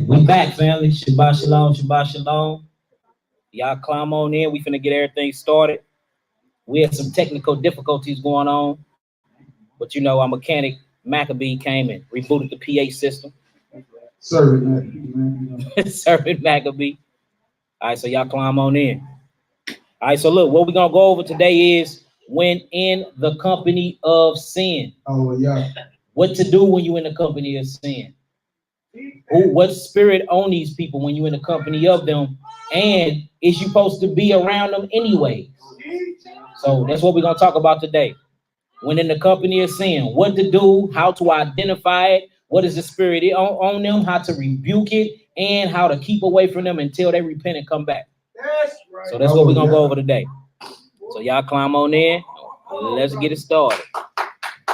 We back, family. Shabbat shalom, Shabbat shalom. Y'all climb on in. We finna get everything started. We had some technical difficulties going on, but you know, our mechanic Maccabee came and rebooted the PA system. Servant Maccabee. All right, so y'all climb on in. All right, so look, what we're gonna go over today is when in the company of sin. Oh yeah. What to do when you're in the company of sin. What spirit on these people when you're in the company of them, and is you supposed to be around them anyway? So that's what we're gonna talk about today. When in the company of sin, what to do, how to identify it, what is the spirit on them, how to rebuke it, and how to keep away from them until they repent and come back. So that's what we're gonna go over today. So y'all climb on in. Let's get it started.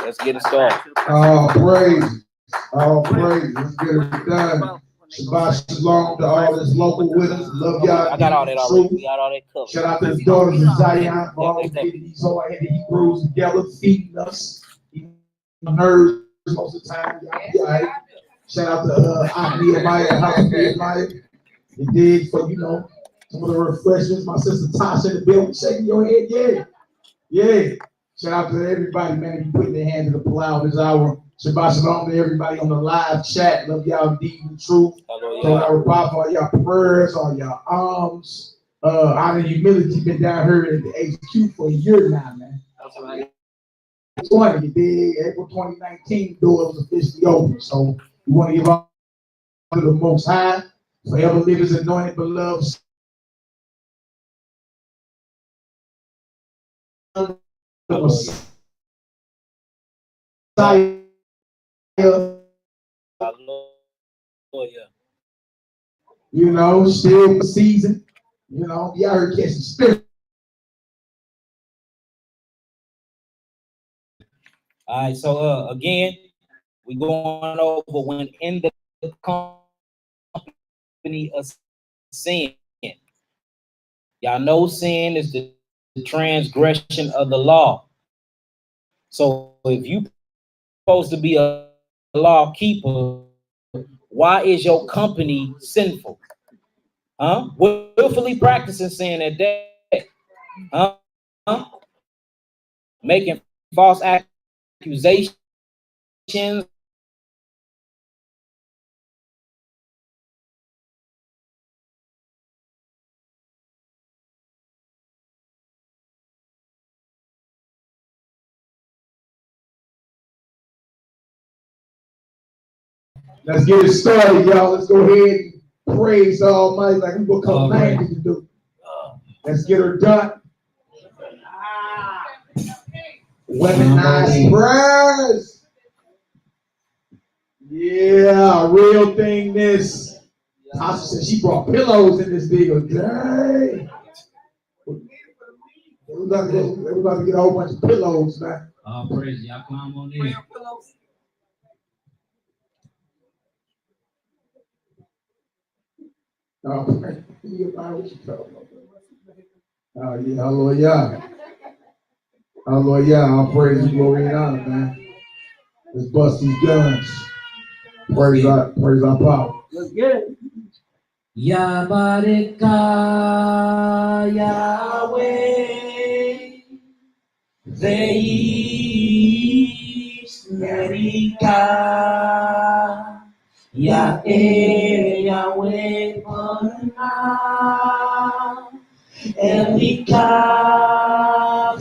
Let's get it started. All praise. All praise. Let's get it done. Shabbat shalom to all that's local with us. Love y'all. I got all that already. We got all that covered. Shout out to the daughters of Zion for all getting these hard-headed Hebrews together, feeding us. Nerves most of the time. Right. Shout out to NehemiYAH, house of NehemiYAH. You did for, you know, some of the refreshments. My sister Tasha in the building, shaking your head. Yeah. Yeah. Shout out to everybody, man. You putting their hands in the plow this hour. Shabbat shalom to everybody on the live chat. Love y'all deep in truth. So our pop, all y'all prayers, all y'all alms. Honor and humility been down here at the HQ for a year now, man. That's right. 20, April 2019, door was officially open. So we want to give all to the Most High, forever live His anointed, beloved. You know, still season. You know, y'all heard catching spirit. All right, so again, we going over when in the company of sin. Y'all know sin is the transgression of the law. So if you supposed to be a law keeper, why is your company sinful? Huh? Willfully practicing sin at that. Huh? Making false accusations. Let's get it started, y'all. Let's go ahead and praise Almighty like we gonna command you to do. Let's get her done. Weaponized prayers. Yeah, real thing this. Tasha said she brought pillows in this video. Dang. We're about to get a whole bunch of pillows, man. Praise y'all, climb on in. Yeah, hallelujah. Hallelujah. All praise and glory and honor, man. Let's bust these guns. Praise our power. Let's get it. Yabareka Yahweh Zeish Merika Yahweh Pana Elika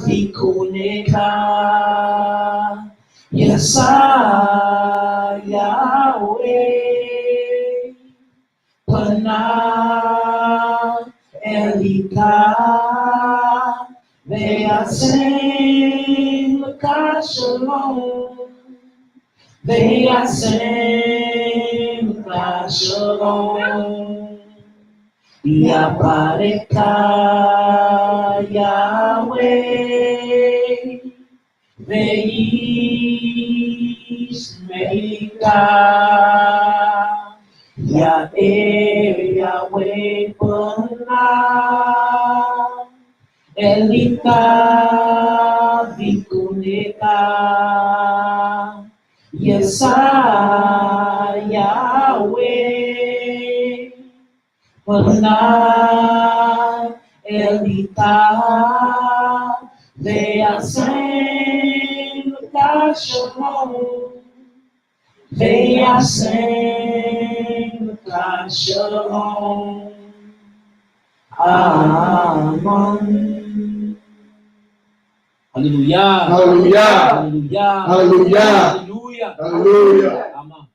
Vikuneka Yesa Yahweh Pana Elika they are saying Shalom. They are saying Shalom. Yabareka Yahweh Zeish Merika Yahweh Pana Elika Vikuneka Yesa Yahweh, Panah Elitah, they are saying God Shalom. They are saying God Shalom. Amen. Hallelujah. Hallelujah. Hallelujah. Hallelujah. Hallelujah. Hallelujah. Amen.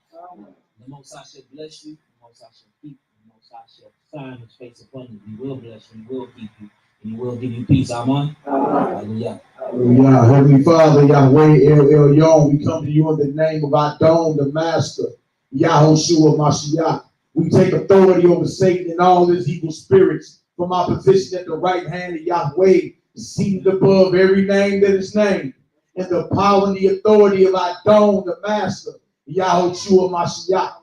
The Most High shall bless you. The Most High shall keep you. The Most High shall shine His face upon you. He will bless you. He will keep you. And He will give you peace. Amen. Hallelujah. Hallelujah. Heavenly Father, Yahweh El Elyon, we come to you in the name of Adon, the Master, Yahushua Mashiach. We take authority over Satan and all his evil spirits from our position at the right hand of Yahweh, seated above every name that is named, in the power and the authority of Adon, the Master, Yahushua Mashiach.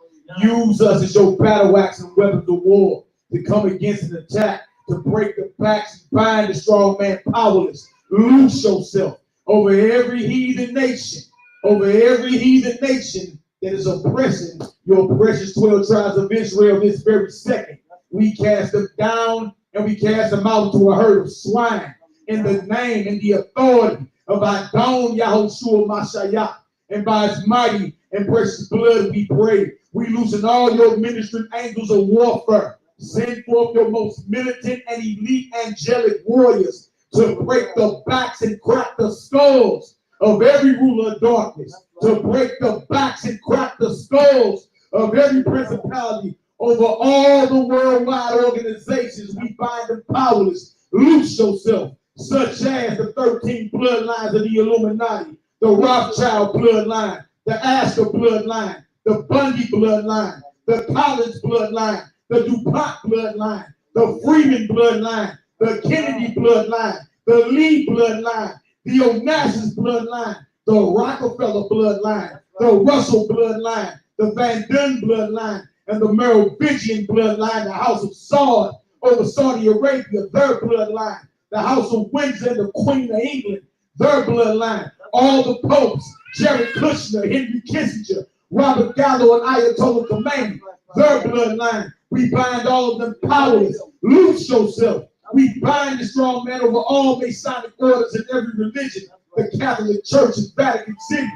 Use us as your battle axe and weapons of war to come against an attack, to break the backs and bind the strong man powerless. Loose yourself over every heathen nation, that is oppressing your precious 12 tribes of Israel this very second. We cast them down and we cast them out to a herd of swine in the name and the authority of Adon Yahushua Mashiach. And by his mighty and precious blood we pray. We loosen all your ministering angels of warfare. Send forth your most militant and elite angelic warriors to break the backs and crack the skulls of every ruler of darkness, to break the backs and crack the skulls of every principality over all the worldwide organizations. We bind them powerless. Loose yourself, such as the 13 bloodlines of the Illuminati, the Rothschild bloodline, the Astor bloodline, the Bundy bloodline, the Collins bloodline, the DuPont bloodline, the Freeman bloodline, the Kennedy bloodline, the Lee bloodline, the Onassis bloodline, the Rockefeller bloodline, the Russell bloodline, the Van Dunn bloodline, and the Merovingian bloodline, the House of Saud over Saudi Arabia, their bloodline, the House of Windsor and the Queen of England, their bloodline, all the popes, Jared Kushner, Henry Kissinger, Robert Gallo, and Ayatollah Khomeini, their bloodline. We bind all of them powerless. Loose yourself. We bind the strong man over all Masonic orders in every religion, the Catholic Church and Vatican City,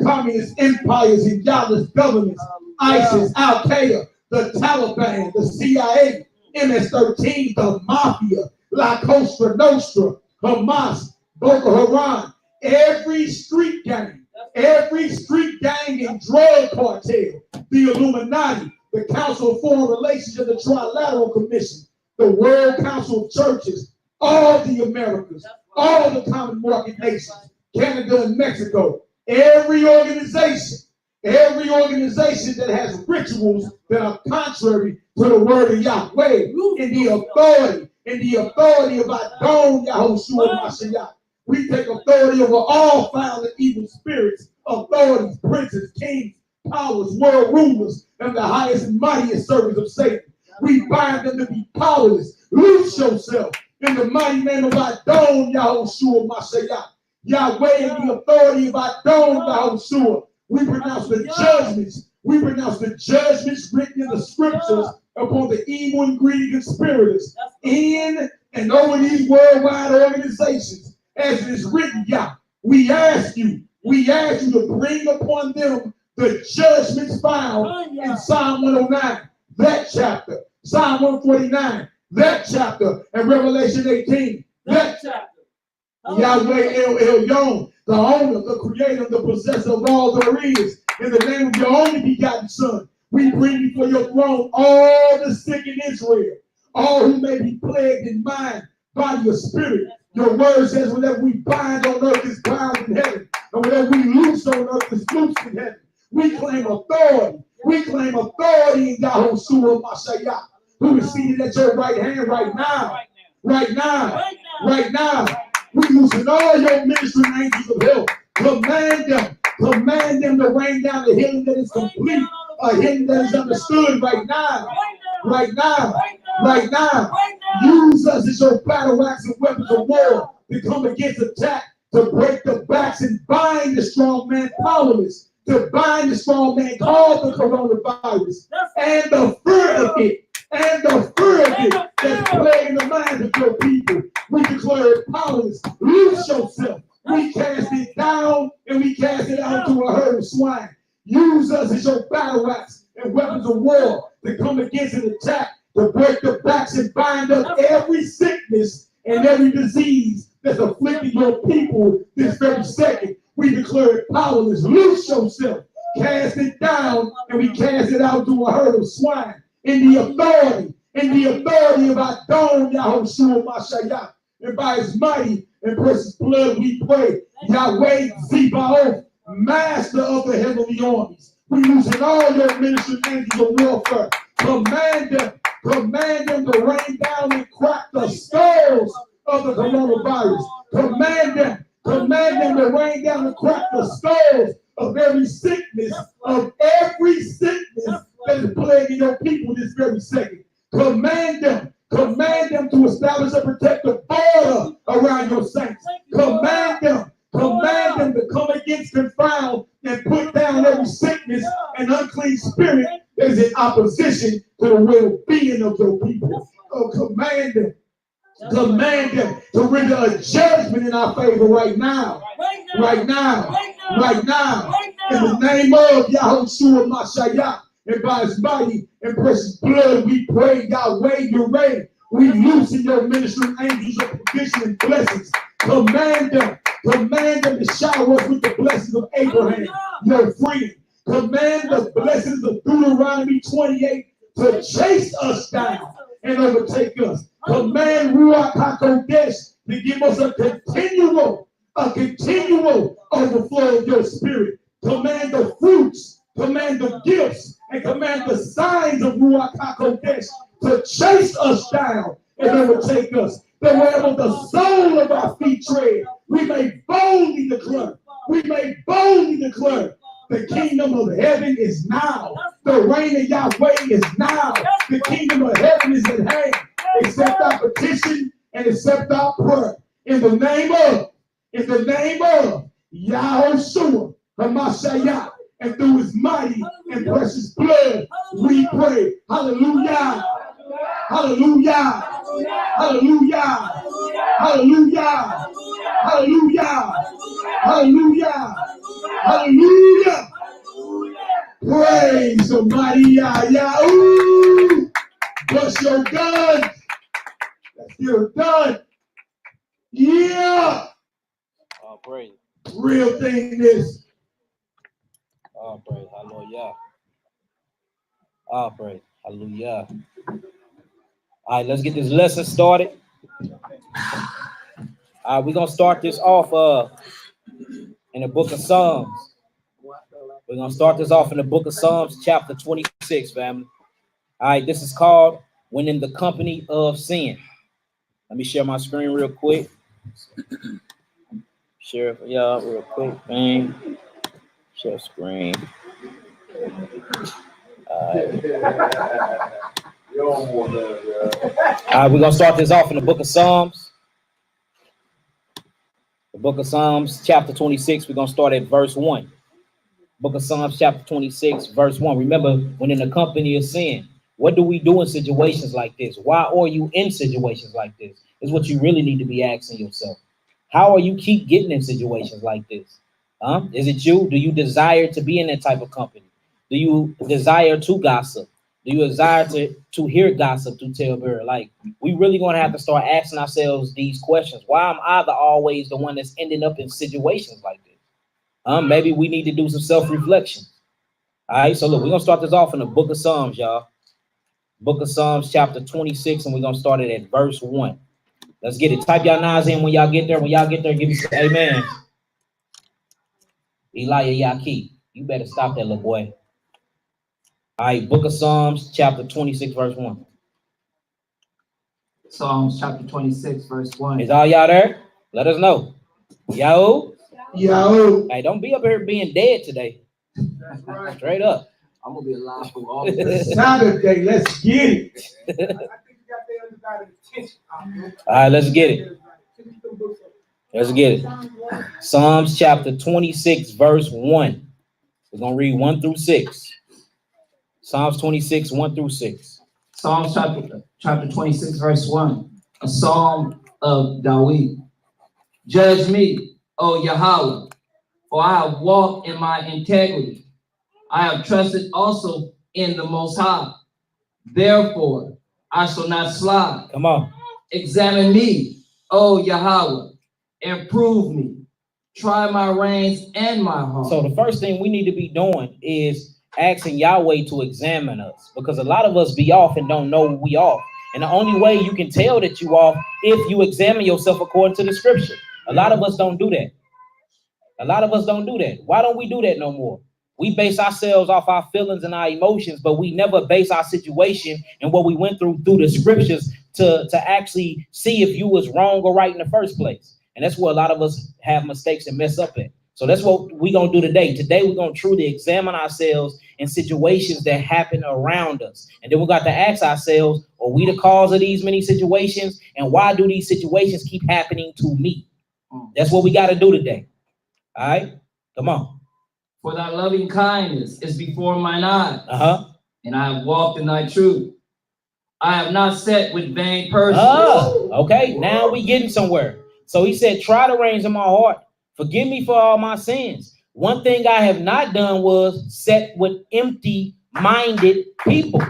communist empires and godless governments, ISIS, Al-Qaeda, the Taliban, the CIA, MS-13, the Mafia, La Cosa Nostra, Hamas, Boko Haram, every street gang and drug cartel, the Illuminati, the Council of Foreign Relations and the Trilateral Commission, the World Council of Churches, all the Americas, all the common market nations, Canada and Mexico, every organization that has rituals that are contrary to the word of Yahweh, in the authority of Adon Yahushua Mashiach. We take authority over all foul and evil spirits, authorities, princes, kings, powers, world rulers, and the highest and mightiest servants of Satan. We bind them to be powerless. Loose yourself in the mighty name of Adon Yahushua Mashiach. Yahweh, in the authority of Adon Yahushua, we pronounce the judgments. We pronounce the judgments written in the scriptures upon the evil and greedy conspirators in and over these worldwide organizations. As it is written, Yah, we ask you to bring upon them the judgments found in Psalm 109, that chapter, Psalm 149, that chapter, and Revelation 18, that chapter. Yahweh El Elyon, the owner, the creator, the possessor of all there is, in the name of your only begotten Son, we bring before your throne all the sick in Israel, all who may be plagued in mind, body, or spirit. Your word says whatever we bind on earth is bound in heaven, and whatever we loose on earth is loosed in heaven. We claim authority. We claim authority in Yahushua Mashiach, who is seated at your right hand right now. Right now. Right now. We loosen all your ministering angels of help. Command them to rain down the healing that is complete, a healing that is understood right now. Right now. Right now. Use us as your battle axe and weapons of war to come against attack, to break the backs and bind the strong man powerless, to bind the strong man called the coronavirus and the fear of it. And the fear of it that's plaguing the minds of your people. We declare it powerless. Loose yourself. We cast it down and we cast it out to a herd of swine. Use us as your battle axe and weapons of war to come against an attack, to break the backs and bind up every sickness and every disease that's afflicting your people this very second. We declare it powerless. Loose yourself. Cast it down and we cast it out to a herd of swine. In the authority of our Don Yahushua Mashayah, and by his mighty and precious blood we pray. Yahweh Zebaoth, master of the heavenly armies. We loosen all your ministering angels of warfare. Command them to rain down and crack the skulls of the coronavirus. Command them to rain down and crack the skulls of every sickness that is plaguing your people this very second. Command them to establish a protective border around your saints. Command them to come against, confound, and put down every sickness and unclean spirit that is in opposition to the well-being of your people. Oh, command them to render a judgment in our favor right now. In the name of Yahushua Mashayah, and by his mighty and precious blood, we pray, Yahweh, your reign. We loosen your ministering angels of provision and blessings. Command them to shower us with the blessings of Abraham, your friend. Command the blessings of Deuteronomy 28 to chase us down and overtake us. Command Ruach HaKodesh to give us a continual overflow of your spirit. Command the fruits, command the gifts, and command the signs of Ruach HaKodesh to chase us down and overtake us. That wherever the sole of our feet tread, we may boldly declare the kingdom of heaven is now. The reign of Yahweh is now. The kingdom of heaven is at hand. Accept our petition and accept our prayer. In the name of Yahushua HaMashiach, and through his mighty and precious blood, we pray. Hallelujah. Hallelujah. Hallelujah. Hallelujah. Hallelujah. Hallelujah. Hallelujah. Praise Almighty Yah. Ooh. Bless your guns. That's your gun. Yeah. Oh, praise. Real thing this. Oh, praise. Hallelujah. Oh, praise. Hallelujah. All right, let's get this lesson started. All right, we're going to start this off in the book of Psalms. We're going to start this off in the book of Psalms, chapter 26, family. All right, this is called When in the Company of Sin. Let me share my screen real quick. Share for y'all real quick. Bang. Share screen. All right. All right, we're going to start this off in the book of Psalms. The book of Psalms, chapter 26. We're going to start at verse 1. Book of Psalms, chapter 26, verse 1. Remember, when in the company of sin, what do we do in situations like this? Why are you in situations like this? Is what you really need to be asking yourself. How are you keep getting in situations like this? Is it you? Do you desire to be in that type of company? Do you desire to gossip? Do you desire to hear gossip, to tell bear? Like, we really going to have to start asking ourselves these questions. Why am I always the one that's ending up in situations like this? Maybe we need to do some self-reflection. All right, so look, we're going to start this off in the book of Psalms, y'all. Book of Psalms, chapter 26, and we're going to start it at verse 1. Let's get it. Type y'all nines in when y'all get there. When y'all get there, give me some amen. YAH'KI. You better stop that, little boy. All right, book of Psalms, chapter 26, verse 1. Psalms chapter 26, verse 1. Is all y'all there? Let us know. Yo. Hey, don't be up here being dead today. That's right. Straight up. I'm going to be alive for all of this. Saturday, let's get it. All right, let's get it. Let's get it. Psalms chapter 26, verse 1. We're going to read 1 through 6. Psalms 26, 1 through 6. Psalms chapter 26, verse 1. A psalm of Deuel. Judge me, O Yahweh, for I have walked in my integrity. I have trusted also in the Most High. Therefore, I shall not slide. Come on. Examine me, O Yahweh, and prove me. Try my reins and my heart. So the first thing we need to be doing is asking Yahweh to examine us, because a lot of us be off and don't know we off. And the only way you can tell that you off if you examine yourself according to the scripture. A lot of us don't do that. A lot of us don't do that. Why don't we do that no more? We base ourselves off our feelings and our emotions, but we never base our situation and what we went through the scriptures to actually see if you was wrong or right in the first place. And that's where a lot of us have mistakes and mess up at. So that's what we're going to do today. Today, we're going to truly examine ourselves in situations that happen around us. And then we got to ask ourselves, are we the cause of these many situations? And why do these situations keep happening to me? That's what we got to do today. All right, come on. For thy loving kindness is before mine eyes, and I have walked in thy truth. I have not sat with vain persons. Okay, now we getting somewhere. So he said, try the reins of my heart. Forgive me for all my sins. One thing I have not done was set with empty-minded people.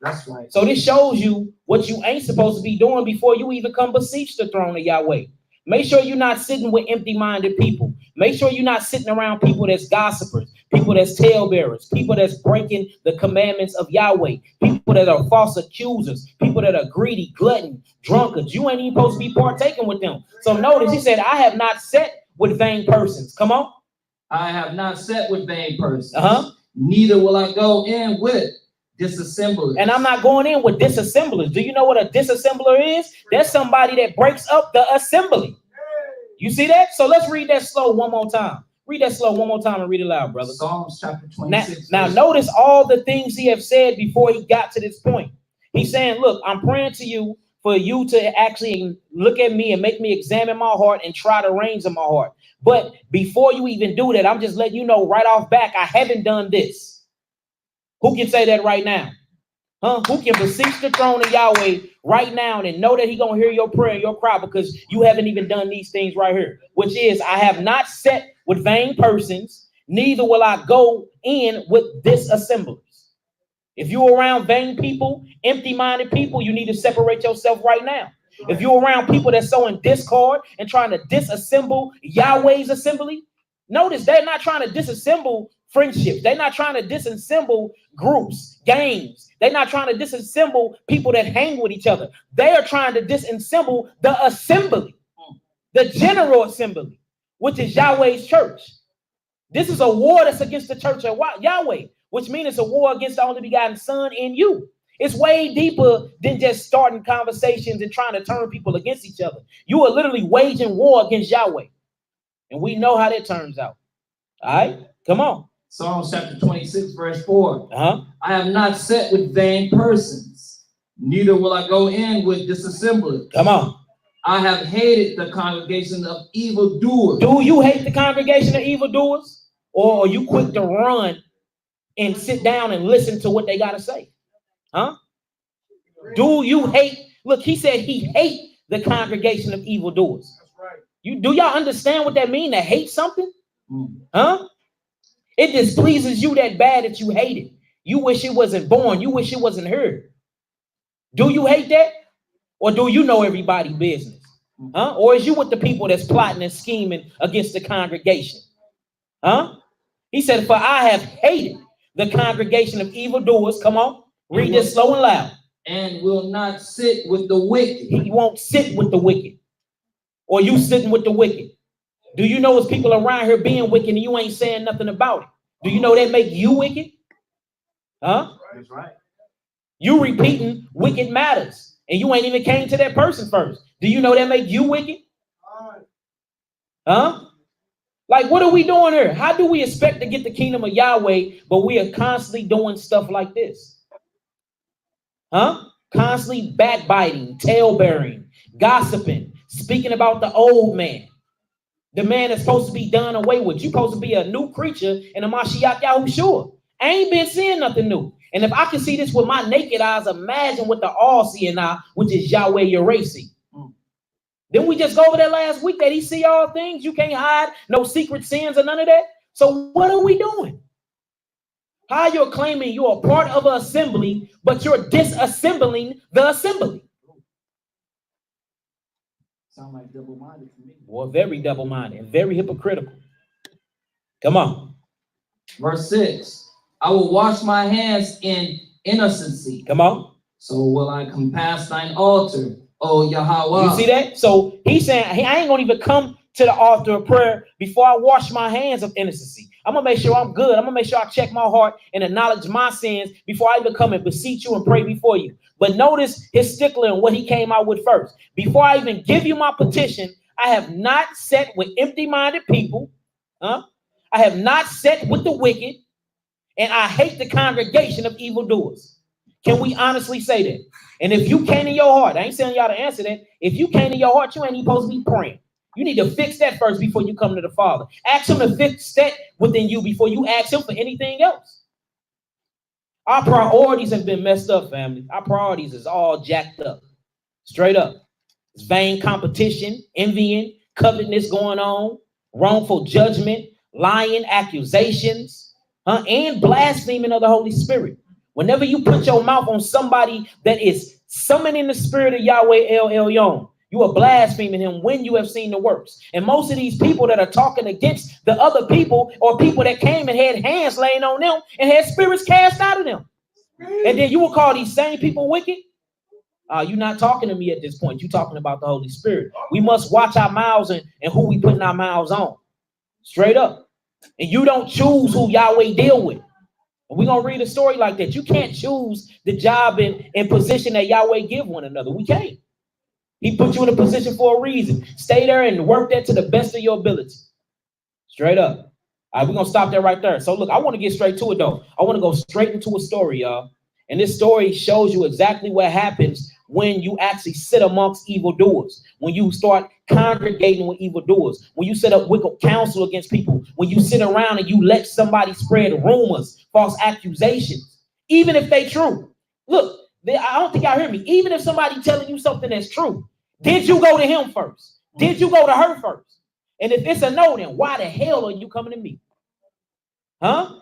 That's right. So this shows you what you ain't supposed to be doing before you even come beseech the throne of Yahweh. Make sure you're not sitting with empty-minded people. Make sure you're not sitting around people that's gossipers, people that's talebearers, people that's breaking the commandments of Yahweh, people that are false accusers, people that are greedy, glutton, drunkards. You ain't even supposed to be partaking with them. So notice he said, I have not sat with vain persons. Come on. I have not sat with vain persons. Neither will I go in with disassemblers. And I'm not going in with disassemblers. Do you know what a disassembler is? That's somebody that breaks up the assembly. You see that? So let's read that slow one more time. Read that slow one more time and read it loud, brother. Psalms chapter 26. Now notice all the things he have said before he got to this point. He's saying, look, I'm praying to you for you to actually look at me and make me examine my heart and try the reins of my heart. But before you even do that, I'm just letting you know right off back, I haven't done this. Who can say that right now? Who can beseech the throne of Yahweh right now and know that he's going to hear your prayer and your cry because you haven't even done these things right here, which is, I have not sat with vain persons, neither will I go in with disassemblers. If you're around vain people, empty-minded people, you need to separate yourself right now. If you're around people that's sowing discord and trying to disassemble Yahweh's assembly, notice they're not trying to disassemble friendships. They're not trying to disassemble groups, gangs. They're not trying to disassemble people that hang with each other. They are trying to disassemble the assembly, the general assembly, which is Yahweh's church. This is a war that's against the church of Yahweh, which means it's a war against the only begotten Son in you. It's way deeper than just starting conversations and trying to turn people against each other. You are literally waging war against Yahweh. And we know how that turns out. All right, come on. Psalms chapter 26, verse 4. I have not sat with vain persons, neither will I go in with disassemblers. Come on. I have hated the congregation of evildoers. Do you hate the congregation of evildoers? Or are you quick to run and sit down and listen to what they got to say? Do you hate? Look, he said he hate the congregation of evildoers. Do y'all understand what that means? To hate something? It displeases you that bad that you hate it. You wish it wasn't born. You wish it wasn't heard. Do you hate that? Or do you know everybody's business? Or is you with the people that's plotting and scheming against the congregation? He said, for I have hated the congregation of evildoers. Come on, read this slow and loud. And will not sit with the wicked. He won't sit with the wicked. Or you sitting with the wicked. Do you know it's people around here being wicked and you ain't saying nothing about it? Do you know that make you wicked? That's right. You repeating wicked matters and you ain't even came to that person first. Do you know that make you wicked? Like, what are we doing here? How do we expect to get the kingdom of Yahweh, but we are constantly doing stuff like this? Constantly backbiting, tale-bearing, gossiping, speaking about the old man. The man is supposed to be done away with. You're supposed to be a new creature in the Mashiach Yahushua. I ain't been seeing nothing new. And if I can see this with my naked eyes, imagine with the all-seeing eye, which is Yahweh Yeresi. Didn't we just go over that last week that he see all things? You can't hide no secret sins or none of that. So what are we doing? How you're claiming you're a part of an assembly, but you're disassembling the assembly? Sound like double-minded to me. Boy, very double-minded and very hypocritical. Come on. Verse 6. I will wash my hands in innocency. Come on. So will I compass thine altar, O Yahweh. You see that? So he's saying, hey, I ain't gonna even come to the altar of prayer before I wash my hands of innocency. I'm gonna make sure I'm good. I'm gonna make sure I check my heart and acknowledge my sins before I even come and beseech you and pray before you. But notice his stickler and what he came out with first. Before I even give you my petition, I have not sat with empty-minded people. I have not sat with the wicked, and I hate the congregation of evildoers. Can we honestly say that? And if you can't in your heart, I ain't telling y'all to answer that. If you can't in your heart, you ain't even supposed to be praying. You need to fix that first before you come to the Father. Ask him to fix that within you before you ask him for anything else. Our priorities have been messed up, family. Our priorities is all jacked up. Straight up. It's vain competition, envying, covetousness going on, wrongful judgment, lying, accusations, and blaspheming of the Holy Spirit. Whenever you put your mouth on somebody that is summoning the spirit of Yahweh El Elyon, you are blaspheming him when you have seen the works. And most of these people that are talking against the other people or people that came and had hands laying on them and had spirits cast out of them. And then you will call these same people wicked? You're not talking to me at this point. You're talking about the Holy Spirit. We must watch our mouths and who we putting our mouths on. Straight up. And you don't choose who Yahweh deal with. And we're going to read a story like that. You can't choose the job and position that Yahweh give one another. We can't. He put you in a position for a reason. Stay there and work that to the best of your ability. Straight up. All right, we're going to stop there right there. So look, I want to get straight to it though. I want to go straight into a story, y'all. And this story shows you exactly what happens when you actually sit amongst evildoers, when you start congregating with evildoers, when you set up wicked counsel against people, when you sit around and you let somebody spread rumors, false accusations, even if they true. Look, I don't think y'all hear me. Even if somebody telling you something that's true, did you go to him first? Did you go to her first? And if it's a no, then why the hell are you coming to me? Huh?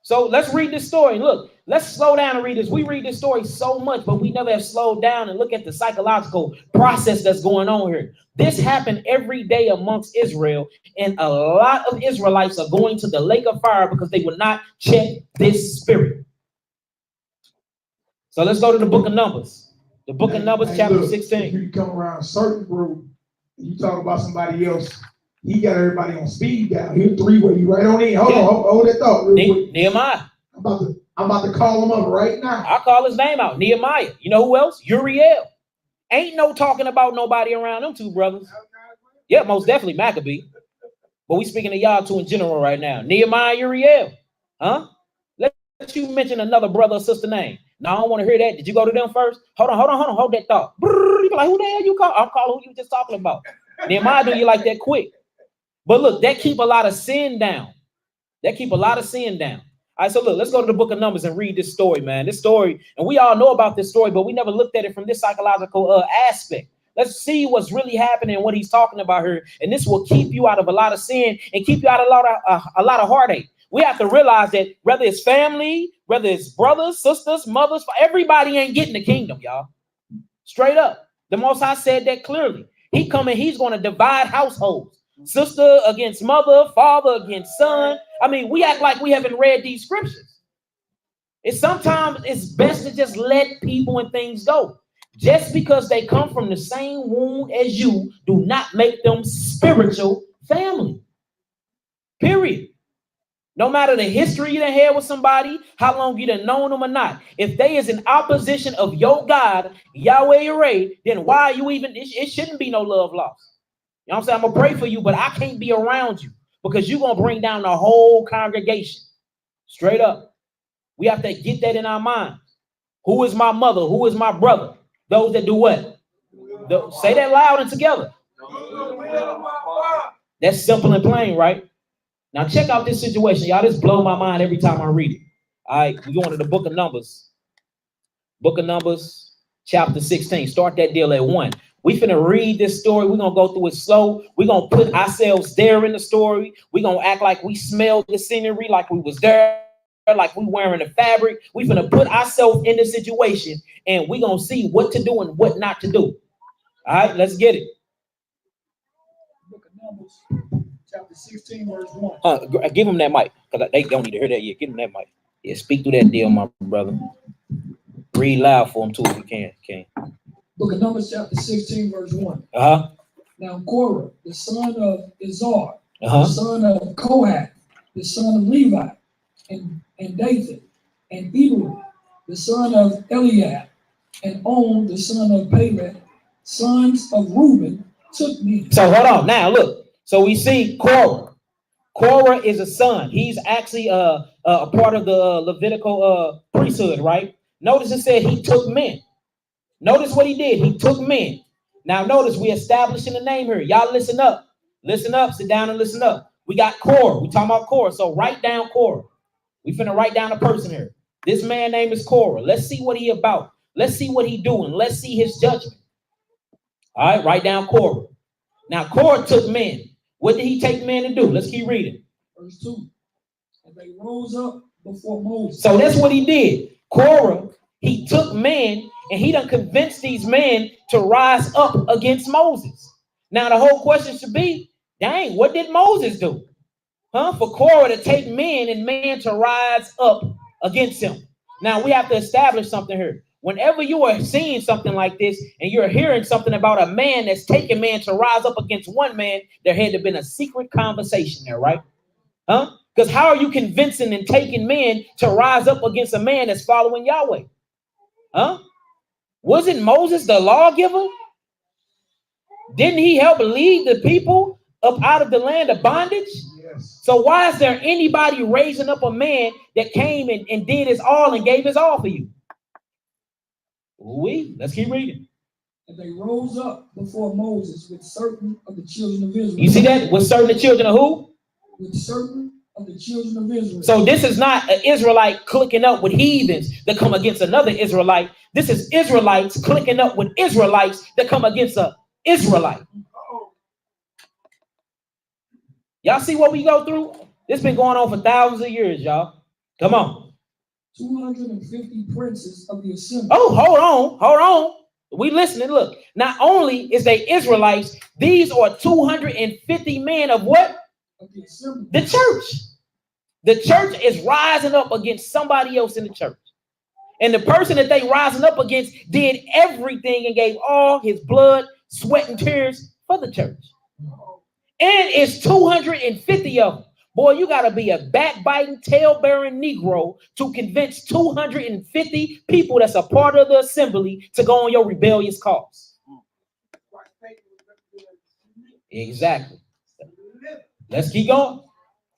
So let's read this story. Look, let's slow down and read this. We read this story so much, but we never have slowed down and look at the psychological process that's going on here. This happened every day amongst Israel, and a lot of Israelites are going to the lake of fire because they would not check this spirit. So let's go to the book of Numbers. The book of Numbers, chapter 16. If you come around a certain group, you talk about somebody else, he got everybody on speed dial. Here's three-way. You right on in. Hold that thought. NehemiYAH. I'm about to call him up right now. I'll call his name out. NehemiYAH. You know who else? Uriel. Ain't no talking about nobody around them two brothers. Yeah, most definitely Maccabee. But we speaking to y'all two in general right now. NehemiYAH, Uriel. Huh? Let you mention another brother or sister name. No, I don't want to hear that. Did you go to them first? Hold on. Hold that thought. You be like, who the hell you call? I'm calling who you just talking about. NehemiYAH do you like that quick. But look, that keep a lot of sin down. All right, so look, let's go to the book of Numbers and read this story, man. This story, and we all know about this story, but we never looked at it from this psychological aspect. Let's see what's really happening and what he's talking about here. And this will keep you out of a lot of sin and keep you out of a lot of heartache. We have to realize that whether it's family, whether it's brothers, sisters, mothers, everybody ain't getting the kingdom, y'all. Straight up. The Most High said that clearly. He's going to divide households. Sister against mother, father against son. I mean, we act like we haven't read these scriptures. Sometimes it's best to just let people and things go. Just because they come from the same womb as you, do not make them spiritual family. Period. No matter the history you done had with somebody, how long you done known them or not. If they is in opposition of your God, Yahweh Yireh, then why are you even, it shouldn't be no love lost. You know what I'm saying? I'm going to pray for you, but I can't be around you because you're going to bring down the whole congregation. Straight up. We have to get that in our minds. Who is my mother? Who is my brother? Those that do what? Say that loud and together. That's simple and plain, right? Now check out this situation. Y'all, this blow my mind every time I read it. All right, we're going to the book of Numbers. Book of Numbers, chapter 16. Start that deal at 1. We finna read this story. We're going to go through it slow. We're going to put ourselves there in the story. We're going to act like we smelled the scenery, like we was there, like we wearing the fabric. We finna put ourselves in the situation, and we're going to see what to do and what not to do. All right, let's get it. Book of Numbers, chapter 16, verse 1. Give them that mic, because they don't need to hear that yet. Give them that mic. Yeah, speak through that deal, my brother. Read loud for them, too, if you can. Okay. Book of Numbers, chapter 16, verse 1. Uh-huh. Now Korah, the son of Izhar, Uh-huh. the son of Kohath, the son of Levi, and Dathan, and Eber, the son of Eliab, and On, the son of Peleth, sons of Reuben, took me. So hold on. Now look. So we see Korah. Korah is a son. He's actually a part of the Levitical priesthood, right? Notice it said he took men. Notice what he did. He took men. Now notice we establishing the name here. Y'all listen up. Listen up. Sit down and listen up. We got Korah. We talking about Korah. So write down Korah. We finna write down a person here. This man name is Korah. Let's see what he about. Let's see what he doing. Let's see his judgment. All right, write down Korah. Now Korah took men. What did he take men to do? Let's keep reading. Verse 2. And they rose up before Moses. So that's what he did. Korah, he took men and he done convinced these men to rise up against Moses. Now the whole question should be, dang, what did Moses do? For Korah to take men and men to rise up against him. Now we have to establish something here. Whenever you are seeing something like this and you're hearing something about a man that's taking man to rise up against one man, there had to have been a secret conversation there, right? Because how are you convincing and taking men to rise up against a man that's following Yahweh? Wasn't Moses the lawgiver? Didn't he help lead the people up out of the land of bondage? Yes. So why is there anybody raising up a man that came and did his all and gave his all for you? Let's keep reading. And they rose up before Moses with certain of the children of Israel. You see that? With certain the children of who? With certain of the children of Israel. So this is not an Israelite clicking up with heathens that come against another Israelite. This is Israelites clicking up with Israelites that come against an Israelite. Y'all see what we go through? This been going on for thousands of years, y'all. Come on. 250 princes of the assembly. Oh, hold on. We listening. Look, not only is they Israelites, these are 250 men of what? Of the assembly. The church. The church is rising up against somebody else in the church. And the person that they rising up against did everything and gave all his blood, sweat, and tears for the church. And it's 250 of them. Boy, you got to be a backbiting, tail-bearing Negro to convince 250 people that's a part of the assembly to go on your rebellious cause. Exactly. Let's keep going.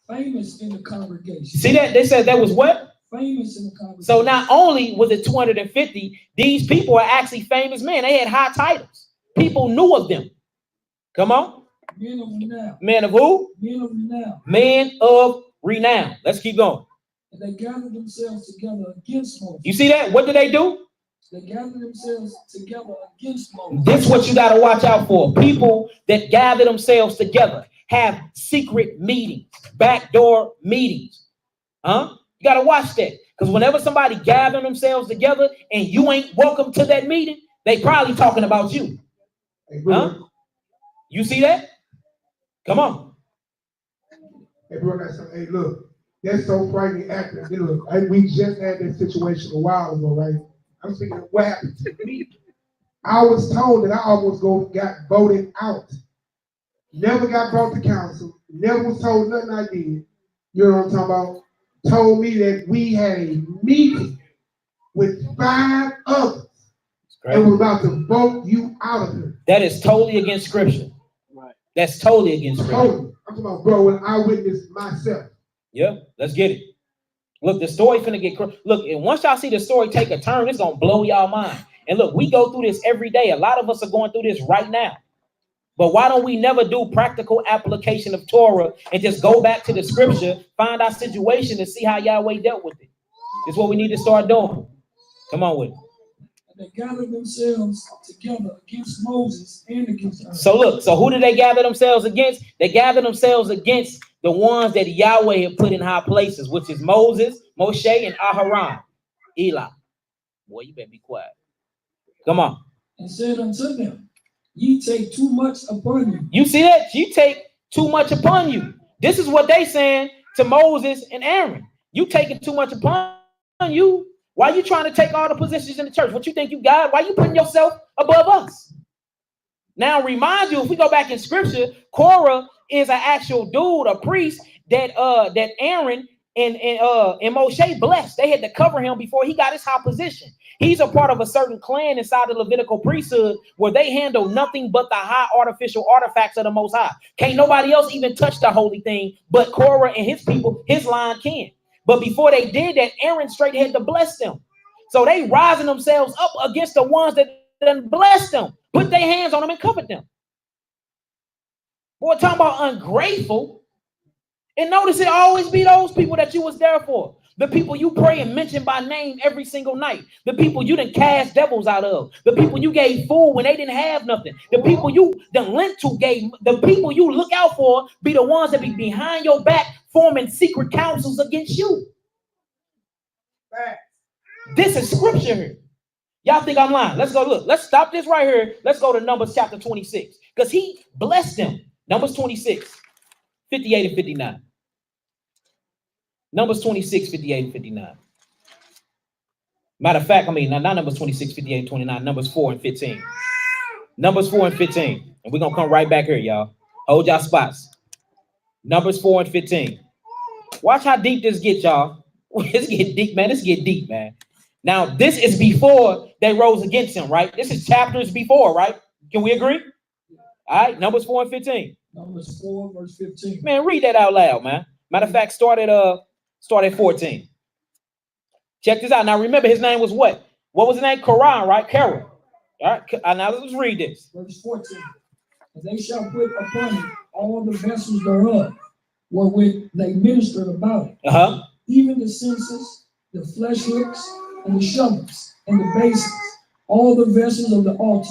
Famous in the congregation. See that? They said that was what? Famous in the congregation. So not only was it 250, these people are actually famous men. They had high titles. People knew of them. Come on. Men of renown. Men of who? Men of renown. Men of renown. Let's keep going. And they gathered themselves together against Moses. You see that? What did they do? They gathered themselves together against Moses. This is what you got to watch out for. People that gather themselves together have secret meetings, backdoor meetings. You got to watch that. Because whenever somebody gather themselves together and you ain't welcome to that meeting, they probably talking about you. You see that? Come on. Hey, bro, hey, look, that's so frightening acting. Look, we just had that situation a while ago, right? I'm thinking, what happened to me? I was told that I almost got voted out. Never got brought to council. Never was told nothing I did. You know what I'm talking about? Told me that we had a meeting with 5 others and we're about to vote you out of here. That is totally against scripture. Right. That's totally against scripture. Totally. I'm talking about, bro, when I witnessed myself. Yeah, let's get it. Look, the story finna get look, and once y'all see the story take a turn, it's gonna blow y'all mind. And look, we go through this every day. A lot of us are going through this right now. But why don't we never do practical application of Torah and just go back to the scripture, find our situation, and see how Yahweh dealt with it? It's what we need to start doing. Come on with it. They gathered themselves together against Moses and against Aaron. So look, so who did they gather themselves against? They gathered themselves against the ones that Yahweh had put in high places, which is Moses, Moshe, and Aharon. Eli. Boy, you better be quiet. Come on. And said unto them, ye take too much upon you. You see that? You take too much upon you. This is what they saying to Moses and Aaron. You taking too much upon you. Why you trying to take all the positions in the church? What you think you got? Why you putting yourself above us? Now, remind you, if we go back in scripture, Korah is an actual dude, a priest that Aaron and Moshe blessed. They had to cover him before he got his high position. He's a part of a certain clan inside the Levitical priesthood where they handle nothing but the high artificial artifacts of the Most High. Can't nobody else even touch the holy thing, but Korah and his people, his line can. But before they did that, Aaron straight had to bless them. So they rising themselves up against the ones that done blessed them, put their hands on them and covered them. Boy, talking about ungrateful. And notice it always be those people that you was there for. The people you pray and mention by name every single night. The people you done cast devils out of. The people you gave food when they didn't have nothing. The people you done lent to gave. The people you look out for be the ones that be behind your back forming secret councils against you. This is scripture here. Y'all think I'm lying? Let's go look. Let's stop this right here. Let's go to Numbers chapter 26. Because he blessed them. Numbers 26, 58 and 59. Numbers 26, 58 and 59. Matter of fact, not Numbers 26, 58 and 29. Numbers 4 and 15. Numbers 4 and 15. And we're going to come right back here, y'all. Hold y'all spots. Numbers 4 and 15. Watch how deep this gets, y'all. This get deep, man. This get deep, man. Now, this is before they rose against him, right? This is chapters before, right? Can we agree? All right, Numbers 4 and 15. Numbers 4, verse 15. Man, read that out loud, man. Matter of fact, start at 14. Check this out. Now, remember, his name was what? What was his name? Koran, right? Carol. All right, now let's read this. Verse 14. And they shall put upon it all the vessels thereof, wherewith they ministered about it. Even the censers, the flesh hooks, and the shovels, and the basins, all the vessels of the altar.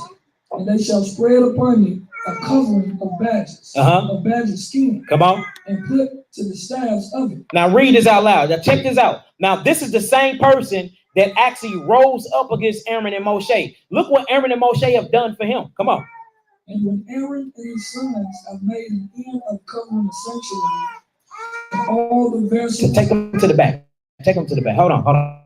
And they shall spread upon it a covering of badgers, of badger skin. Come on. And put to the staves of it. Now read this out loud. Now check this out. Now this is the same person that actually rose up against Aaron and Moshe. Look what Aaron and Moshe have done for him. Come on. And when Aaron and his sons have made an end of covering the sanctuary, and all the vessels. Take them to the back. Take them to the back. Hold on.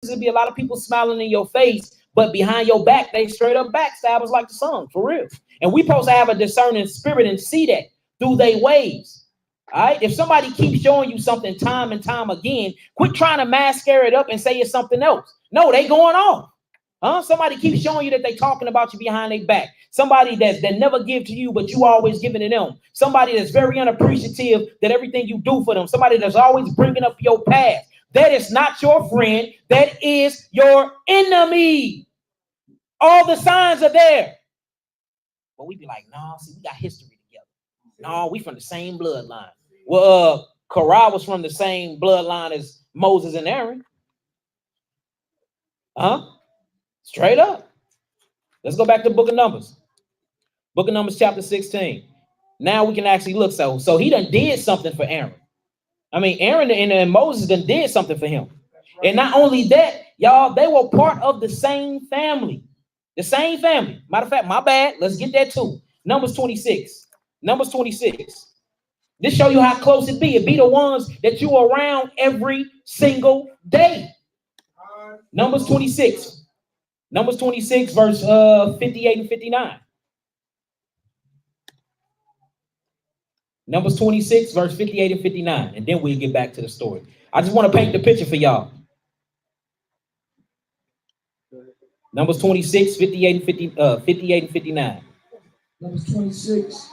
There'll be a lot of people smiling in your face, but behind your back, they straight up backstabbers like the song, for real. And we supposed to have a discerning spirit and see that through their ways. All right. If somebody keeps showing you something time and time again, quit trying to masquerade it up and say it's something else. No, they going off. Somebody keeps showing you that they talking about you behind their back. Somebody that never give to you, but you always giving to them. Somebody that's very unappreciative that everything you do for them. Somebody that's always bringing up your past. That is not your friend. That is your enemy. All the signs are there. But we be like, no, see, we got history together. No, we from the same bloodline. Well, Korah was from the same bloodline as Moses and Aaron. Straight up. Let's go back to the book of Numbers. Book of Numbers, chapter 16. Now we can actually look. So he done did something for Aaron. I mean, Aaron and Moses done did something for him. And not only that, y'all, they were part of the same family. The same family. Matter of fact, my bad. Let's get that too. Numbers 26. Numbers 26. This show you how close it be. It be the ones that you are around every single day. Numbers 26. Numbers 26, verse 58 and 59. Numbers 26, verse 58 and 59. And then we'll get back to the story. I just want to paint the picture for y'all. Numbers 26, 58 and 58 and 59. Numbers 26,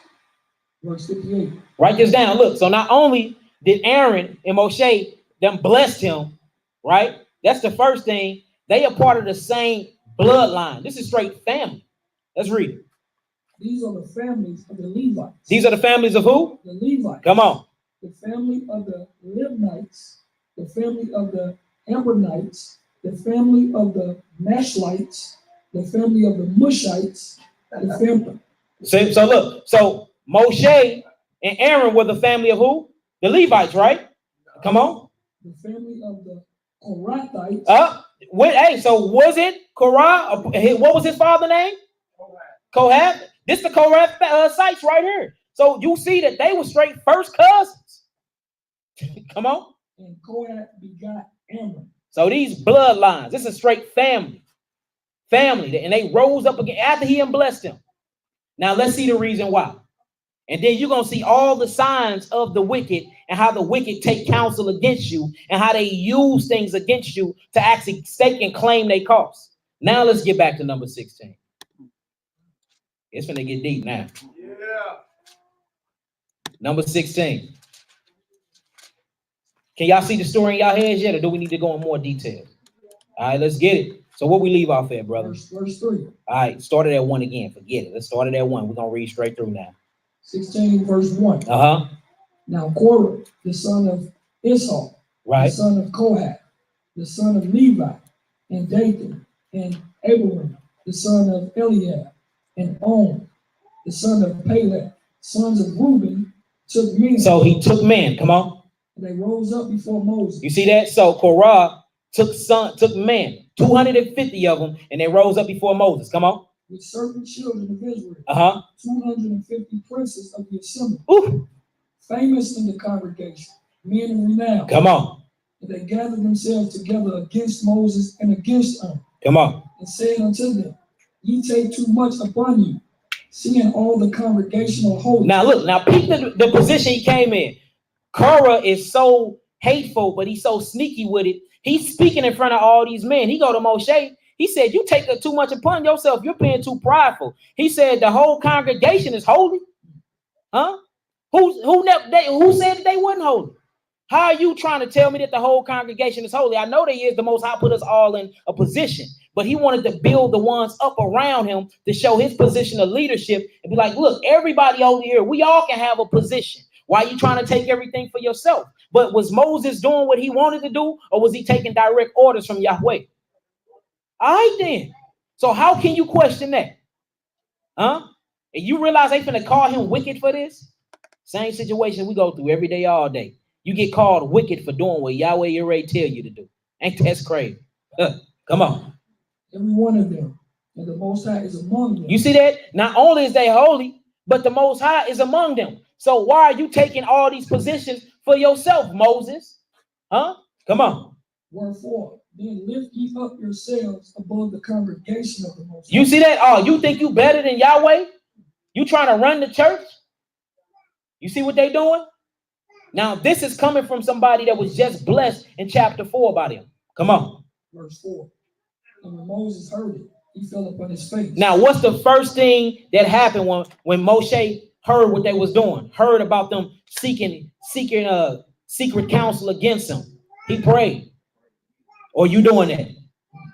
verse 58. Write this down. Look, so not only did Aaron and Moshe them blessed him, right? That's the first thing. They are part of the same bloodline. This is straight family. Let's read it. These are the families of the Levites. These are the families of who? The Levites. Come on. The family of the Libnites, the family of the Ambronites, the family of the Mashlites, the family of the Mushites, the family. So look, so Moshe and Aaron were the family of who? The Levites, right? Come on. The family of the Korathites. Hey, so was it Korah? What was his father's name? Kohath. This the Kohath sites right here. So you see that they were straight first cousins. Come on. And Kohath begot Amram. So these bloodlines, this is straight family. Family. And they rose up again after he and blessed them. Now let's see the reason why. And then you're going to see all the signs of the wicked and how the wicked take counsel against you and how they use things against you to actually stake and claim their cause. Now let's get back to number 16. It's going to get deep now. Yeah. Number 16. Can y'all see the story in y'all heads yet, or do we need to go in more detail? All right, let's get it. So what we leave off at, brother? Verse 3. All right, start it at 1 again. Forget it. Let's start it at 1. We're going to read straight through now. 16, verse 1. Now Korah, the son of Ishal, right, the son of Kohath, the son of Levi, and Dathan, and Abiram, the son of Eliab, and On, the son of Peleth, sons of Reuben, took men. So he took men. Come on. And they rose up before Moses. You see that? So Korah took men, 250 of them, and they rose up before Moses. Come on. With certain children of Israel, 250 princes of the assembly, famous in the congregation, men of renown. Come on. And they gathered themselves together against Moses and against Aaron. Come on. And said unto them, ye take too much upon you, seeing all the congregation are holy. Now look, now peep the position he came in. Korah is so hateful, but he's so sneaky with it. He's speaking in front of all these men. He go to Moshe. He said, you take too much upon yourself. You're being too prideful. He said, the whole congregation is holy. Huh? Who said that they wasn't holy? How are you trying to tell me that the whole congregation is holy? I know they is. The Most High put us all in a position, but he wanted to build the ones up around him to show his position of leadership and be like, look, everybody over here, we all can have a position. Why are you trying to take everything for yourself? But was Moses doing what he wanted to do, or was he taking direct orders from Yahweh? All right, then. So how can you question that? Huh? And you realize they finna call him wicked for this? Same situation we go through every day, all day. You get called wicked for doing what Yahweh Yireh tell you to do. Ain't that crazy? Come on. Every one of them. And the Most High is among them. You see that? Not only is they holy, but the Most High is among them. So why are you taking all these positions for yourself, Moses? Huh? Come on. Wherefore, then lift ye up yourselves above the congregation of the Most High. You see that? Oh, you think you better than Yahweh? You trying to run the church? You see what they doing? Now, this is coming from somebody that was just blessed in chapter 4 about him. Come on. Verse 4. And when Moses heard it, he fell upon his face. Now, what's the first thing that happened when Moshe heard what they was doing? Heard about them seeking secret counsel against him. He prayed. Or you doing that?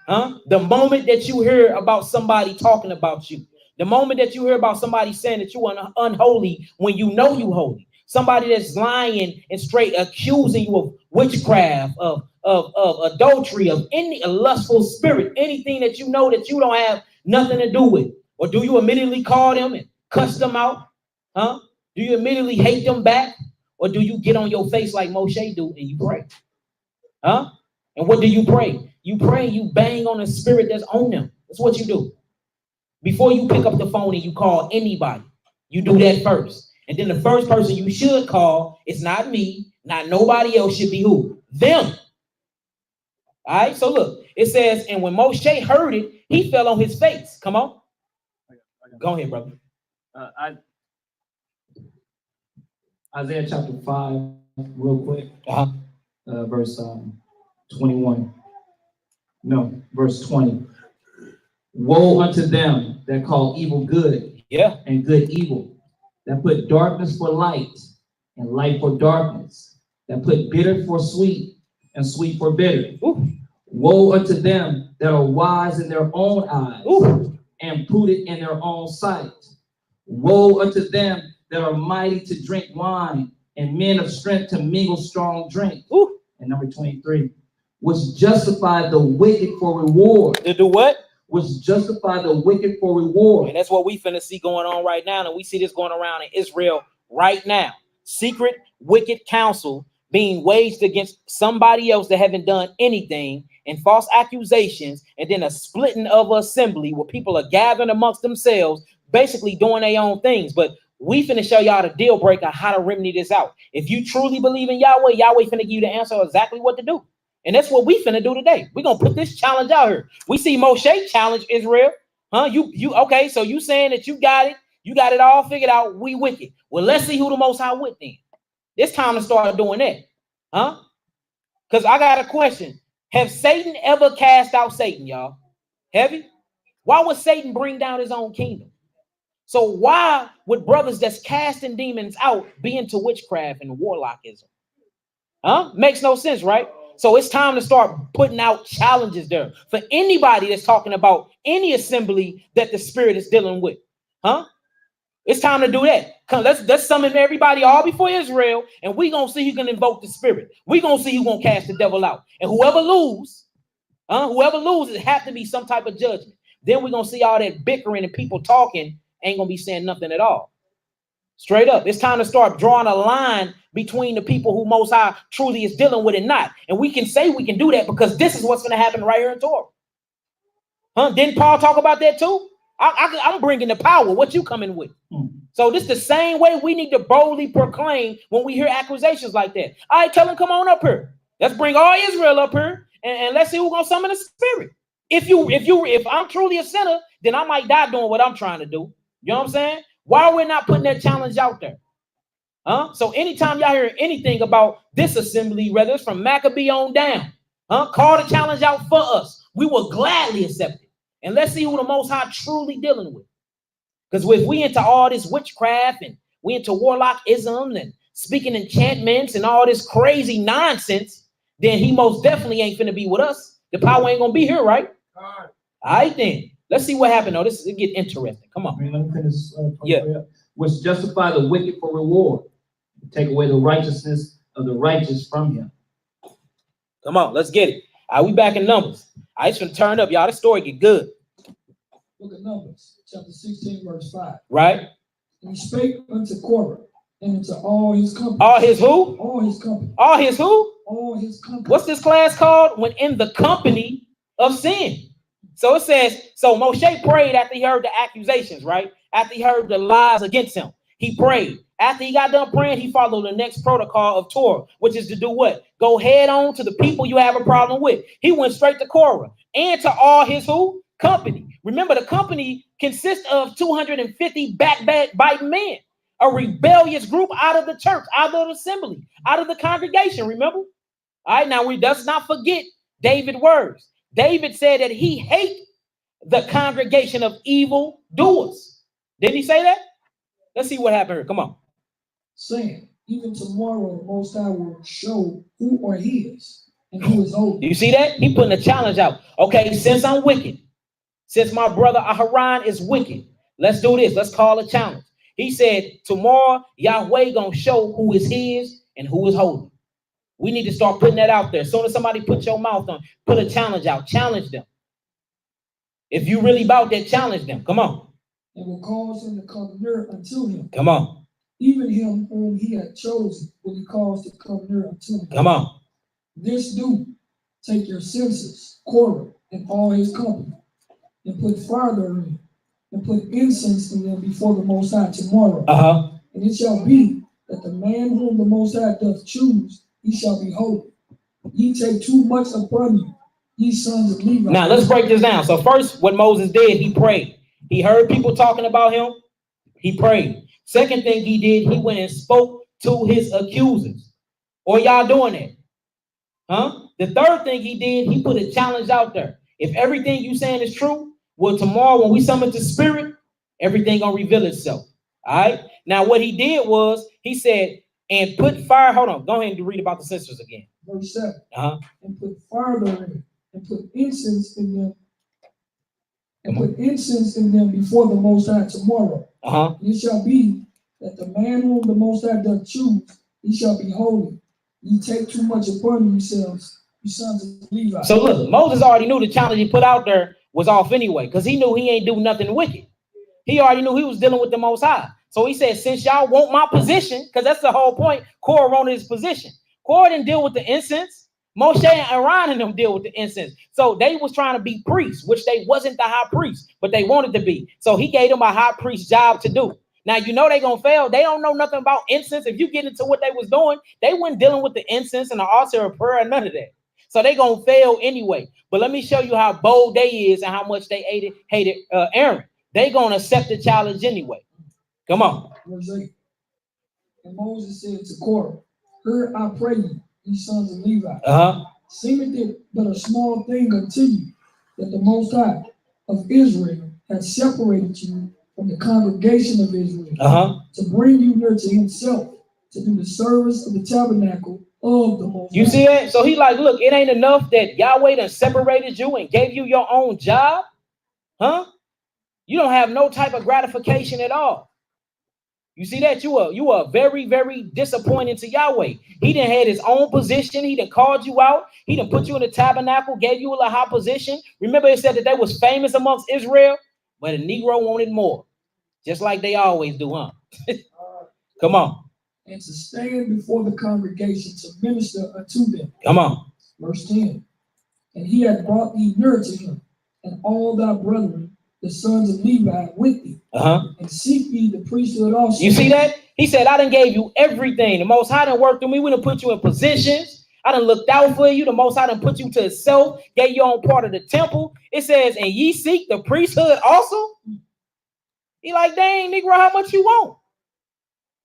The moment that you hear about somebody talking about you, the moment that you hear about somebody saying that you are unholy when you know you holy, somebody that's lying and straight accusing you of witchcraft, of adultery, of any lustful spirit, anything that you know that you don't have nothing to do with, or do you immediately call them and cuss them out? Do you immediately hate them back, or do you get on your face like Moshe do and you pray? And what do you pray? You pray, you bang on the spirit that's on them. That's what you do. Before you pick up the phone and you call anybody, you do that first. And then the first person you should call is not me, not nobody else, should be who? Them. All right, so look, it says, and when Moshe heard it, he fell on his face. Come on. Go ahead, brother. Isaiah chapter 5, real quick. Verse 21. No, verse 20. Woe unto them that call evil good, and good evil, that put darkness for light and light for darkness, that put bitter for sweet and sweet for bitter. Ooh. Woe unto them that are wise in their own eyes, ooh, and prudent in their own sight. Woe unto them that are mighty to drink wine, and men of strength to mingle strong drink. Ooh. And number 23, which justify the wicked for reward. To do what? Which justify the wicked for reward. And that's what we finna see going on right now. And we see this going around in Israel right now. Secret, wicked counsel being waged against somebody else that haven't done anything, and false accusations, and then a splitting of assembly where people are gathering amongst themselves, basically doing their own things. But we finna show y'all the deal breaker, how to remedy this out. If you truly believe in Yahweh, Yahweh finna give you the answer exactly what to do. And that's what we finna do today. We're gonna put this challenge out here. We see Moshe challenge Israel. You okay, so you saying that you got it all figured out, we wicked. Well, let's see who the most high with then. It's time to start doing that. Because I got a question. Have Satan ever cast out Satan, y'all? Have he? Why would Satan bring down his own kingdom? So why would brothers that's casting demons out be into witchcraft and warlockism? Makes no sense, right? So it's time to start putting out challenges there for anybody that's talking about any assembly that the spirit is dealing with. It's time to do that. Come, let's summon everybody all before Israel, and we're gonna see who can invoke the spirit. We're gonna see who's gonna cast the devil out. And whoever loses, it have to be some type of judgment. Then we're gonna see all that bickering and people talking ain't gonna be saying nothing at all. Straight up. It's time to start drawing a line between the people who Most High truly is dealing with and not. And we can say we can do that because this is what's going to happen right here in Torah. Didn't Paul talk about that too? I'm bringing the power. What you coming with? So this is the same way we need to boldly proclaim when we hear accusations like that. All right, tell them, come on up here. Let's bring all Israel up here and let's see who's going to summon the spirit. If I'm truly a sinner, then I might die doing what I'm trying to do. You know what I'm saying? Why are we not putting that challenge out there? So anytime y'all hear anything about this assembly, whether it's from Maccabee on down, call the challenge out for us. We will gladly accept it. And let's see who the Most High truly dealing with. Because if we into all this witchcraft and we into warlockism and speaking enchantments and all this crazy nonsense, then he most definitely ain't finna be with us. The power ain't gonna be here, right? All right, then. Let's see what happened. This is get interesting. Come on. Let me finish. Which justify the wicked for reward. Take away the righteousness of the righteous from him. Come on, let's get it. All right, we back in Numbers. I just gonna turn up, y'all. This story get good. Look at Numbers, chapter 16, verse 5. Right. And he spake unto Korah and unto all his company. All his who? All his company. All his who? All his company. What's this class called? When in the company of sin. So it says, so Moshe prayed after he heard the accusations, right? After he heard the lies against him, he prayed. After he got done praying, he followed the next protocol of Torah, which is to do what? Go head on to the people you have a problem with. He went straight to Korah and to all his who? Company. Remember, the company consists of 250 backbiting men, a rebellious group out of the church, out of the assembly, out of the congregation. Remember? All right, now we does not forget David's words. David said that he hates the congregation of evil doers. Didn't he say that? Let's see what happened here. Come on. Saying, even tomorrow the Most High will show who are his, and who is holy. You see that? He putting a challenge out. Okay, since I'm wicked, since my brother Aharon is wicked, let's do this. Let's call a challenge. He said, tomorrow, Yahweh gonna show who is his and who is holy. We need to start putting that out there. As soon as somebody put your mouth on, put a challenge out. Challenge them. If you really about that, challenge them. Come on. And will cause him to come near unto him. Come on. Even him whom he had chosen will he cause to come near unto him. Come on. This do, take your census, Korah, and all his company, and put fire therein, and put incense in them before the Most High tomorrow. And it shall be that the man whom the Most High doth choose, he shall be holy. Ye take too much upon you, ye sons of Levi. Now let's break this down. So first, what Moses did, he prayed. He heard people talking about him. He prayed. Second thing he did, he went and spoke to his accusers. Or y'all doing that? Huh? The third thing he did, he put a challenge out there. If everything you saying is true, well, tomorrow when we summon the spirit, everything gonna reveal itself. All right. Now what he did was he said, and put fire. Hold on. Go ahead and read about the sisters again. Verse 7. And put fire therein, and put incense in them. And put incense in them before the Most High tomorrow. And it shall be that the man whom the Most High doth choose, he shall be holy. Ye take too much upon yourselves, you sons of Levi. So look, Moses already knew the challenge he put out there was off anyway, because he knew he ain't do nothing wicked. He already knew he was dealing with the Most High. So he said, since y'all want my position, because that's the whole point, Korah wanted his position. Korah didn't deal with the incense. Moshe and Aaron and them deal with the incense. So they was trying to be priests, which they wasn't the high priest, but they wanted to be. So he gave them a high priest job to do. Now, you know they're going to fail. They don't know nothing about incense. If you get into what they was doing, they weren't dealing with the incense and the altar of prayer and none of that. So they're going to fail anyway. But let me show you how bold they is and how much they hated Aaron. They're going to accept the challenge anyway. Come on. Verse 8. And Moses said to Korah, hear, I pray you, ye sons of Levi. Seemeth it but a small thing unto you, that the Most High of Israel has separated you from the congregation of Israel to bring you near to himself, to do the service of the tabernacle of the Most High. You see that? So he like, look, it ain't enough that Yahweh done separated you and gave you your own job. You don't have no type of gratification at all. You see that? You are very, very disappointing to Yahweh. He done had his own position. He done called you out. He done put you in the tabernacle, gave you a high position. Remember, it said that they was famous amongst Israel, but a Negro wanted more. Just like they always do, huh? Come on. And to stand before the congregation to minister unto them. Come on. Verse 10. And he had brought thee near to him, and all thy brethren, the sons of Levi, with thee. And seek thee the priesthood also. You see that? He said, I done gave you everything. The Most High done worked through me. We done put you in positions. I done looked out for you. The Most High done put you to himself, gave you on part of the temple. It says, and ye seek the priesthood also? He like, dang, Negro, how much you want?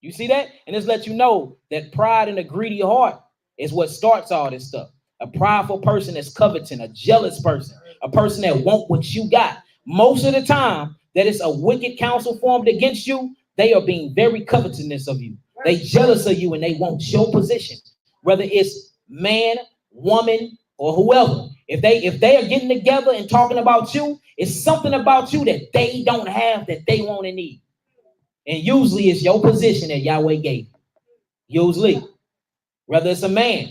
You see that? And this lets you know that pride and a greedy heart is what starts all this stuff. A prideful person is coveting, a jealous person, a person that want what you got. Most of the time that it's a wicked counsel formed against you, they are being very covetousness of you. They jealous of you and they want your position, whether it's man, woman, or whoever. If they are getting together and talking about you, it's something about you that they don't have that they want and need. And usually it's your position that Yahweh gave you. Usually, whether it's a man,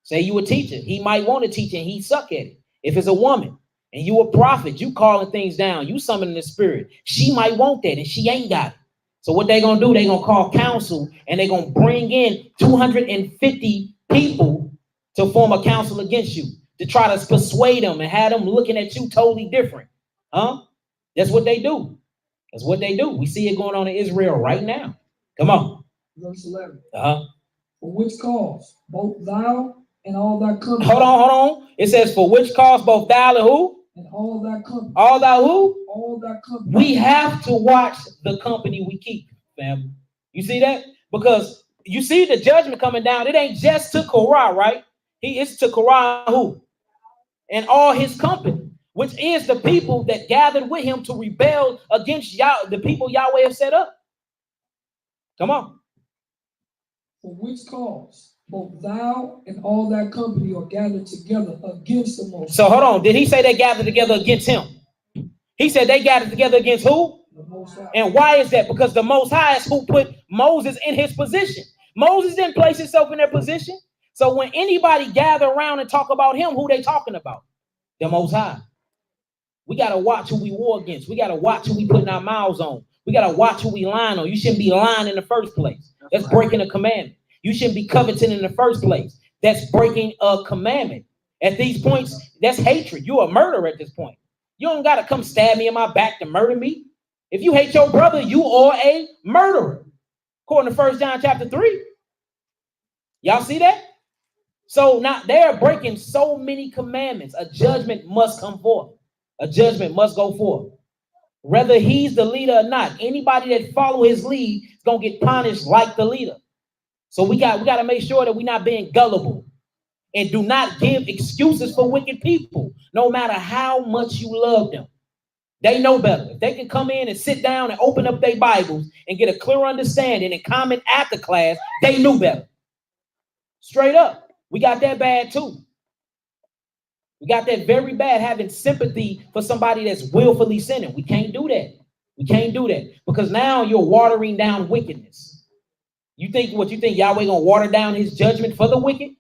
say you a teacher, he might want to teach and he suck at it. If it's a woman and you a prophet, you calling things down, you summoning the spirit, she might want that and she ain't got it. So what they gonna do, they gonna call council and they gonna bring in 250 people to form a council against you, to try to persuade them and have them looking at you totally different. That's what they do. That's what they do. We see it going on in Israel right now. Come on. Verse 11. For which cause both thou and all thy company. Hold on. It says, for which cause both thou and who? And all thy company. All thou who? All thy company. We have to watch the company we keep, family. You see that? Because you see the judgment coming down. It ain't just to Korah, right? It's to Korah who? And all his company, which is the people that gathered with him to rebel against the people Yahweh have set up. Come on. For which cause both thou and all that company are gathered together against the Most High. So hold on. Did he say they gathered together against him? He said they gathered together against who? The Most High. And why is that? Because the Most High is who put Moses in his position. Moses didn't place himself in their position. So when anybody gather around and talk about him, who they talking about? The Most High. We got to watch who we war against. We got to watch who we putting our mouths on. We got to watch who we lying on. You shouldn't be lying in the first place. That's breaking a commandment. You shouldn't be coveting in the first place. That's breaking a commandment. At these points, that's hatred. You're a murderer at this point. You don't got to come stab me in my back to murder me. If you hate your brother, you are a murderer. According to 1 John chapter 3. Y'all see that? So now they're breaking so many commandments. A judgment must come forth. A judgment must go forth. Whether he's the leader or not, anybody that follow his lead is going to get punished like the leader. So we got to make sure that we're not being gullible. And do not give excuses for wicked people, no matter how much you love them. They know better. If they can come in and sit down and open up their Bibles and get a clear understanding and comment after class, they knew better. Straight up. We got that bad too. We got that very bad, having sympathy for somebody that's willfully sinning. We can't do that. We can't do that because now you're watering down wickedness. You think Yahweh gonna water down his judgment for the wicked?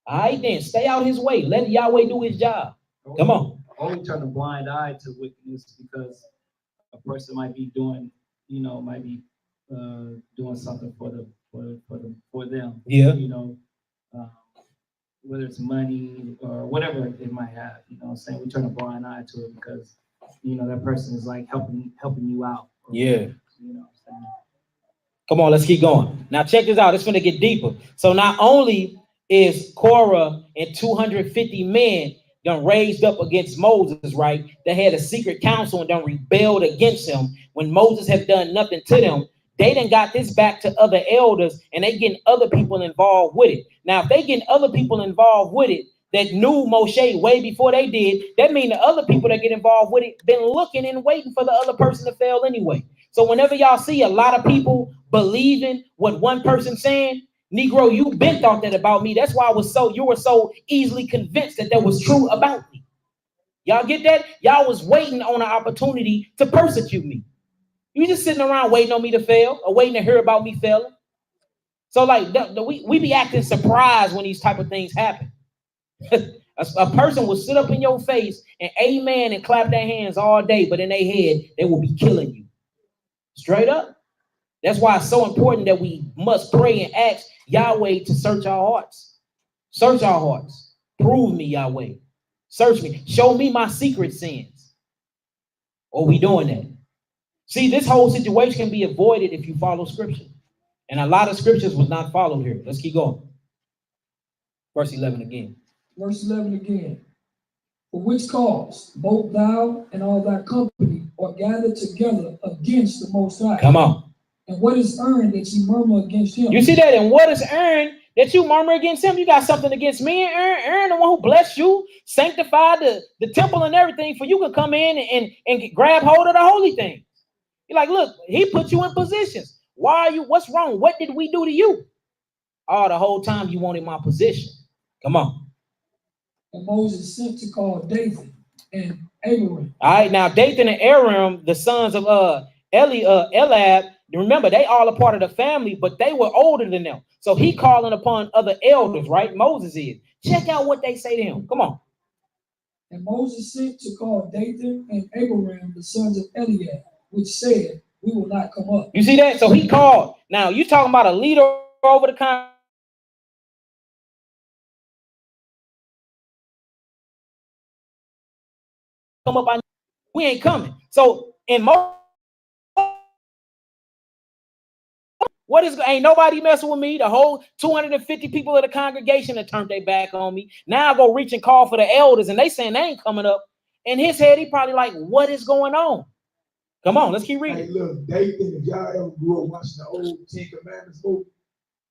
All right, then stay out his way. Let Yahweh do his job. Come on. Only turn a blind eye to wickedness because a person might be doing, doing something for them. Yeah. Whether it's money or whatever it might have. I'm saying? We turn a blind eye to it because that person is like helping you out. Yeah. Come on, let's keep going. Now check this out. It's gonna get deeper. So not only is Korah and 250 men done raised up against Moses, right? They had a secret council and done rebelled against him when Moses had done nothing to them. They done got this back to other elders and they getting other people involved with it. Now, if they getting other people involved with it that knew Moshe way before they did, that means the other people that get involved with it been looking and waiting for the other person to fail anyway. So whenever y'all see a lot of people believing what one person saying, Negro, you been thought that about me. That's why you were so easily convinced that was true about me. Y'all get that? Y'all was waiting on an opportunity to persecute me. You just sitting around waiting on me to fail or waiting to hear about me failing. So like we be acting surprised when these type of things happen. a person will sit up in your face and amen and clap their hands all day, but in their head, they will be killing you. Straight up. That's why it's so important that we must pray and ask Yahweh to search our hearts. Search our hearts. Prove me, Yahweh. Search me. Show me my secret sins. Are we doing that? See, this whole situation can be avoided if you follow scripture. And a lot of scriptures was not followed here. Let's keep going. Verse 11 again. Verse 11 again. For which cause both thou and all thy company are gathered together against the Most High. Come on. And what is earned that you murmur against him? You see that? And what is earned that you murmur against him? You got something against me and Aaron, the one who blessed you, sanctified the temple and everything for you can come in and grab hold of the holy thing. You're like, look, he put you in positions. Why are you? What's wrong? What did we do to you? Oh, the whole time you wanted my position. Come on. And Moses sent to call Dathan and Abiram. All right, now Dathan and Abiram, the sons of Eliab, remember they all a part of the family, but they were older than them. So he calling upon other elders, right? Moses is. Check out what they say to him. Come on. And Moses sent to call Dathan and Abiram, the sons of Eliab, which said, we will not come up. You see that? So he called. Now you talking about a leader over the con. Come up, we ain't coming. So in what is ain't nobody messing with me? The whole 250 people of the congregation have turned their back on me. Now I go reach and call for the elders, and they saying they ain't coming up. In his head, he probably like, what is going on? Come on, let's keep reading. Hey, look, Dathan, if y'all ever grew up watching the old Ten Commandments movie,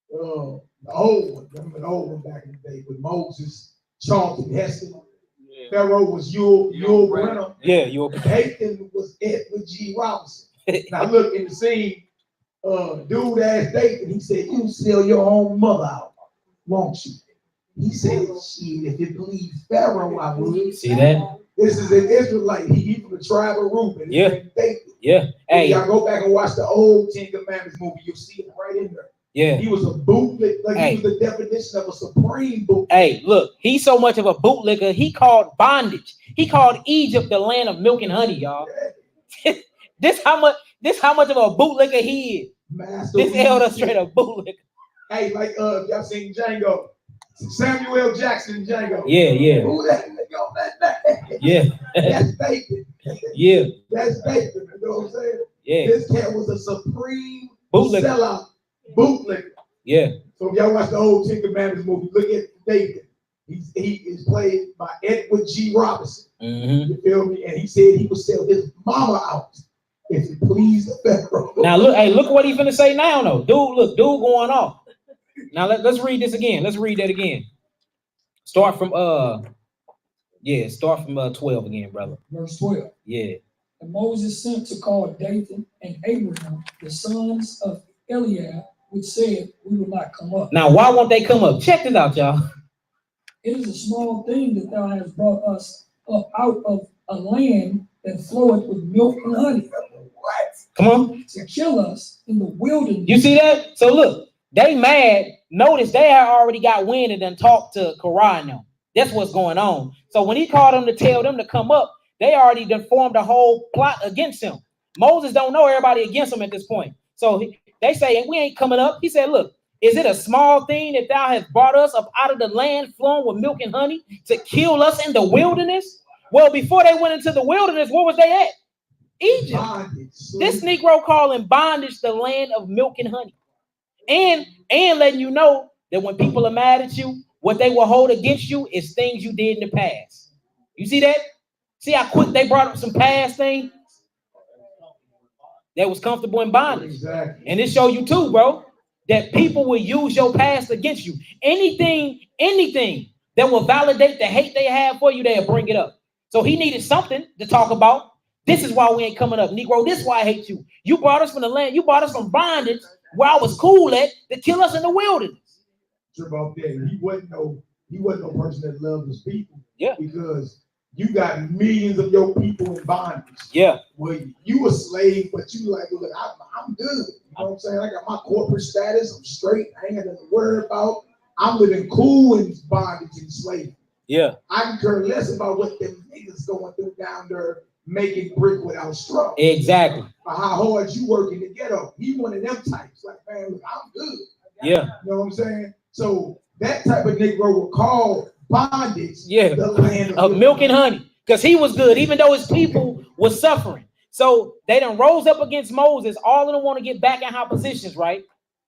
the old one back in the day with Moses, Charlton Heston. Yeah. Pharaoh was Yul Brenner. Yeah, Yul. Dathan was Edward G. Robinson. Now look in the scene, dude asked Dathan, he said, you sell your own mother out. won't you? He said, shit, if it please Pharaoh, I would. See that? This is an Israelite. He from the tribe of Reuben. Yeah. Yeah. Hey. Y'all go back and watch the old Ten Commandments movie. You'll see it right in there. Yeah. He was a bootleg. Like he was the definition of a supreme bootleg. Hey, look, he's so much of a bootlegger. He called bondage. He called Egypt the land of milk and honey, y'all. This how much of a bootlegger he is. Master this elder straight up bootlegger. Hey, like y'all seen Django. Samuel L. Jackson Django. Yeah, yeah. Who that nigga on that day? Yeah. That's Bacon. Yeah. That's Bacon. You know what I'm saying? Yeah. This cat was a supreme bootlegger. Sellout bootlegger. Yeah. So if y'all watch the old Ten Commandments movie, look at David. He is played by Edward G. Robinson. Mm-hmm. You feel me? And he said he would sell his mama out if it pleased the Pharaoh. Now look, hey, look what he's finna say now, though. Dude going off. Now let's read this again. Let's read that again. Start from 12 again, brother. Verse 12. Yeah. And Moses sent to call Dathan and Abraham, the sons of Eliab, which said, we will not come up. Now, why won't they come up? Check this out, y'all. It is a small thing that thou hast brought us up out of a land that floweth with milk and honey. What? Come on. To kill us in the wilderness. You see that? So look, they mad. Notice they had already got wind and then talked to Korah and them. That's what's going on. So when he called them to tell them to come up, they already done formed a whole plot against him. Moses don't know everybody against him at this point. So they say, we ain't coming up. He said, look, is it a small thing that thou hast brought us up out of the land flowing with milk and honey to kill us in the wilderness? Well, before they went into the wilderness, where was they at? Egypt. This Negro calling bondage the land of milk and honey. And letting you know that when people are mad at you, what they will hold against you is things you did in the past. You see that? See how quick they brought up some past things that was comfortable in bondage. Exactly. And it show you too, bro, that people will use your past against you. Anything that will validate the hate they have for you, they'll bring it up. So he needed something to talk about. This is why we ain't coming up, Negro. This is why I hate you. You brought us from the land. You brought us from bondage where I was cool at to kill us in the wilderness. About that. He wasn't no person that loved his people. Yeah. Because you got millions of your people in bondage. Yeah. Well, you a slave, but you like, look, I'm good. You know what I'm saying? I got my corporate status. I'm straight. I ain't got nothing to worry about. I'm living cool in bondage and slavery. Yeah. I can care less about what them niggas going through down there making brick without straw. Exactly. Or how hard you work in the ghetto. He one of them types. Like, man, look, I'm good. Yeah. You know what I'm saying? So that type of Negro will call bondage the land of milk and honey. Because he was good, even though his people was suffering. So they done rose up against Moses. All of them want to get back in high positions, right?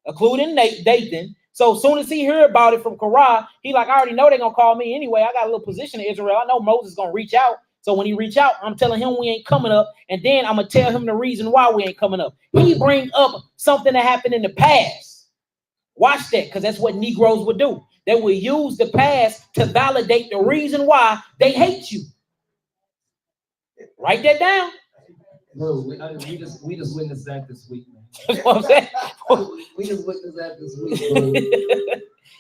Including Dathan. So as soon as he heard about it from Korah, he like, I already know they're going to call me anyway. I got a little position in Israel. I know Moses is going to reach out. So when he reach out, I'm telling him we ain't coming up. And then I'm going to tell him the reason why we ain't coming up. He bring up something that happened in the past. Watch that, because that's what Negroes would do. They will use the past to validate the reason why they hate you. Write that down. Bro, we just witnessed that this week, man. That's what I'm saying. We just witnessed that this week, bro.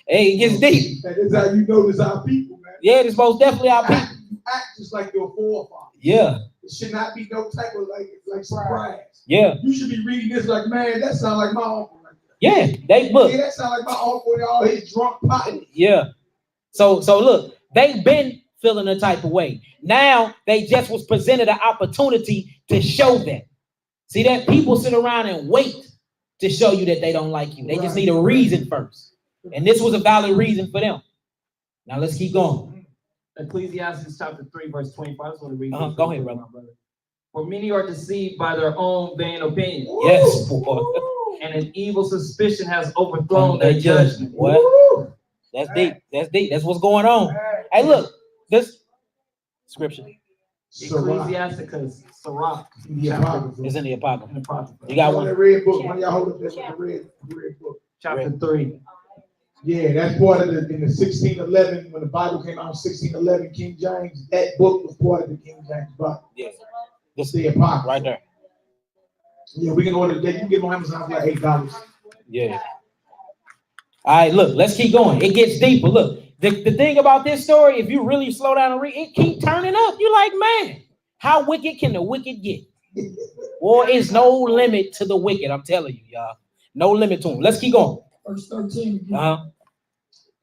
Hey, it gets deep. That is how you know this our people, man. Yeah, it's most definitely our people. You act just like your forefathers. Yeah. It should not be no type of like surprise. Yeah. You should be reading this like, man, that sounds like my uncle. Yeah, they look. Yeah, that sounds like my uncle and all his drunk potty. Yeah. So look, they've been feeling a type of way. Now they just was presented an opportunity to show that. See that people sit around and wait to show you that they don't like you. They just need a reason first. And this was a valid reason for them. Now let's keep going. Ecclesiastes chapter 3, verse 25. I just want to read Go ahead, brother. For many are deceived by their own vain opinion. Yes, boy. And an evil suspicion has overthrown their judgment. What? That's deep. That's deep. That's what's going on. Hey, look, this scripture. Ecclesiasticus, Sirach. It's in the Apocrypha. You You got one? The red book. One of y'all hold up this one, the red book. Chapter 3. Yeah, that's part of in the 1611, when the Bible came out in 1611, King James, that book was part of the King James Bible. Yeah. That's the Apocrypha. Right there. Yeah, we can order that. You can get on Amazon for like $8. Yeah. All right, look, let's keep going. It gets deeper. Look, the thing about this story, if you really slow down and read, it keep turning up. You're like, man, how wicked can the wicked get? War is no limit to the wicked. I'm telling you, y'all. No limit to them. Let's keep going. Verse 13 again.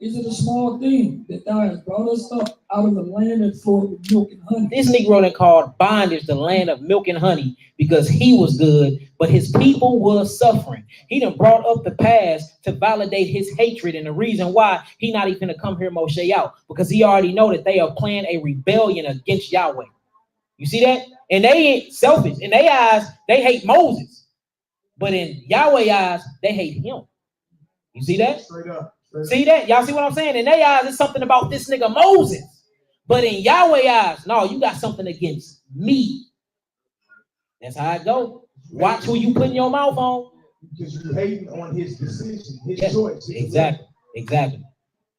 Is it a small thing that thou hast brought us up out of the land that flowed with milk and honey? This Negro that called bondage the land of milk and honey because he was good, but his people were suffering. He done brought up the past to validate his hatred, and the reason why he not even gonna come here Moshe out, because he already know that they are planning a rebellion against Yahweh. You see that? And they ain't selfish. In their eyes, they hate Moses, but in Yahweh's eyes, they hate him. You see that? Straight up. See that? Y'all see what I'm saying? In their eyes, it's something about this nigga Moses. But in Yahweh's eyes, no, you got something against me. That's how it go. Watch who you put in your mouth on. Because you're hating on his decision, his choice. Exactly. Exactly.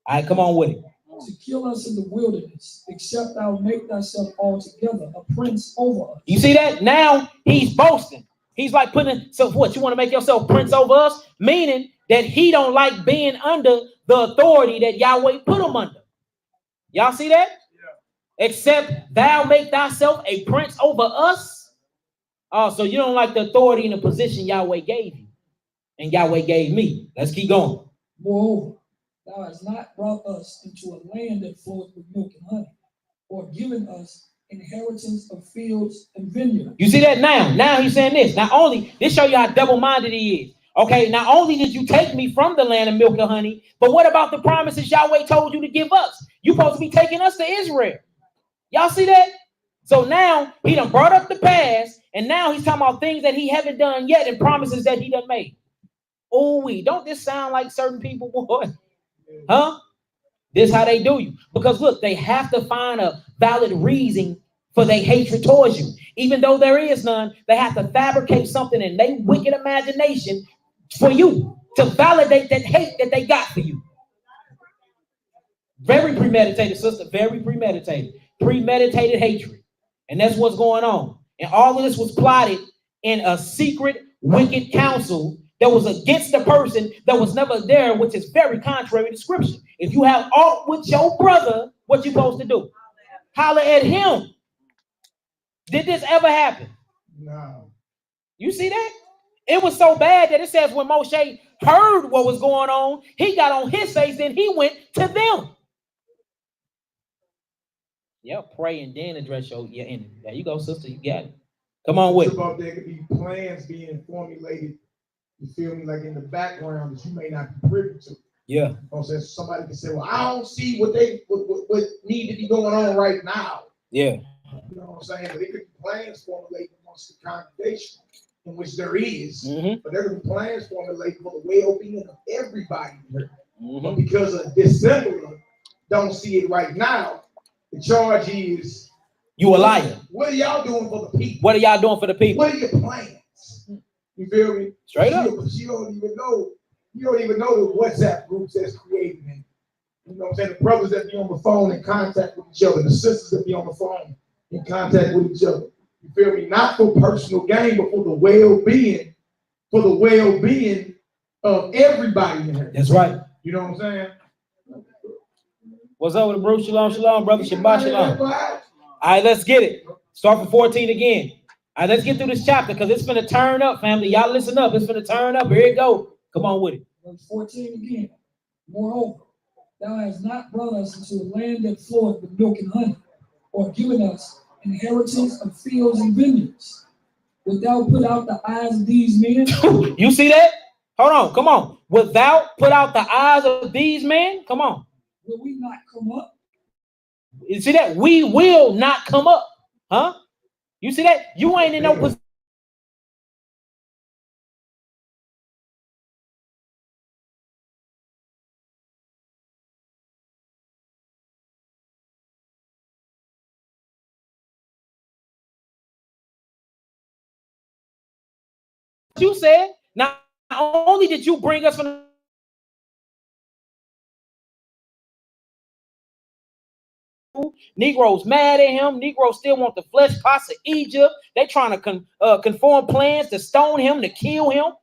All right, come on with it. To kill us in the wilderness, except thou make thyself altogether a prince over us. You see that? Now he's boasting. He's like putting, so what? You want to make yourself prince over us? Meaning that he don't like being under the authority that Yahweh put him under. Y'all see that? Yeah. Except thou make thyself a prince over us. Oh, so you don't like the authority and the position Yahweh gave you. And Yahweh gave me. Let's keep going. Moreover, thou hast not brought us into a land that flows with milk and honey, or given us inheritance of fields and vineyards. You see that now? Now he's saying this. Not only, this show you how double-minded he is. Okay, not only did you take me from the land of milk and honey, but what about the promises Yahweh told you to give us? You're supposed to be taking us to Israel. Y'all see that? So now he done brought up the past, and now he's talking about things that he haven't done yet and promises that he done made. Oh, don't this sound like certain people, boy? Huh? This is how they do you. Because look, they have to find a valid reason for their hatred towards you. Even though there is none, they have to fabricate something in their wicked imagination for you to validate that hate that they got for you. Very premeditated, sister. Very premeditated. Premeditated hatred. And that's what's going on. And all of this was plotted in a secret, wicked council that was against the person that was never there, which is very contrary to scripture. If you have aught with your brother, what you supposed to do? Holler at him. Did this ever happen? No. You see that? It was so bad that it says when Moshe heard what was going on, he got on his face, then he went to them. Yep, pray and then address your enemy. There you go, sister. You got it. Come on with it. About there could be plans being formulated, you feel me, like in the background that you may not be privy to. Yeah. So somebody can say, well, I don't see what need to be going on right now. Yeah. You know what I'm saying? But there could be plans formulated amongst the congregation, in which there is, but there could be plans formulated for the well-being of everybody. But because a dissembler don't see it right now, the charge is, you a liar. What are y'all doing for the people? What are y'all doing for the people? What are your plans? You feel me? Straight up. You don't even know. You don't even know the WhatsApp groups that's created. And, you know what I'm saying? The brothers that be on the phone in contact with each other, the sisters that be on the phone in contact with each other. You feel me? Not for personal gain, but for the well-being, of everybody in here. That's right. You know what I'm saying? What's up with the bro? Shalom, shalom, brother. Shabbat shalom. All right, let's get it. Start from 14 again. All right, let's get through this chapter because it's going to turn up, family. Y'all listen up. It's going to turn up. Here it go. Come on with it. Verse 14 again. Moreover, thou hast not brought us into a land that floweth with milk and honey, or given us inheritance of fields and vineyards. Wilt thou put out the eyes of these men? You see that? Hold on. Come on. Wilt thou put out the eyes of these men? Come on. Will we not come up? You see that? We will not come up. Huh? You see that? You ain't in no position. You said, not only did you bring us from Negroes mad at him. Negroes still want the flesh pots of Egypt. They trying to conform plans to stone him, to kill him.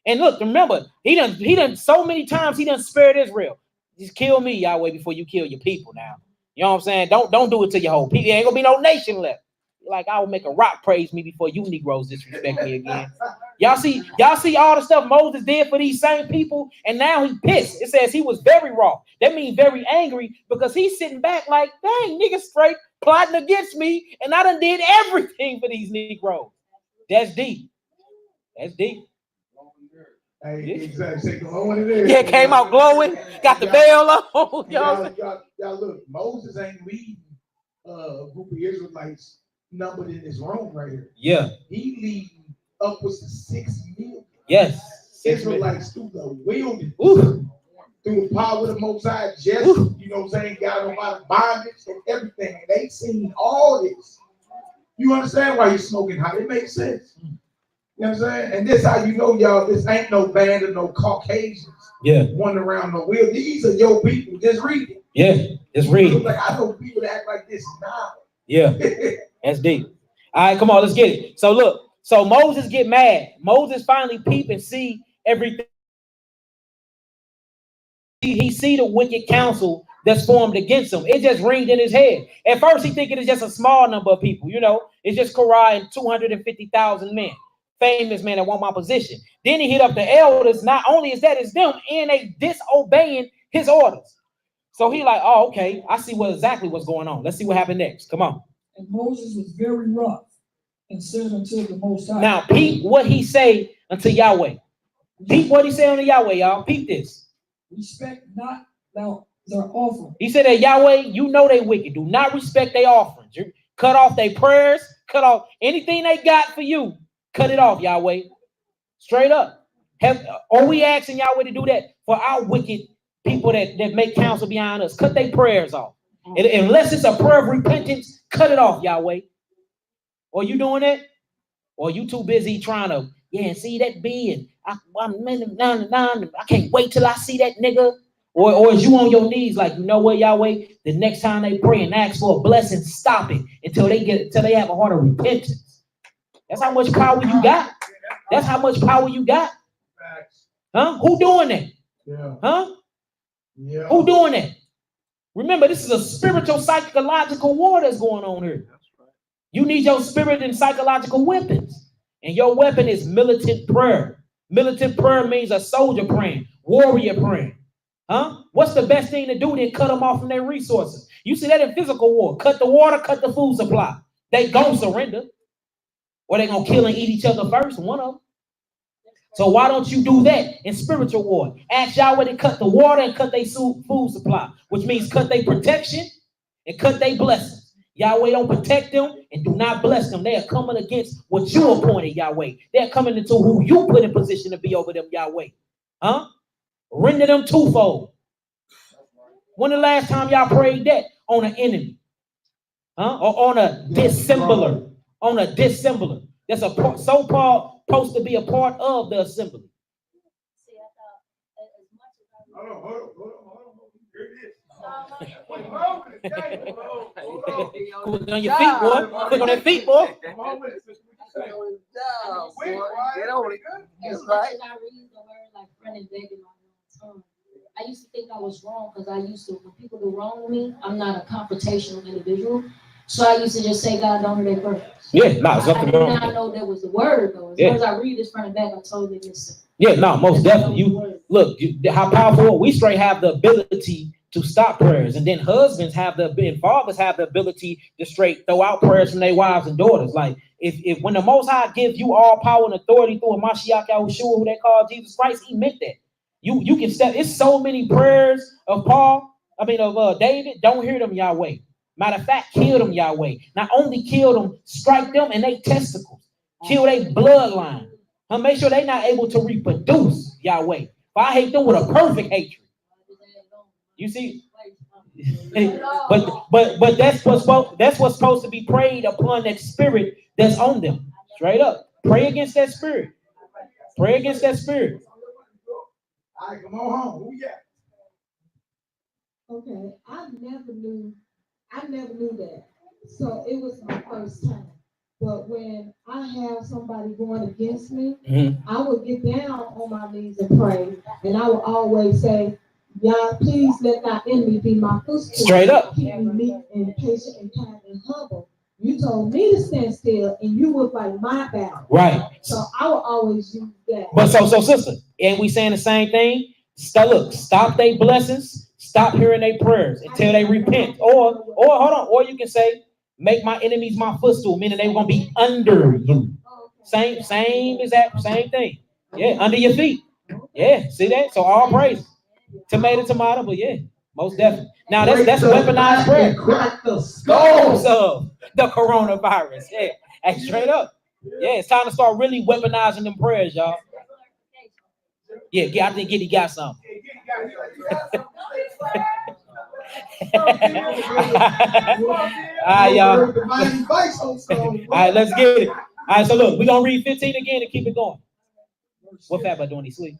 And look, remember, he done so many times he done spared Israel. Just kill me, Yahweh, before you kill your people now. You know what I'm saying? Don't do it to your whole people. There ain't gonna be no nation left. Like, I will make a rock praise me before you Negroes disrespect me again. Y'all see all the stuff Moses did for these same people, and now he pissed. It says he was very wroth. That means very angry, because he's sitting back like, dang, niggas straight plotting against me, and I done did everything for these Negroes. That's deep. That's deep. Hey, exactly. Glowing Yeah, came out glowing, got the veil on. Y'all look, Moses ain't leading a group of Israelites numbered in this room right here. Yeah. He leading upwards to 6 million. Yes. Israelites through the wilderness. Ooh. Through the power of the Most High, just, you know what I'm saying, got them out of bondage and everything. And they seen all this. You understand why you're smoking hot? It makes sense. You know what I'm saying? And this how you know, y'all, this ain't no band of no Caucasians. Yeah. Wandering around the wheel. These are your people. Just read it. Yeah, just read it. Like, I know people that act like this now. Yeah, that's deep. All right, come on, let's get it. So look, so Moses get mad. Moses finally peep and see everything. He see the wicked council that's formed against him. It just ringed in his head. At first, he thinking it's just a small number of people. You know, it's just Korah and 250,000 men. Famous men that want my position. Then he hit up the elders. Not only is that, it's them, and they disobeying his orders. So he like, oh, okay, I see exactly what's going on. Let's see what happened next. Come on. And Moses was very rough and said unto the Most High. Now, peep what he say unto Yahweh. Peep what he say unto Yahweh, y'all. Peep this. Respect not thou their offering. He said that Yahweh, you know they wicked. Do not respect their offerings. You cut off their prayers. Cut off anything they got for you. Cut it off, Yahweh. Straight up. Are we asking Yahweh to do that for our wicked people that make counsel behind us? Cut their prayers off. And unless it's a prayer of repentance, cut it off, Yahweh. Or you doing that? Or you too busy trying to, see that B, and I can't wait till I see that nigga. Or is you on your knees like, you know what, Yahweh? The next time they pray and ask for a blessing, stop it until they have a heart of repentance. That's how much power you got. That's how much power you got. Huh? Who doing that? Yeah. Huh? Yeah. Who doing that? Remember, this is a spiritual, psychological war that's going on here. You need your spirit and psychological weapons. And your weapon is militant prayer. Militant prayer means a soldier praying, warrior praying. Huh? What's the best thing to do? Then cut them off from their resources. You see that in physical war. Cut the water, cut the food supply. They gonna surrender. Or they gonna kill and eat each other first, one of them. So why don't you do that in spiritual war? Ask Yahweh to cut the water and cut their food supply, which means cut their protection and cut their blessings. Yahweh don't protect them and do not bless them. They are coming against what you appointed, Yahweh. They're coming into who you put in position to be over them, Yahweh. Huh? Render them twofold. When the last time y'all prayed that on an enemy? Huh? Or on a dissembler? On a dissembler. That's so-called supposed to be a part of the assembly. See, I thought as much as I Quick on your feet, boy. Quick on that feet, boy. as much as I read the word like friend and begging on my tongue, I used to think I was wrong because I used to, when people do wrong to me, I'm not a confrontational individual. So I used to just say, God, don't hurt their purpose. Yeah, no, I something did wrong. not know that was the word, though. As long as I read this front and back, I totally miss it. Yeah, no, most definitely. You look, how powerful we straight have the ability to stop prayers, and then husbands have and fathers have the ability to straight throw out prayers from their wives and daughters. Like if when the Most High gives you all power and authority through a Mashiach Yahushua, who they call Jesus Christ, he meant that. You can step. It's so many prayers of David. Don't hear them, Yahweh. Matter of fact, kill them, Yahweh. Not only kill them, strike them and they testicles. Kill their bloodline. And make sure they're not able to reproduce, Yahweh. But I hate them with a perfect hatred. You see? but that's what's supposed to be prayed upon that spirit that's on them. Straight up. Pray against that spirit. Pray against that spirit. All right, come on home. Who ya? Okay, I never knew that. So it was my first time. But when I have somebody going against me, Mm-hmm. I would get down on my knees and pray. And I would always say, "God, please let thy enemy be my footstool. Straight up. Keep me meek and patient and kind and humble. You told me to stand still and you would fight my battle." Right. So I would always use that. But so sister, and we saying the same thing. Stop their blessings. Stop hearing their prayers until they repent. Or hold on. Or you can say, make my enemies my footstool, meaning they're gonna be under you. Same exact same thing. Yeah, under your feet. Yeah, see that? So all praise. Tomato, but yeah, most definitely. Now that's weaponized prayer. Crack the skulls of the coronavirus. Yeah, hey, straight up. Yeah, it's time to start really weaponizing them prayers, y'all. Yeah, I think Giddy got some. All right, y'all. All right, let's get it. All right, so look, we're gonna read 15 again and keep it going. What fat by doing? He sleep.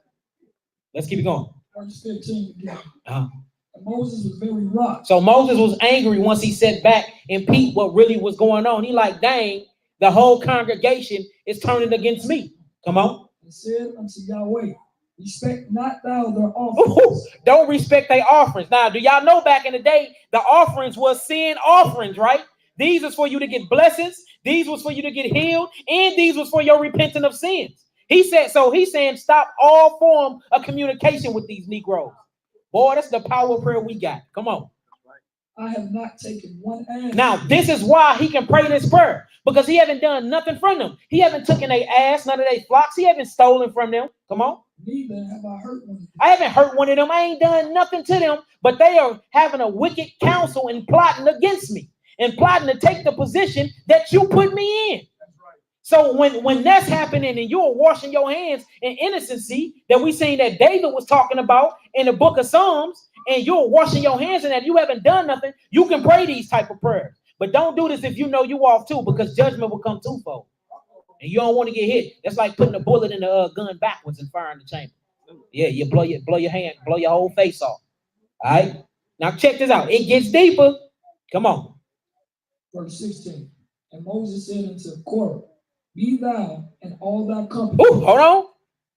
Let's keep it going. Verse 15 again. Uh-huh. And Moses was very wroth. So Moses was angry once he sat back and peeped what really was going on. He like, dang, the whole congregation is turning against me. Come on. And said unto Yahweh, respect not thou their offerings. Don't respect their offerings. Now, do y'all know back in the day, the offerings was sin offerings, right? These was for you to get blessings. These was for you to get healed. And these was for your repenting of sins. He's saying stop all form of communication with these Negroes. Boy, that's the power of prayer we got. Come on. I have not taken one ass. Now, this is why he can pray this prayer. Because he haven't done nothing from them. He haven't taken their ass, none of their flocks. He haven't stolen from them. Come on. Neither have I hurt one of them. I haven't hurt one of them. I ain't done nothing to them. But they are having a wicked counsel and plotting against me. And plotting to take the position that you put me in. So when that's happening and you're washing your hands in innocency that we seen that David was talking about in the book of Psalms, and you're washing your hands in that you haven't done nothing, you can pray these type of prayers. But don't do this if you know you off too, because judgment will come twofold. And you don't want to get hit. That's like putting a bullet in the gun backwards and firing the chamber. Yeah, you blow your hand, blow your whole face off. All right. Now check this out. It gets deeper. Come on. Verse 16. And Moses said unto Korah, be thou and all thy company. Ooh, hold on.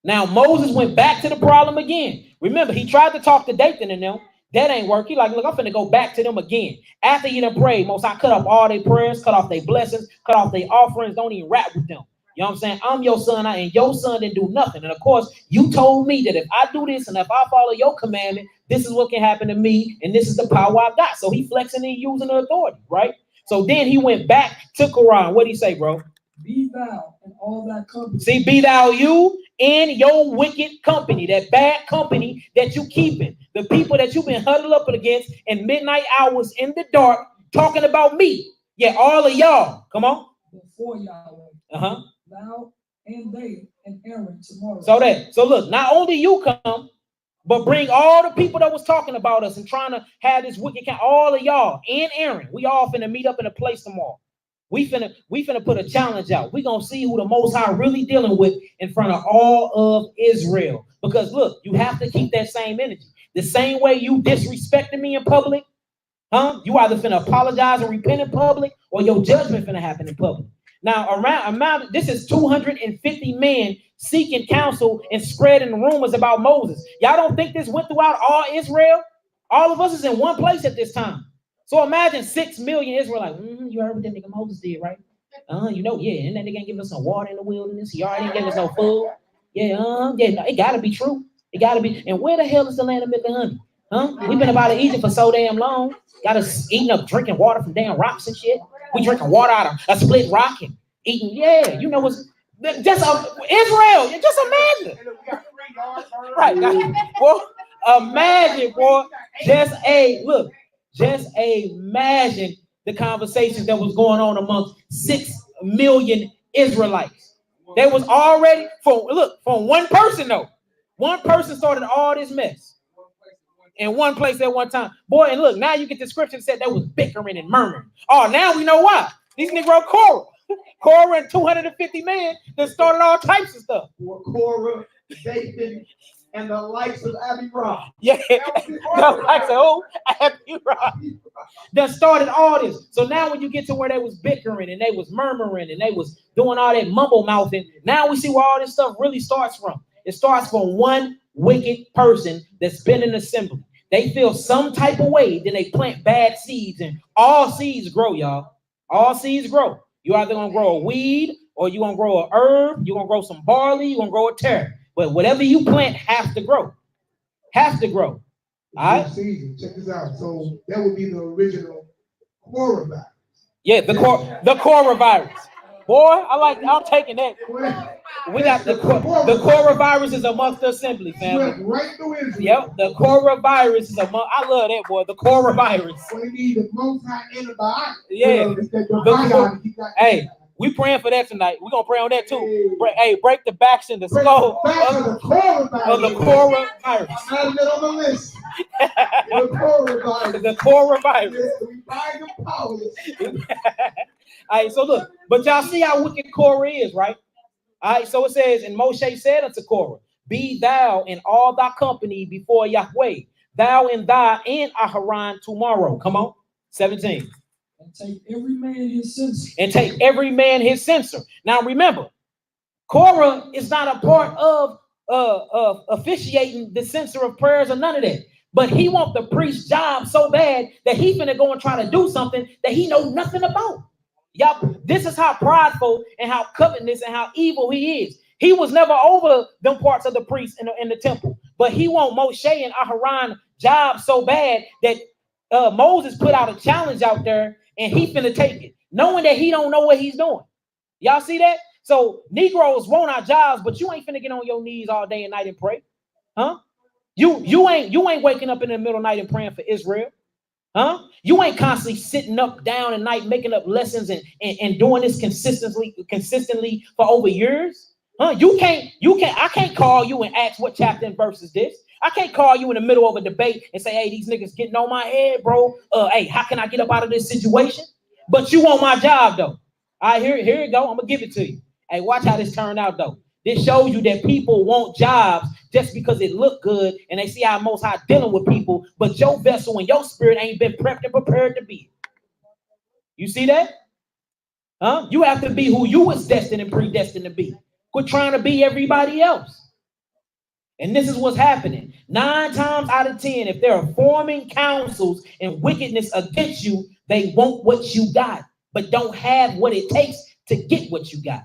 Now Moses went back to the problem again. Remember, he tried to talk to Dathan and them. That ain't work. He like, look, I'm finna go back to them again. After he done prayed, Most High cut off all their prayers, cut off their blessings, cut off their offerings. Don't even rap with them. You know what I'm saying? I'm your son, and your son didn't do nothing. And of course, you told me that if I do this and if I follow your commandment, this is what can happen to me, and this is the power I got. So he flexing and using the authority, right? So then he went back to Quran. What did he say, bro? Be thou and all thy company. See, be thou you in your wicked company, that bad company that you keeping, the people that you've been huddled up against in midnight hours in the dark, talking about me. Yeah, all of y'all. Come on. Before Yahweh. Uh-huh. Thou and they and Aaron tomorrow. So look, not only you come, but bring all the people that was talking about us and trying to have this wicked count, all of y'all and Aaron. We all finna meet up in a place tomorrow. We finna put a challenge out. We gonna see who the Most High really dealing with in front of all of Israel. Because look, you have to keep that same energy. The same way you disrespected me in public, you either finna apologize and repent in public, or your judgment finna happen in public. Now, around this is 250 men seeking counsel and spreading rumors about Moses. Y'all don't think this went throughout all Israel? All of us is in one place at this time. So imagine 6 million Israelites. You heard what that nigga Moses did, right? You know, yeah, and that nigga ain't giving us some water in the wilderness. He already gave us no food. Yeah, no, it gotta be true. It gotta be. And where the hell is the land of milk and honey? We've been about to Egypt for so damn long. Got us eating up, drinking water from damn rocks and shit. We drinking water out of a split rock and eating. Yeah, you know what's just Israel. Just imagine. Right, well, imagine, boy. Just imagine the conversations that was going on amongst 6 million Israelites. They was already from one person though. One person started all this mess in one place at one time. Boy, and look, now you get the scripture that said they was bickering and murmuring. Oh, now we know why. These Negro Korah and 250 men that started all types of stuff. Korah, Dathan, and the likes of Abby Ross. Yeah, the likes of who? Abby Ross. That started all this. So now when you get to where they was bickering and they was murmuring and they was doing all that mumble mouthing, now we see where all this stuff really starts from. It starts from one wicked person that's been in assembly. They feel some type of way, then they plant bad seeds, and all seeds grow, y'all. All seeds grow. You're either gonna grow a weed, or you're gonna grow a herb, you're gonna grow some barley, you're gonna grow a tare. But whatever you plant has to grow. Have to grow. All right? Season. Check this out. So that would be the original coronavirus. Yeah, the coronavirus. Boy, I'm taking that. We got the coronavirus is amongst the assembly, family. Right through Israel. Yep, the coronavirus is among. I love that, boy. The coronavirus. We need the most high antibiotic. Yeah. Hey, we praying for that tonight. We're gonna pray on that too. Break the backs and the skull of the coronavirus. I had it on the list. The coronavirus. The coronavirus. We bind them powerless. All right, so look, but y'all see how wicked Korah is, right? All right, so it says, and Moshe said unto Korah, be thou in all thy company before Yahweh, thou and thy and Aharon tomorrow. Come on, 17. And take every man his censer. And take every man his censer. Now remember, Korah is not a part of officiating the censer of prayers or none of that. But he wants the priest's job so bad that he's finna go and try to do something that he knows nothing about. Y'all, this is how prideful and how covetous and how evil he is. He was never over them parts of the priest in the temple. But he want Moshe and Aharon job so bad that Moses put out a challenge out there and he finna take it, knowing that he don't know what he's doing. Y'all see that? So Negroes want our jobs, but you ain't finna get on your knees all day and night and pray. Huh? You ain't waking up in the middle of the night and praying for Israel. Huh? You ain't constantly sitting up down at night making up lessons and doing this consistently for over years. Huh? I can't call you and ask what chapter and verse is this. I can't call you in the middle of a debate and say, hey, these niggas getting on my head, bro. Hey, how can I get up out of this situation? But you want my job though. All right, here you go. I'm gonna give it to you. Hey, watch how this turned out though. This shows you that people want jobs just because it look good and they see how Most High dealing with people, but your vessel and your spirit ain't been prepped and prepared to be. You see that? Huh? You have to be who you was destined and predestined to be. Quit trying to be everybody else. And this is what's happening. 9 times out of 10, if they're forming counsels and wickedness against you, they want what you got, but don't have what it takes to get what you got.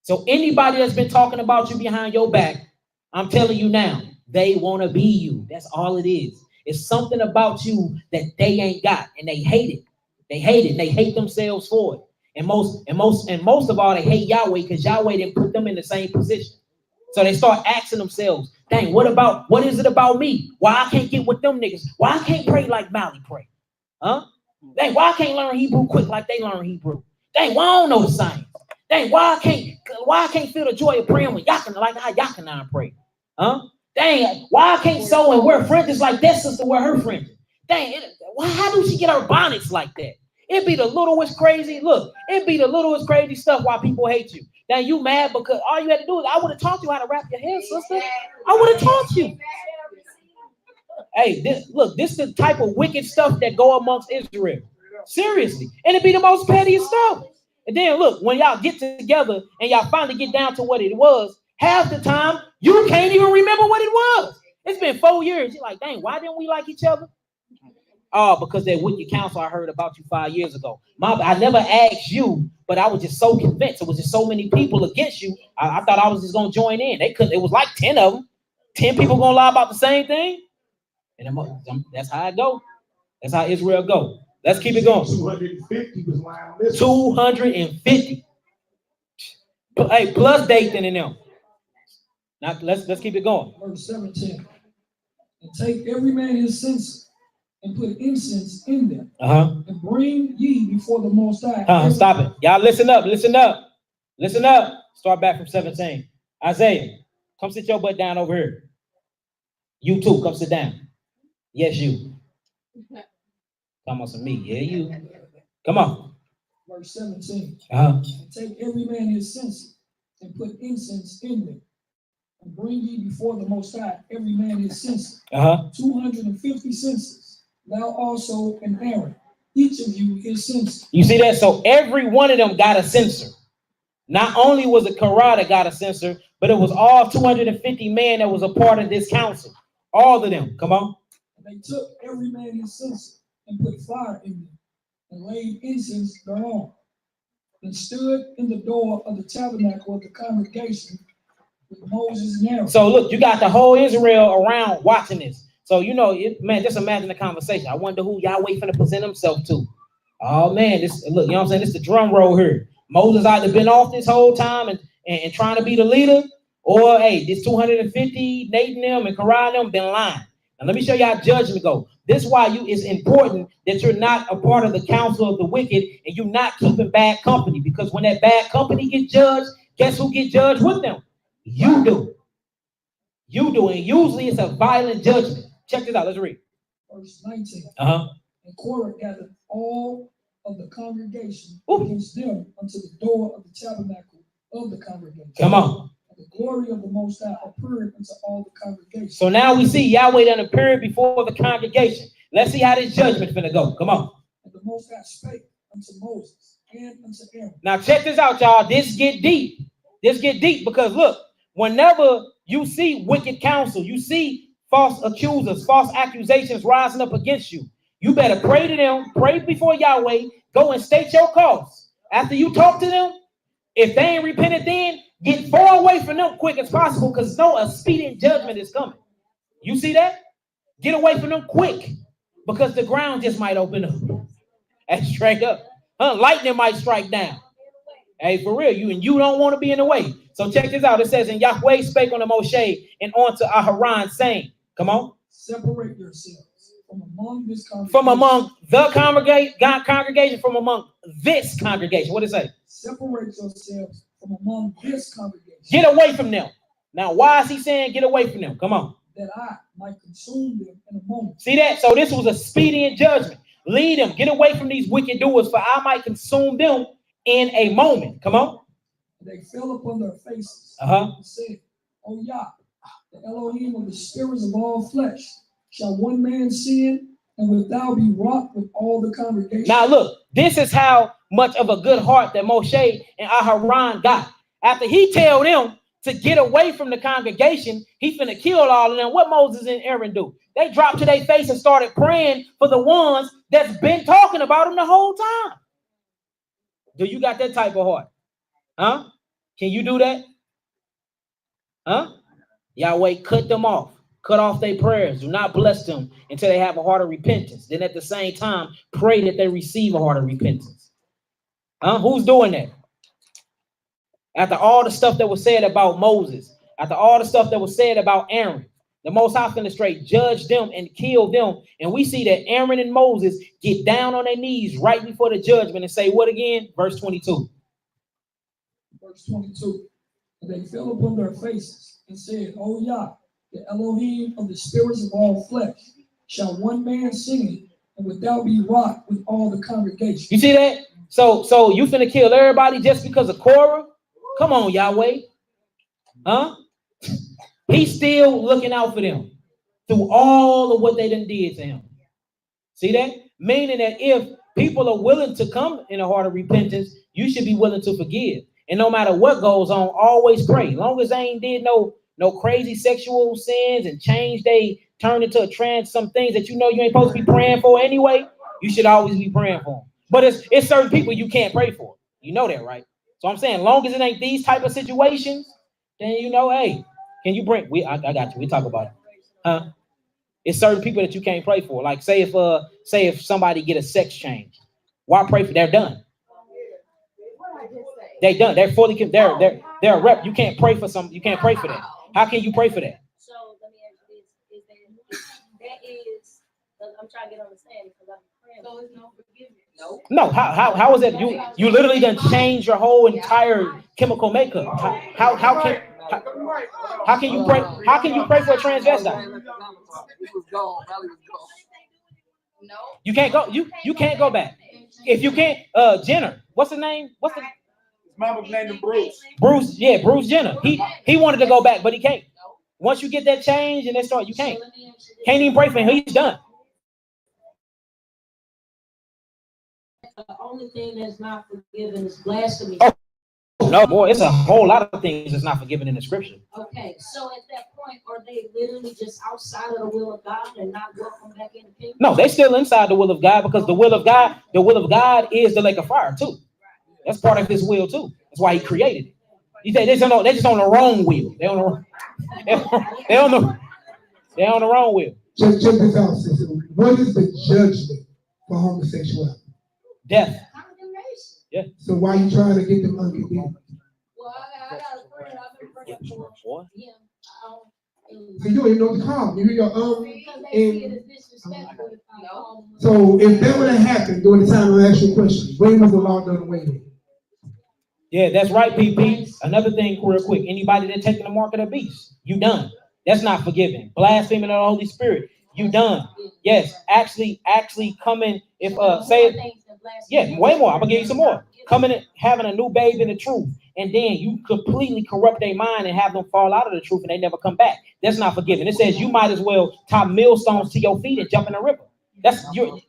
So anybody that's been talking about you behind your back, I'm telling you now, they want to be you. That's all it is. It's something about you that they ain't got, and they hate it. They hate it. And they hate themselves for it. And most of all, they hate Yahweh because Yahweh didn't put them in the same position. So they start asking themselves, dang, what is it about me? Why I can't get with them niggas? Why I can't pray like Malaki pray? Huh? Dang, why I can't learn Hebrew quick like they learn Hebrew? Dang, why I don't know the science? Dang, why I can't feel the joy of praying with YAH'KI like how YAH'KI pray? Huh? Dang, why I can't sew and wear fringes like that sister wear her fringes? Dang, how do she get her bonnets like that? It'd be the littlest crazy, look, it'd be the littlest crazy stuff why people hate you. Now you mad because all you had to do is I would have taught you how to wrap your hair, sister. I would have taught you. Hey, this is the type of wicked stuff that go amongst Israel. Seriously. And it'd be the most pettiest stuff. And then look, when y'all get together and y'all finally get down to what it was, half the time you can't even remember what it was. It's been 4 years. You're like, dang, why didn't we like each other? Oh, because that wicked counsel I heard about you 5 years ago. I never asked you, but I was just so convinced. It was just so many people against you. I thought I was just gonna join in. They couldn't. It was like 10 of them. 10 people gonna lie about the same thing. And that's how it go. That's how Israel go. Let's keep it going. 250 was lying on this. 250. Hey, plus Dathan and them. Now let's keep it going. Verse 17. And take every man his censer and put incense in them. And bring ye before the Most High. Stop it. Y'all listen up. Listen up. Listen up. Start back from 17. Isaiah, come sit your butt down over here. You too, come sit down. Yes, you. Come on, some me. Yeah, you. Come on. Verse 17. And take every man his censer and put incense in them. And bring ye before the Most High every man his census. 250 census. Thou also and Aaron, each of you his census. You see that? So every one of them got a censer. Not only was it Korah that got a censer, but it was all 250 men that was a part of this council. All of them. Come on. And they took every man his censer and put fire in them and laid incense thereon. And stood in the door of the tabernacle of the congregation with Moses and Aaron. So look, you got the whole Israel around watching this. So, you know, man, just imagine the conversation. I wonder who Yahweh finna present himself to. Oh, man, this, look, you know what I'm saying? This is the drum roll here. Moses either been off this whole time and trying to be the leader, or, hey, this 250, Nathan them and Korah them been lying. Now, let me show you how judgment go. This is why it's important that you're not a part of the council of the wicked and you're not keeping bad company. Because when that bad company get judged, guess who get judged with them? You do. You do. And usually it's a violent judgment. Check this out. Let's read. Verse 19. And Korah gathered all of the congregation against them unto the door of the tabernacle of the congregation. Come on. And the glory of the Most High appeared unto all the congregation. So now we see Yahweh done appeared before the congregation. Let's see how this judgment finna go. Come on. And the Most High spake unto Moses and unto Aaron. Now check this out, y'all. This get deep. This get deep because look, whenever you see wicked counsel, you see false accusers, false accusations rising up against you, you better pray to them, pray before Yahweh, go and state your cause. After you talk to them, if they ain't repented then, get far away from them quick as possible because no expedient judgment is coming. You see that? Get away from them quick because the ground just might open up. That's straight up. Lightning might strike down. Hey, for real, you don't want to be in the way. So check this out. It says, and Yahweh spake unto Moshe and unto Aharon, saying, come on. Separate yourselves from among this congregation. From among the congregation, from among this congregation. What does it say? Separate yourselves from among this congregation. Get away from them. Now, why is he saying get away from them? Come on. That I might consume them in a moment. See that? So this was a expedient judgment. Lead them. Get away from these wicked doers, for I might consume them in a moment. Come on. They fell upon their faces and said, O Yah, the Elohim of the spirits of all flesh, shall one man sin, and wilt thou be wroth with all the congregation? Now look, this is how much of a good heart that Moshe and Aharon got. After he tell them to get away from the congregation, he finna kill all of them. What Moses and Aaron do? They dropped to their face and started praying for the ones that's been talking about them the whole time. Do you got that type of heart? Huh? Can you do that? Huh? Yahweh cut them off. Cut off their prayers. Do not bless them until they have a heart of repentance. Then at the same time, pray that they receive a heart of repentance. Huh? Who's doing that? After all the stuff that was said about Moses, after all the stuff that was said about Aaron, the Most High finna straight judge them and kill them. And we see that Aaron and Moses get down on their knees right before the judgment and say what again? Verse 22. Verse 22. And they fell upon their faces and said, O Yah, the Elohim of the spirits of all flesh, shall one man sin, and wilt thou be wroth with all the congregation? You see that? So you finna kill everybody just because of Korah? Come on, Yahweh. Huh? He's still looking out for them through all of what they done did to him. See that? Meaning that if people are willing to come in a heart of repentance, you should be willing to forgive. And no matter what goes on, always pray. As long as they ain't did no crazy sexual sins and change, they turn into a trance, some things that you know you ain't supposed to be praying for anyway, you should always be praying for them. But it's certain people you can't pray for. You know that, right? So I'm saying, long as it ain't these type of situations, then you know, hey, can you bring? I got you. We talk about it, huh? It's certain people that you can't pray for. Like say if somebody get a sex change, why pray for? They're done. They done. They're fully. They're a rep. You can't pray for some. You can't pray for that. How can you pray for that? So let me ask you this: that is? I'm trying to get understanding because I'm praying. So it's no forgiveness. No. How is that? You literally done change your whole entire chemical makeup. How can you pray? How can you pray for a transvestite? You can't go. You can't go back. If you can't, Jenner. What's the name? Mama's name is Bruce. Bruce Jenner. He wanted to go back, but he can't. Once you get that change and they start, you can't. Can't even pray for him. He's done. The only thing that's not forgiven is blasphemy. Oh, no, boy, it's a whole lot of things that's not forgiven in the scripture. Okay, so at that point, are they literally just outside of the will of God and not welcome back in the kingdom? No, they still inside the will of God, because the will of God is the lake of fire too. That's part of his will too. That's why he created it. He said they're just on the wrong wheel. They're on the wrong wheel. Check this out, sister. What is the judgment for homosexuality? Death. Condemnation. Yeah. So why are you trying to get them uncondemned? Well, I got a friend I've been praying for him. So you ain't know the call. You hear your Because they see it as disrespectful if I call them. So if that would have happened during the time of asking questions, when was the law done away with? Yeah, that's right, PP. Another thing, real quick. Anybody that taking the mark of the beast, you done. That's not forgiven. Blaspheming of the Holy Spirit, you done. Yes, actually coming, if yeah, way more. I'm gonna give you some more. Coming and having a new babe in the truth, and then you completely corrupt their mind and have them fall out of the truth and they never come back. That's not forgiven. It says you might as well tie millstones to your feet and jump in the river. That's you're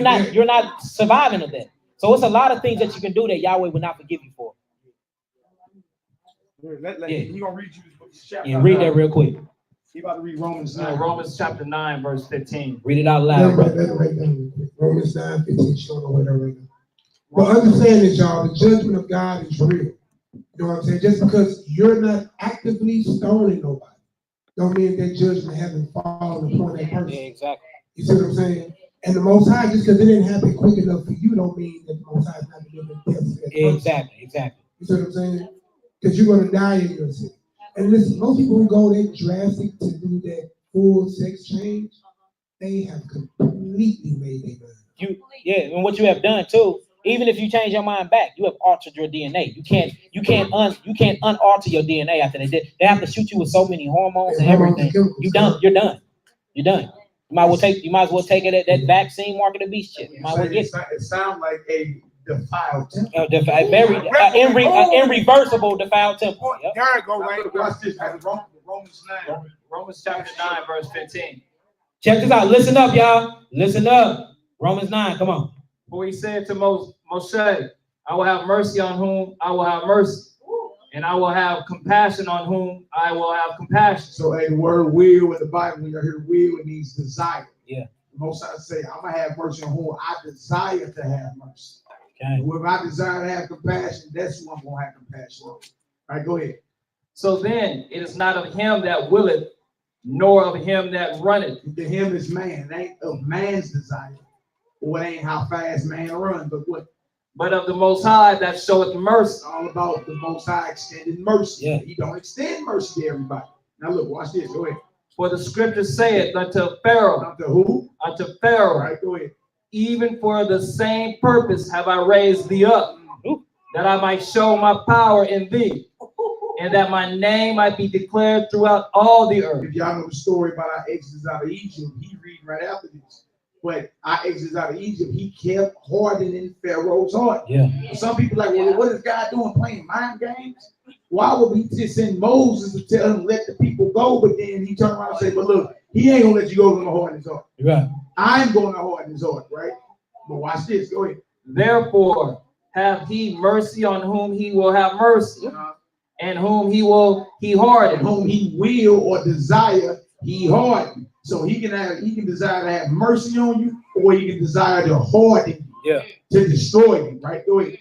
not surviving of that. So it's a lot of things that you can do that Yahweh will not forgive you for. He gonna read you this book, chapter. Yeah, read that real quick. He about to read Romans 9. Romans chapter 9, verse 15. Read it out loud. Romans 9, 15, showing the way there right now. But understand this, y'all, the judgment of God is real. You know what I'm saying? Just because you're not actively stoning nobody, don't mean that judgment hasn't fallen upon that person. Yeah, exactly. You see what I'm saying? And the Most High, just because it didn't happen quick enough for you, don't mean that the Most High is not going to give death to that person. Exactly. You see what I'm saying? Because you're going to die in your sin. And listen, most people who go that drastic to do that full sex change, they have completely made their mind. And what you have done too, even if you change your mind back, you have altered your DNA. You can't unalter your DNA after they did. They have to shoot you with so many hormones and everything. You're done. You might as well take it at that vaccine mark of the beast shit. You might as well get it sounds like a defiled temple. Irreversible defiled temple. Yep. There it go, right? Watch this. Romans 9. Romans chapter 9, verse 15. Check this out. Listen up, y'all. Listen up. Romans 9. Come on. For he said to Moshe, I will have mercy on whom I will have mercy, and I will have compassion on whom I will have compassion. So the word will in the Bible, when you hear will, it means desire. Yeah. Most I say, I'm gonna have mercy on whom I desire to have mercy. Okay. If I desire to have compassion, that's who I'm gonna have compassion on. All right, go ahead. So then it is not of him that willeth, nor of him that runneth. To him is man. It ain't of man's desire. Or it ain't how fast man runs, but what? But of the Most High that showeth mercy. It's all about the Most High extending mercy. Yeah. He don't extend mercy to everybody. Now look, watch this. Go ahead. For the scripture saith unto Pharaoh. Unto who? Unto Pharaoh. All right, go ahead. Even for the same purpose have I raised thee up, that I might show my power in thee, and that my name might be declared throughout all the earth. If y'all know the story about our exodus out of Egypt, he read right after this. But our exodus out of Egypt, he kept hardening Pharaoh's heart. Yeah. Some people are like, well, what is God doing, playing mind games? Why would he just send Moses to tell him let the people go? But then he turned around and said, but look, he ain't gonna let you go to the harden his heart. Right. I'm going to harden his heart, right? But watch this. Go ahead. Therefore, have he mercy on whom he will have mercy, and whom he harden. Whom he will or desire, he harden. So he can desire to have mercy on you, or he can desire to harden you, to destroy you, right? Go ahead.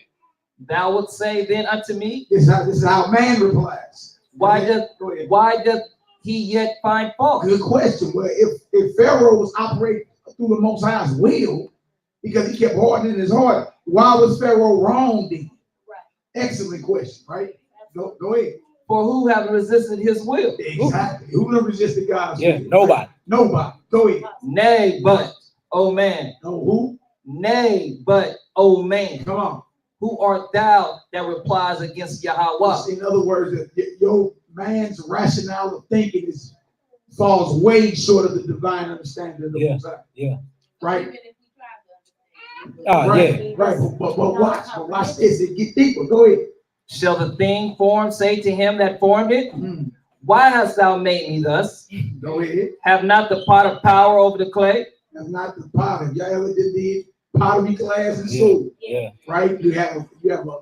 Thou wilt say then unto me, This is how man replies. why doth he yet find fault? Good question. Well, if Pharaoh was operating through the Most High's will, because he kept hardening his heart, why was Pharaoh wrong then? Right. Excellent question, right? Go ahead. For who have resisted his will? Exactly. Who resisted God's will? Nobody. Nobody. Go ahead. Nay, but, O man. No, who? Nay, but, O man. Come on. Who art thou that replies against Yahweh? In other words, your man's rationale of thinking falls way short of the divine understanding of the Most High. Yeah. Right? Right. But watch this. It get deeper. Go ahead. Shall the thing formed say to him that formed it, Mm. why hast thou made me thus? Go ahead. Have not the potter power over the clay? That's not the potter. Y'all ever did pottery class in school? Yeah. Right? You have a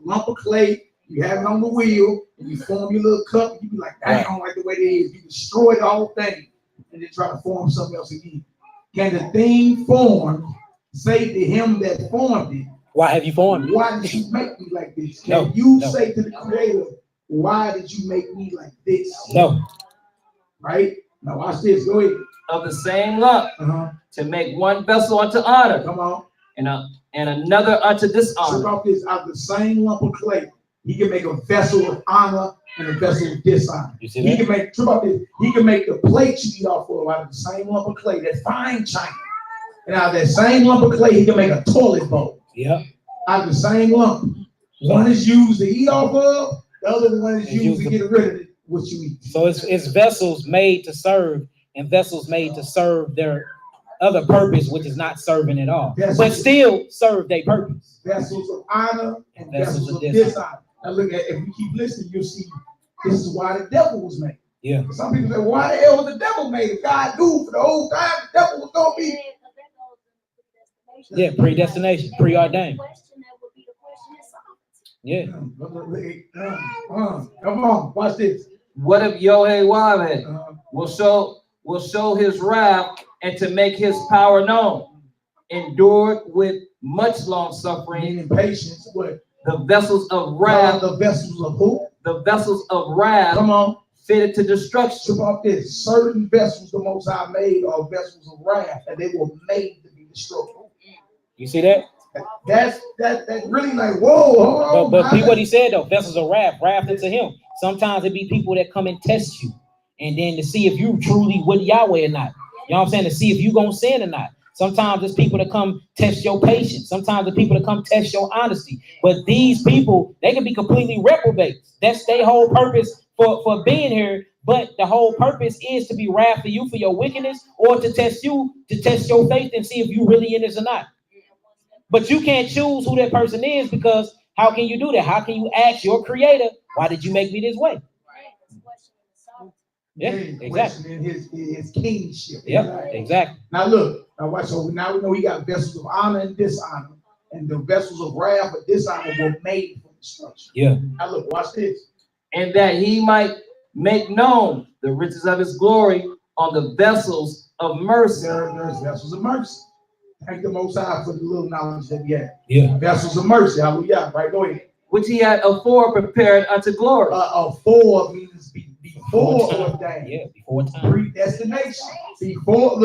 lump of clay, you have it on the wheel, and you form your little cup, you be like, dang, I don't like the way it is. You destroy the whole thing and then try to form something else again. Can the thing formed say to him that formed it, Why have you formed me? why did you make me like this? Can you say to the creator, why did you make me like this? No. Right? Now watch this. Go ahead. Of the same lump, to make one vessel unto honor, Come on. and another unto Trip dishonor. off this out of the same lump of clay. He can make a vessel of honor and a vessel of dishonor. You see He that? can make trip off this. He can make the plate you eat off of out of the same lump of clay. That's fine china. And out of that same lump of clay, he can make a toilet bowl. Yeah. Out of the same lump. One is used to eat off of, the other one is used to get rid of what you eat. So it's vessels made to serve and vessels made to serve their other purpose, which is not serving at all, but still serve their purpose. Vessels of honor and Vessels vessels of of dishonor. Now look at, if you keep listening, you'll see this is why the devil was made. Yeah. Some people say, why the hell was the devil made? If God knew for the whole time the devil was gonna be. Yeah, predestination, preordained. Yeah. Come on, watch this. What if YAH'KI will show his wrath and to make his power known, endured with much long suffering, Meaning patience. What? the vessels of wrath, The vessels of who? the vessels of wrath, Come on. fitted to destruction. Strip off this. Certain vessels the Most High made are vessels of wrath, and they were made to be destroyed. You see that? That's really like, whoa, hold on. But see what he said though, vessels of wrath into him. Sometimes it be people that come and test you, and then to see if you truly with Yahweh or not. You know what I'm saying? To see if you gonna sin or not. Sometimes it's people that come test your patience. Sometimes it's people that come test your honesty. But these people, they can be completely reprobates. That's their whole purpose for being here. But the whole purpose is to be wrath for you for your wickedness, or to test you, to test your faith and see if you really in this or not. But you can't choose who that person is, because how can you do that? How can you ask your creator, why did you make me this way? Yeah, exactly. His kingship. Yeah, exactly. Now look, now watch. So now we know he got vessels of honor and dishonor, and the vessels of wrath and dishonor were made for destruction. Yeah. Now look, watch this. And that he might make known the riches of his glory on the vessels of mercy. There's vessels of mercy. Thank the Most High for the little knowledge that we have. Yeah. Vessels of mercy. Hallelujah. Right, go ahead. Which he had afore prepared unto glory. Afore means before ordained. Yeah, before time. Predestination. Before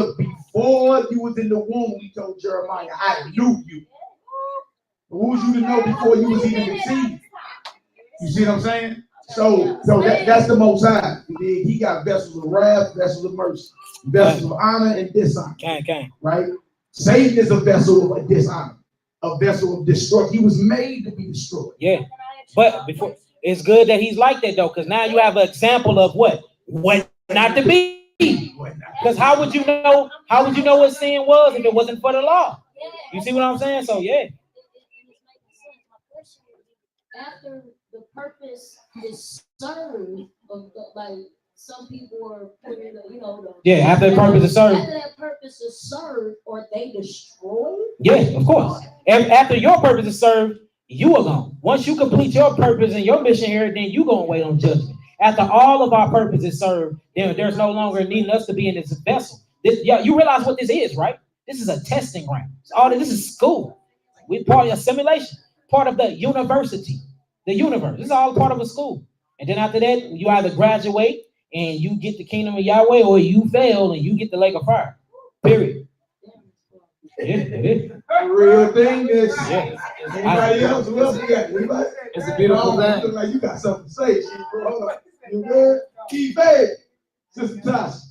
you was in the womb, he told Jeremiah, I knew you. Who was you to know before you was even conceived? You see what I'm saying? So that's the Most High. He got vessels of wrath, vessels of mercy, vessels of honor and dishonor. Right? Satan is a vessel of dishonor, a vessel of destruction. He was made to be destroyed. Yeah, but before it's good that he's like that though, because now you have an example of what not to be. Because how would you know what sin was if it wasn't for the law? You see what I'm saying? So yeah. After the purpose is served, like some people are putting after the purpose is served. After that purpose is served, or they destroyed. Yeah, of course. After your purpose is served, you are gone. Once you complete your purpose and your mission here, then you gonna wait on judgment. After all of our purpose is served, then there's no longer needing us to be in this vessel. You realize what this is, right? This is a testing ground. This is school. We're part of assimilation, part of the university, the universe. This is all part of a school. And then after that, you either graduate and you get the kingdom of Yahweh, or you fail and you get the lake of fire. Period. Real thing is. Anybody else? Who else we got? Anybody? It's a beautiful thing. Look like you got something to say. Hold on. You good? Keep faith. Sister Tasha.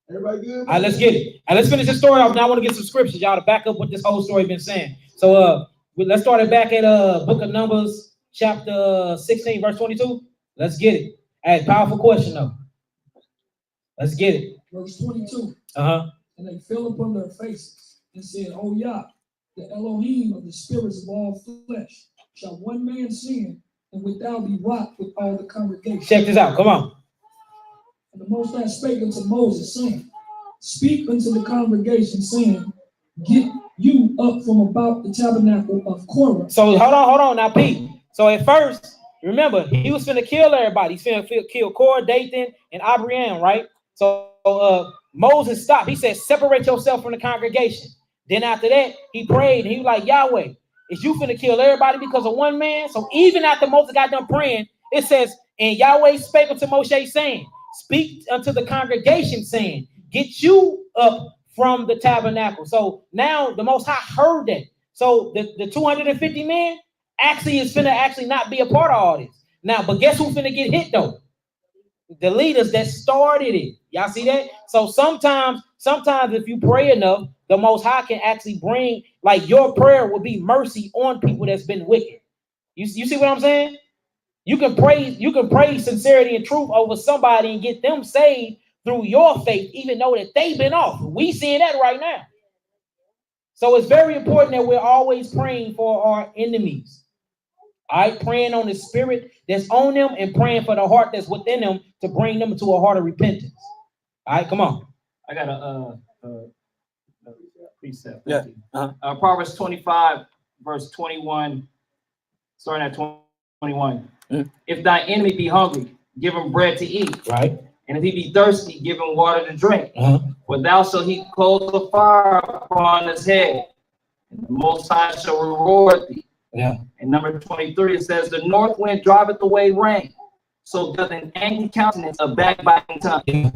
Everybody good? All right, let's get it. Let's finish the story off. Now I want to get some scriptures, y'all, to back up what this whole story been saying. So let's start it back at book of Numbers, chapter 16, verse 22. Let's get it. Hey, powerful question though. Let's get it. Verse 22. And they fell upon their faces and said, O Yah, the Elohim of the spirits of all flesh, shall one man sin and wilt thou be wroth with all the congregation. Check this out. Come on. And the Most High spake unto Moses, saying, speak unto the congregation, saying, get you up from about the tabernacle of Korah. So hold on now, Pete. So at first, remember, he was finna kill everybody. He's finna kill Korah, Dathan, and Abiram, right? So Moses stopped. He said, separate yourself from the congregation. Then after that, he prayed, and he was like, Yahweh, is you finna kill everybody because of one man? So even after Moses got done praying, it says, and Yahweh spake unto Moshe, saying, speak unto the congregation, saying, get you up from the tabernacle. So now the Most High heard that. So the 250 men actually is finna actually not be a part of all this. Now, but guess who's finna get hit though? The leaders that started it. Y'all see that? So sometimes if you pray enough, the Most High can actually bring, like, your prayer will be mercy on people that's been wicked. You see what I'm saying? You can pray sincerity and truth over somebody and get them saved through your faith, even though that they've been off. We seeing that right now. So it's very important that we're always praying for our enemies. All right, praying on the spirit that's on them and praying for the heart that's within them to bring them to a heart of repentance. All right, come on. I got a precept. Yeah. Proverbs 25, verse 21, starting at 21. If thy enemy be hungry, give him bread to eat. Right. And if he be thirsty, give him water to drink. For thou shalt heap coals of fire upon his head, and the Most High shall reward thee. Yeah. And number 23, it says, the north wind driveth away rain, so doth an angry countenance a backbiting tongue. You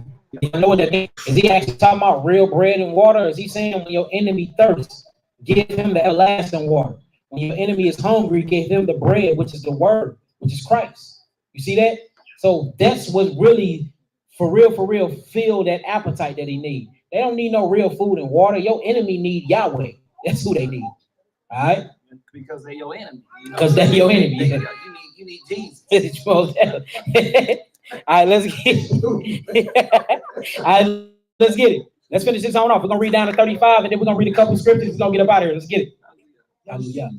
know what that means? Is he actually talking about real bread and water? Or is he saying when your enemy thirsts, give him the everlasting water? When your enemy is hungry, give him the bread, which is the word, which is Christ. You see that? So that's what really, for real, fill that appetite that he needs. They don't need no real food and water. Your enemy need Yahweh. That's who they need. All right? Because they're your enemy. Because they're your enemy. You need Jesus. All right, let's get it. All right, let's get it. Let's finish this on off. We're going to read down to 35, and then we're going to read a couple scriptures. We're going to get up out of here. Let's get it. Hallelujah.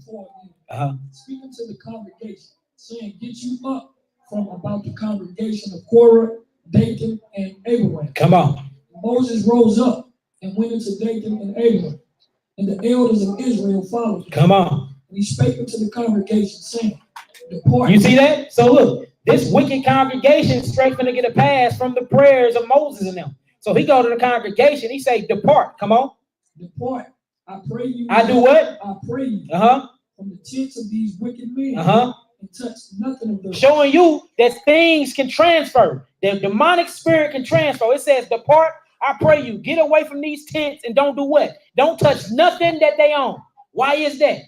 Speaking to the congregation, saying, get you up from about the congregation of Korah, Dathan, and Abiram. Come on. Moses rose up and went into Dathan and Abiram, and the elders of Israel followed him. Come on. And he spake unto the congregation, saying, depart. You see that? So look, this wicked congregation is straight going to get a pass from the prayers of Moses and them. So he go to the congregation. He say, depart. Come on. Depart. I pray you. I do what? I pray you. From the tents of these wicked men. And touch nothing of them. Showing you that things can transfer. The demonic spirit can transfer. It says, depart. I pray you. Get away from these tents and don't do what? Don't touch nothing that they own. Why is that?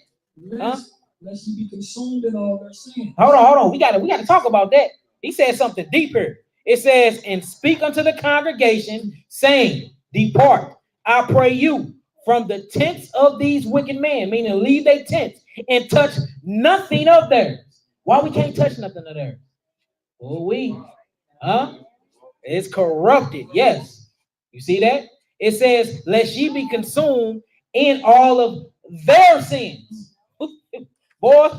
Lest you be consumed in all their sin. Hold on. We got to talk about that. He said something deeper. It says, and speak unto the congregation, saying, depart. I pray you from the tents of these wicked men, meaning leave their tents and touch nothing of theirs. Why we can't touch nothing of theirs? It's corrupted. Yes. You see that? It says, lest ye be consumed in all of their sins. Boy,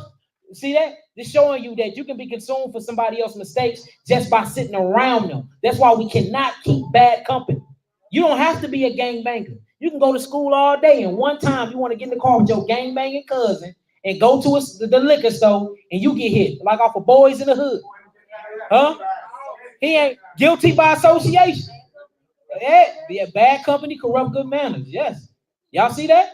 see that? It's showing you that you can be consumed for somebody else's mistakes just by sitting around them. That's why we cannot keep bad company. You don't have to be a gangbanger. You can go to school all day, and one time you want to get in the car with your gangbanging cousin and go to the liquor store, and you get hit, like off of Boys in the Hood. He ain't guilty by association. Yeah, bad company, corrupt good manners. Yes. Y'all see that?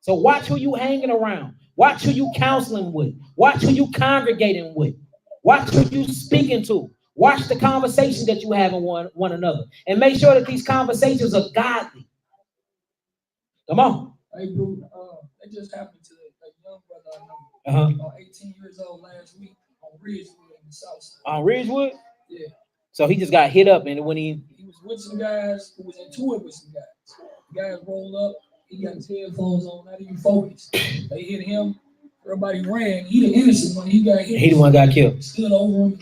So watch who you hanging around. Watch who you counseling with. Watch who you congregating with. Watch who you speaking to. Watch the conversation that you have with one another. And make sure that these conversations are godly. Come on. Hey, bro, it just happened to a young brother I know. 18 years old last week on Ridgewood in the South Side. On Ridgewood? Yeah. So he just got hit up, and when he was with some guys who was into it with some guys. The guys rolled up. He got his headphones on, not even focused. They hit him. Everybody ran. He the innocent one. He got hit. He the one got killed. Stood over him.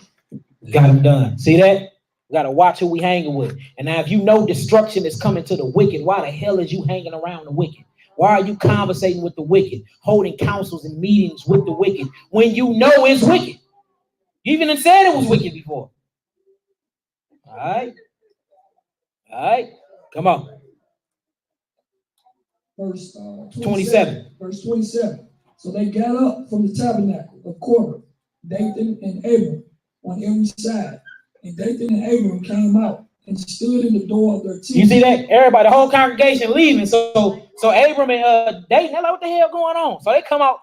Got him done. See that? We got to watch who we hanging with. And now if you know destruction is coming to the wicked, why the hell is you hanging around the wicked? Why are you conversating with the wicked, holding councils and meetings with the wicked when you know it's wicked? You even said it was wicked before. All right. All right. Come on. Verse 27. Verse 27. So they got up from the tabernacle of Korah, Dathan and Abiram on every side. And Dathan and Abiram came out and stood in the door of their tent. You see that? Everybody, the whole congregation leaving. So Abram and Dathan, hello, what the hell going on? So they come out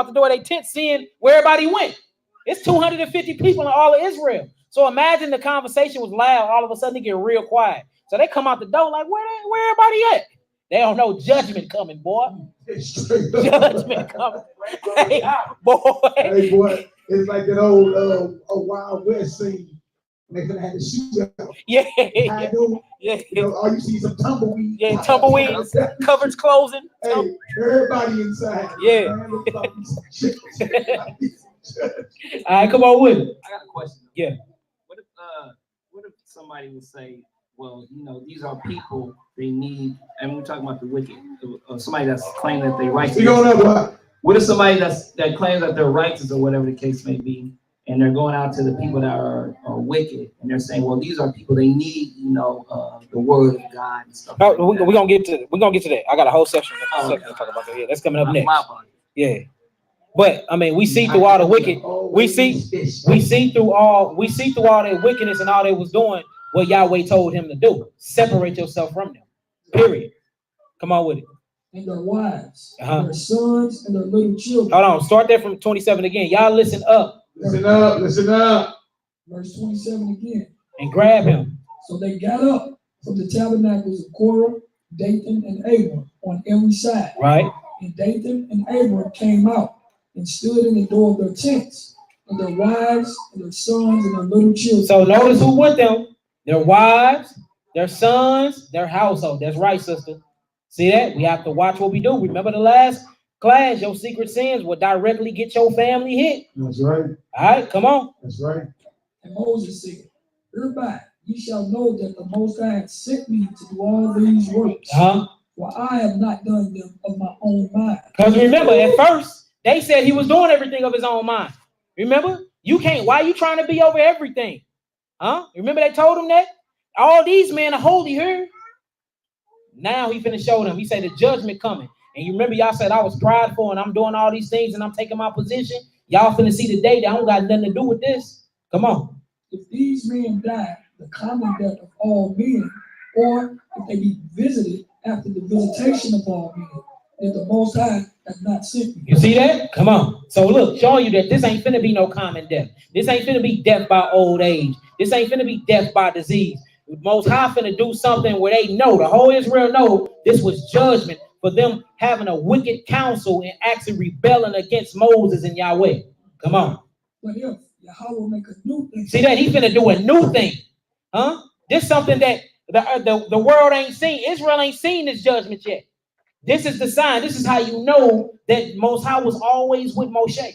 the door of their tent, seeing where everybody went. It's 250 people in all of Israel. So imagine the conversation was loud, all of a sudden it get real quiet. So they come out the door like, where everybody at? They don't know judgment coming, boy. Judgment coming. Hey, boy. Hey, boy, it's like that old Wild West scene. They're gonna have to shoot out. Yeah. You know, all you see is some tumbleweed. Yeah, tumbleweeds, cupboards closing. Hey, everybody inside. Yeah. All right, come on with it. I got a question. Yeah. What if somebody would say, well, you know, these are people they need, and we're talking about the wicked, somebody that's claiming that they're righteous. What if somebody that claims that they're righteous or whatever the case may be, and they're going out to the people that are wicked, and they're saying, well, these are people they need, you know, the word of God and stuff. No, we're gonna get to that. I got a whole section to talk about that. Yeah, that's coming up next. Yeah. But I mean, we see through all the wicked, we see through all their wickedness and all they was doing what Yahweh told him to do. Separate yourself from them. Period. Come on with it. And their wives, their sons, and their little children. Hold on, start there from 27 again. Y'all listen up. Listen up, listen up. Verse 27 again. And grab him. So they got up from the tabernacles of Korah, Dathan, and Abiram on every side. Right. And Dathan and Abiram came out and stood in the door of their tents, and their wives, and their sons, and their little children. So notice who with them. Their wives, their sons, their household. That's right, sister. See that? We have to watch what we do. Remember the last class, your secret sins will directly get your family hit. That's right. All right, come on. That's right. And Moses said, hereby ye shall know that the Most High hath sent me to do all these works. For I have not done them of my own mind. Because remember, at first, they said he was doing everything of his own mind. Remember? You can't. Why are you trying to be over everything? Remember they told him that? All these men are holy here. Now he finna show them. He said the judgment coming. And you remember y'all said I was prideful and I'm doing all these things and I'm taking my position. Y'all finna see the day that I don't got nothing to do with this. Come on. If these men die the common death of all men, or if they be visited after the visitation of all men, that the Most High has not sent me. You see that? Come on. So look, showing you that this ain't finna be no common death. This ain't finna be death by old age. This ain't finna be death by disease. The Most High finna do something where they know, the whole Israel know this was judgment for them having a wicked counsel and actually rebelling against Moses and Yahweh. Come on. But if Yahweh make a new thing. See that? He finna do a new thing. This something that the world ain't seen. Israel ain't seen this judgment yet. This is the sign. This is how you know that Most High was always with Moshe.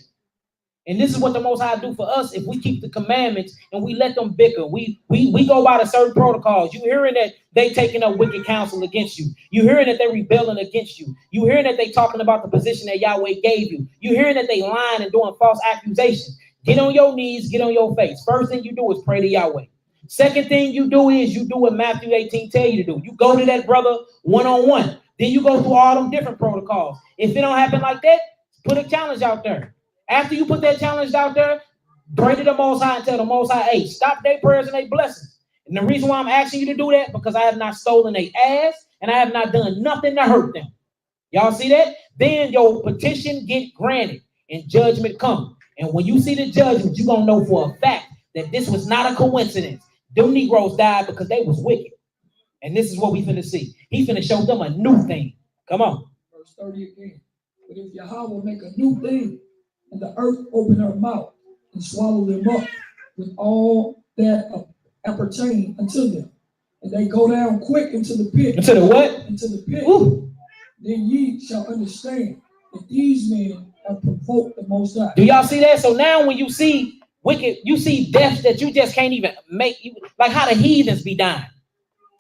And this is what the Most High do for us if we keep the commandments and we let them bicker. We go by the certain protocols. You hearing that they taking up wicked counsel against you. You hearing that they rebelling against you. You hearing that they talking about the position that Yahweh gave you. You hearing that they lying and doing false accusations. Get on your knees, get on your face. First thing you do is pray to Yahweh. Second thing you do is you do what Matthew 18 tell you to do. You go to that brother one-on-one. Then you go through all them different protocols. If it don't happen like that, put a challenge out there. After you put that challenge out there, pray to the Most High and tell the Most High, hey, stop their prayers and their blessings. And the reason why I'm asking you to do that, because I have not stolen their ass and I have not done nothing to hurt them. Y'all see that? Then your petition get granted and judgment come. And when you see the judgment, you're going to know for a fact that this was not a coincidence. Them Negroes died because they was wicked. And this is what we finna see. He finna show them a new thing. Come on. Verse 30 again. But if Yahweh make a new thing, and the earth open her mouth and swallow them up with all that appertain unto them, and they go down quick into the pit. Into the what? Into the pit. Ooh. Then ye shall understand that these men have provoked the Most High. Do y'all see that? So now when you see wicked, you see deaths that you just can't even make. Like how the heathens be dying.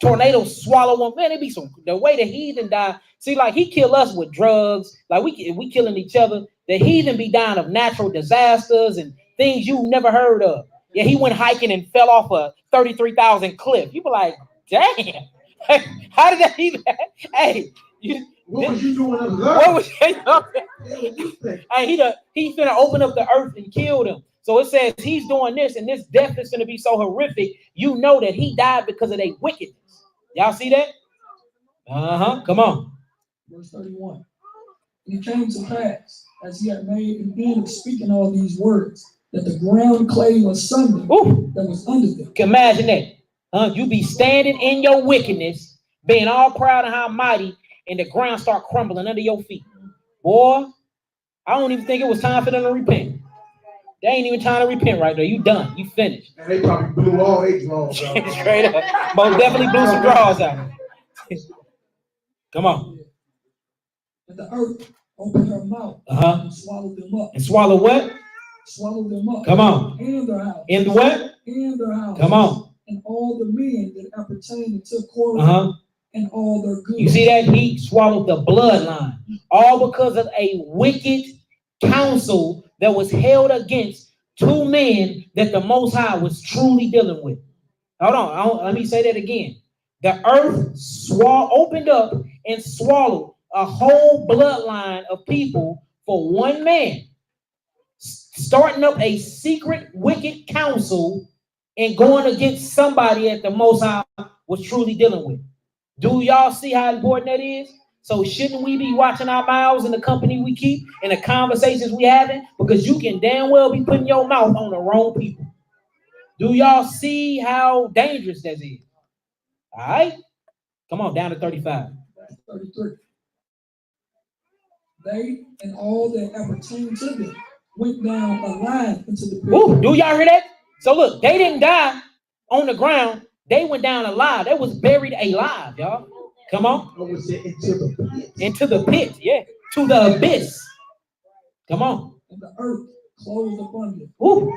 Tornadoes swallow them. Man, it be some the way the heathen die. See, like he kill us with drugs. Like we killing each other. The heathen be dying of natural disasters and things you've never heard of. Yeah, he went hiking and fell off a 33,000 cliff. You be like, damn, how did that even? Hey, what was you doing up there? What was hey, he's gonna open up the earth and kill them. So it says he's doing this, and this death is gonna be so horrific. You know that he died because of their wickedness. Y'all see that? Come on. Verse 31. And it came to pass, as he had made an end of speaking all these words, that the ground clave asunder that was under them. Imagine that. You be standing in your wickedness, being all proud of how mighty, and the ground start crumbling under your feet. Boy, I don't even think it was time for them to repent. They ain't even trying to repent right there. You done. You finished. And they probably blew all their draws out. Straight up. Most definitely blew some draws out. Come on. And the earth opened her mouth and swallowed them up. And swallow what? Swallowed them up. Come on. And their house. In the what? And their house. Come on. And all the men that appertained to Korah and all their goods. You see that? He swallowed the bloodline. All because of a wicked counsel that was held against two men that the Most High was truly dealing with. Hold on. Let me say that again. The earth opened up and swallowed a whole bloodline of people for one man, starting up a secret wicked counsel and going against somebody that the Most High was truly dealing with. Do y'all see how important that is? So shouldn't we be watching our mouths in the company we keep and the conversations we having? Because you can damn well be putting your mouth on the wrong people. Do y'all see how dangerous that is? All right. Come on, down to 35. 33. They and all that appertained to them went down alive into the pit. Ooh, do y'all hear that? So look, they didn't die on the ground. They went down alive. They was buried alive, y'all. Come on. Into the pit. Into the pit, yeah. To the abyss. Come on. And the earth closed upon them. Ooh.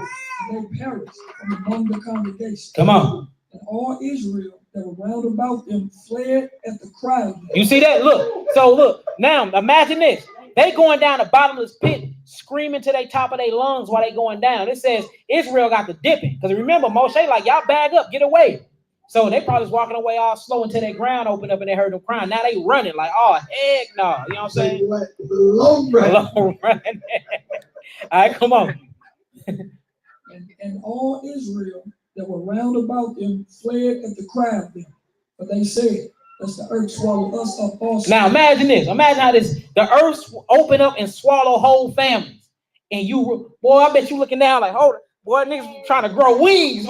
And they perished from among the congregation. Come on. And all Israel that were round about them fled at the cry of them. You see that? Look. So look. Now imagine this. They going down the bottomless pit, screaming to the top of their lungs while they going down. It says Israel got the dipping. Because remember, Moshe like, y'all bag up, get away. So they probably was walking away all slow until their ground opened up and they heard them crying. Now they running like, oh, heck no. You know what I'm saying? Long run. Long run. All right, come on. And all Israel that were round about them fled at the cry of them. But they said, lest the earth swallow us up also. Now imagine this. Imagine how the earth open up and swallow whole families. And you, boy, I bet you looking down like, hold it. Boy, niggas trying to grow wings.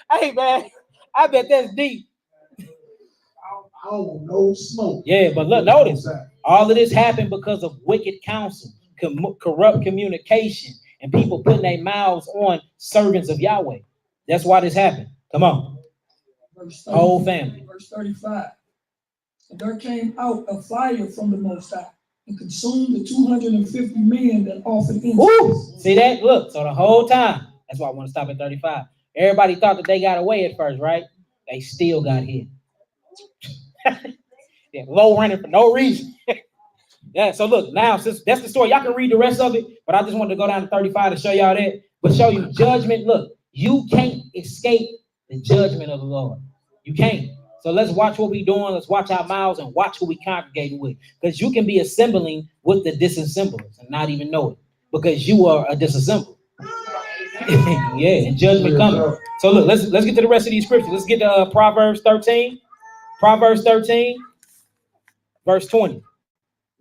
Hey, man, I bet that's deep. I don't want no smoke. Yeah, but look, notice, all of this happened because of wicked counsel, corrupt communication, and people putting their mouths on servants of Yahweh. That's why this happened. Come on. Verse 30, whole family. Verse 35. And there came out a fire from the Most High and consumed the 250 men that offered incense. See that? Look, so the whole time, that's why I want to stop at 35. Everybody thought that they got away at first, right? They still got hit. Yeah, low running for no reason. Yeah, so look, now, since that's the story, y'all can read the rest of it, but I just wanted to go down to 35 to show y'all that, but show you judgment. Look, you can't escape the judgment of the Lord. You can't. So let's watch what we're doing. Let's watch our mouths and watch who we congregating with. Because you can be assembling with the disassemblers and not even know it. Because you are a disassembler. Yeah, and judgment coming. So look, let's get to the rest of these scriptures. Let's get to Proverbs 13. Proverbs 13, verse 20.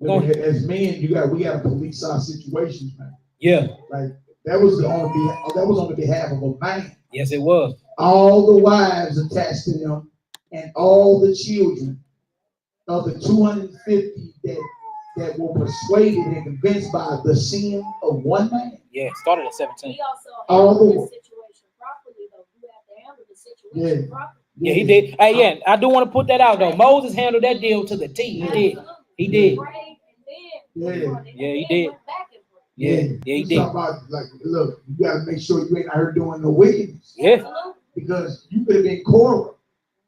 As men, we gotta police our situations, man. Yeah. Like that was on the behalf of a man. Yes, it was. All the wives attached to them and all the children of the 250 that were persuaded and convinced by the sin of one man. Yeah, started at 17. He also all handled the situation properly, though. You have to handle the situation properly. Yeah, he did. Hey, yeah, I do want to put that out though. Moses handled that deal to the T. He did. He did. Yeah, he did. Yeah, he did. About, like, look, you gotta make sure you ain't out here doing no wickedness. Yeah. Because you could have been Korah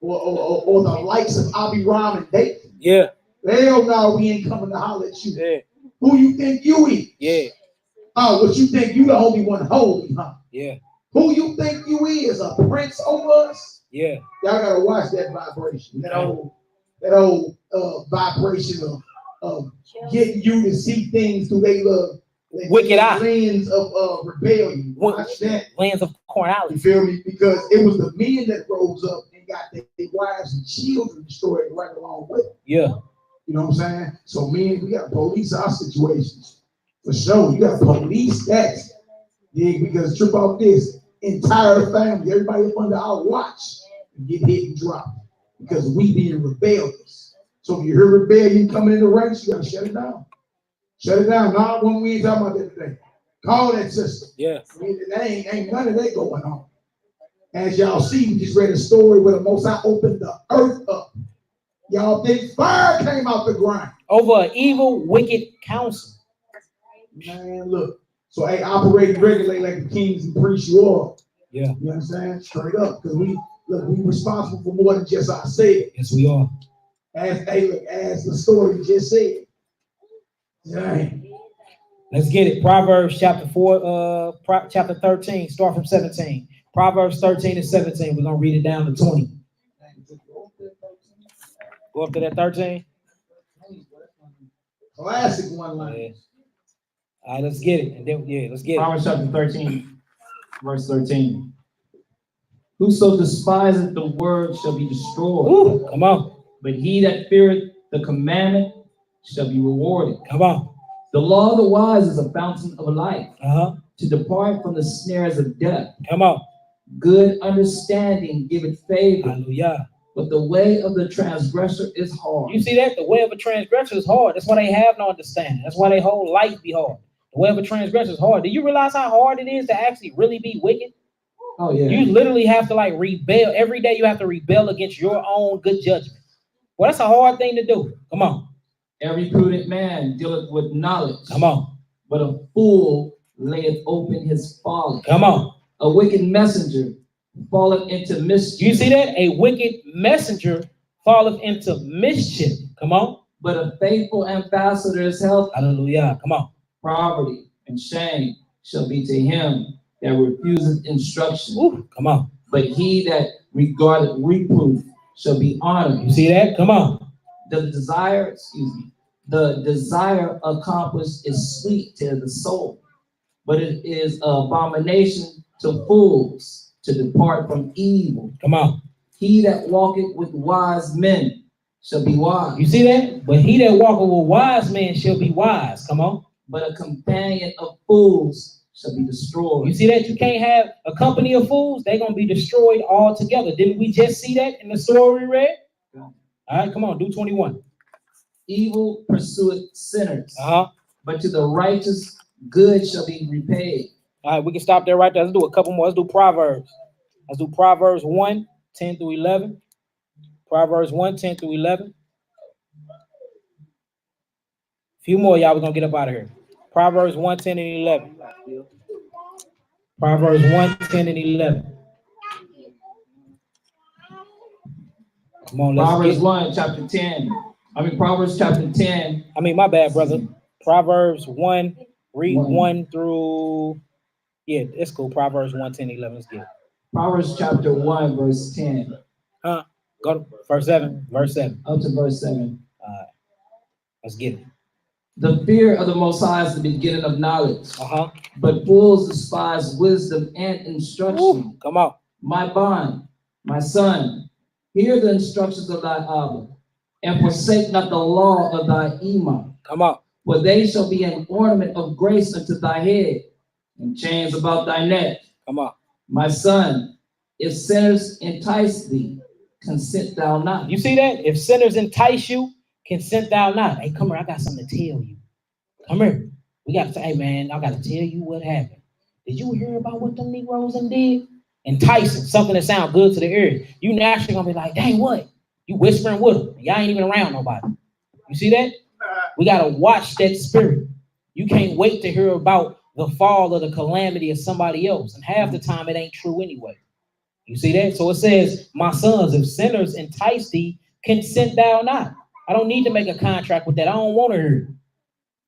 or the likes of Abiram and David. Yeah. Hell no, we ain't coming to holler at you. Yeah. Who you think you is? Yeah. Oh, what you think you the only one holy, huh? Yeah. Who you think you is, a prince over us? Yeah. Y'all gotta watch that vibration. That old vibration of getting you to see things through they wicked eye. lens of rebellion. Watch that. Lens of carnality. You feel me? Because it was the men that rose up and got their wives and children destroyed right along with it. Yeah. You know what I'm saying? So men, we gotta police our situations. For sure. You gotta police that. Yeah, because trip off this entire family, everybody up under our watch, and get hit and drop. Because we being rebellious. So if you hear rebellion coming in the ranks, you gotta shut it down. Shut it down. Not when we ain't talking about that today. Call that system. Yeah. Ain't none of that going on. As y'all see, we just read a story where the Most High opened the earth up. Y'all think fire came out the ground. Over an evil, wicked council. Man, look. So hey, operate and regulate like the kings and priests you are. Yeah. You understand? Straight up. Because we responsible for more than just ourselves. Yes, we are. As the story just said. Dang. Let's get it. Proverbs chapter 4, chapter 13, start from 17. Proverbs 13 and 17. We're gonna read it down to 20. Go up to that 13. Classic one line. Yeah. All right, let's get it. And then let's get it. Proverbs chapter 13, verse 13. Whoso despiseth the word shall be destroyed. Ooh, come on. But he that feareth the commandment shall be rewarded. Come on. The law of the wise is a fountain of life, To depart from the snares of death. Come on. Good understanding giveth favor, Hallelujah. but the way of the transgressor is hard. You see that? The way of a transgressor is hard. That's why they have no understanding. That's why their whole life be hard. The way of a transgressor is hard. Do you realize how hard it is to actually really be wicked? Oh, yeah. You literally have to like rebel. Every day you have to rebel against your own good judgment. Well, that's a hard thing to do. Come on. Every prudent man dealeth with knowledge. Come on. But a fool layeth open his folly. Come on. A wicked messenger falleth into mischief. You see that? A wicked messenger falleth into mischief. Come on. But a faithful ambassador is health. Hallelujah. Come on. Poverty and shame shall be to him that refuseth instruction. Ooh, come on. But he that regardeth reproof shall be honored. You see that? Come on. The desire accomplished is sweet to the soul, but it is an abomination to fools to depart from evil. Come on. He that walketh with wise men shall be wise. You see that? But he that walketh with wise men shall be wise. Come on. But a companion of fools shall be destroyed. You see that? You can't have a company of fools. They're going to be destroyed altogether. Didn't we just see that in the story we read? All right, come on, do 21. Evil pursueth sinners, Uh-huh. but to the righteous good shall be repaid. All right, we can stop there right there. Let's do a couple more. Let's do Proverbs. Let's do Proverbs 1, 10 through 11. Proverbs 1, 10 through 11. A few more, y'all. We're going to get up out of here. Proverbs 1, 10 and 11. Proverbs 1, 10 and 11. Come on, let's Proverbs get 1, chapter 10. Proverbs chapter 10. my bad, brother. Proverbs 1, read 1. 1 through, yeah, it's cool. Proverbs 1, 10, 11. Let's get it. Proverbs chapter 1, verse 10. Go to verse 7. Verse 7. Up to verse 7. All right. Let's get it. The fear of the Most High is the beginning of knowledge, but fools despise wisdom and instruction. Ooh, come on. My bond, my son, hear the instructions of thy Abba, and forsake not the law of thy Imam. Come on. For they shall be an ornament of grace unto thy head, and chains about thy neck. Come on. My son, if sinners entice thee, consent thou not. You see that? If sinners entice you, consent thou not. Hey, come here. I got something to tell you. Come here. We got to say, hey, man, I got to tell you what happened. Did you hear about what them Negroes and did? Enticing, something that sounds good to the ear. You naturally going to be like, dang, what? You whispering with them. Y'all ain't even around nobody. You see that? We got to watch that spirit. You can't wait to hear about the fall or the calamity of somebody else. And half the time it ain't true anyway. You see that? So it says, my sons, if sinners entice thee, consent thou not. I don't need to make a contract with that. I don't want to hear it.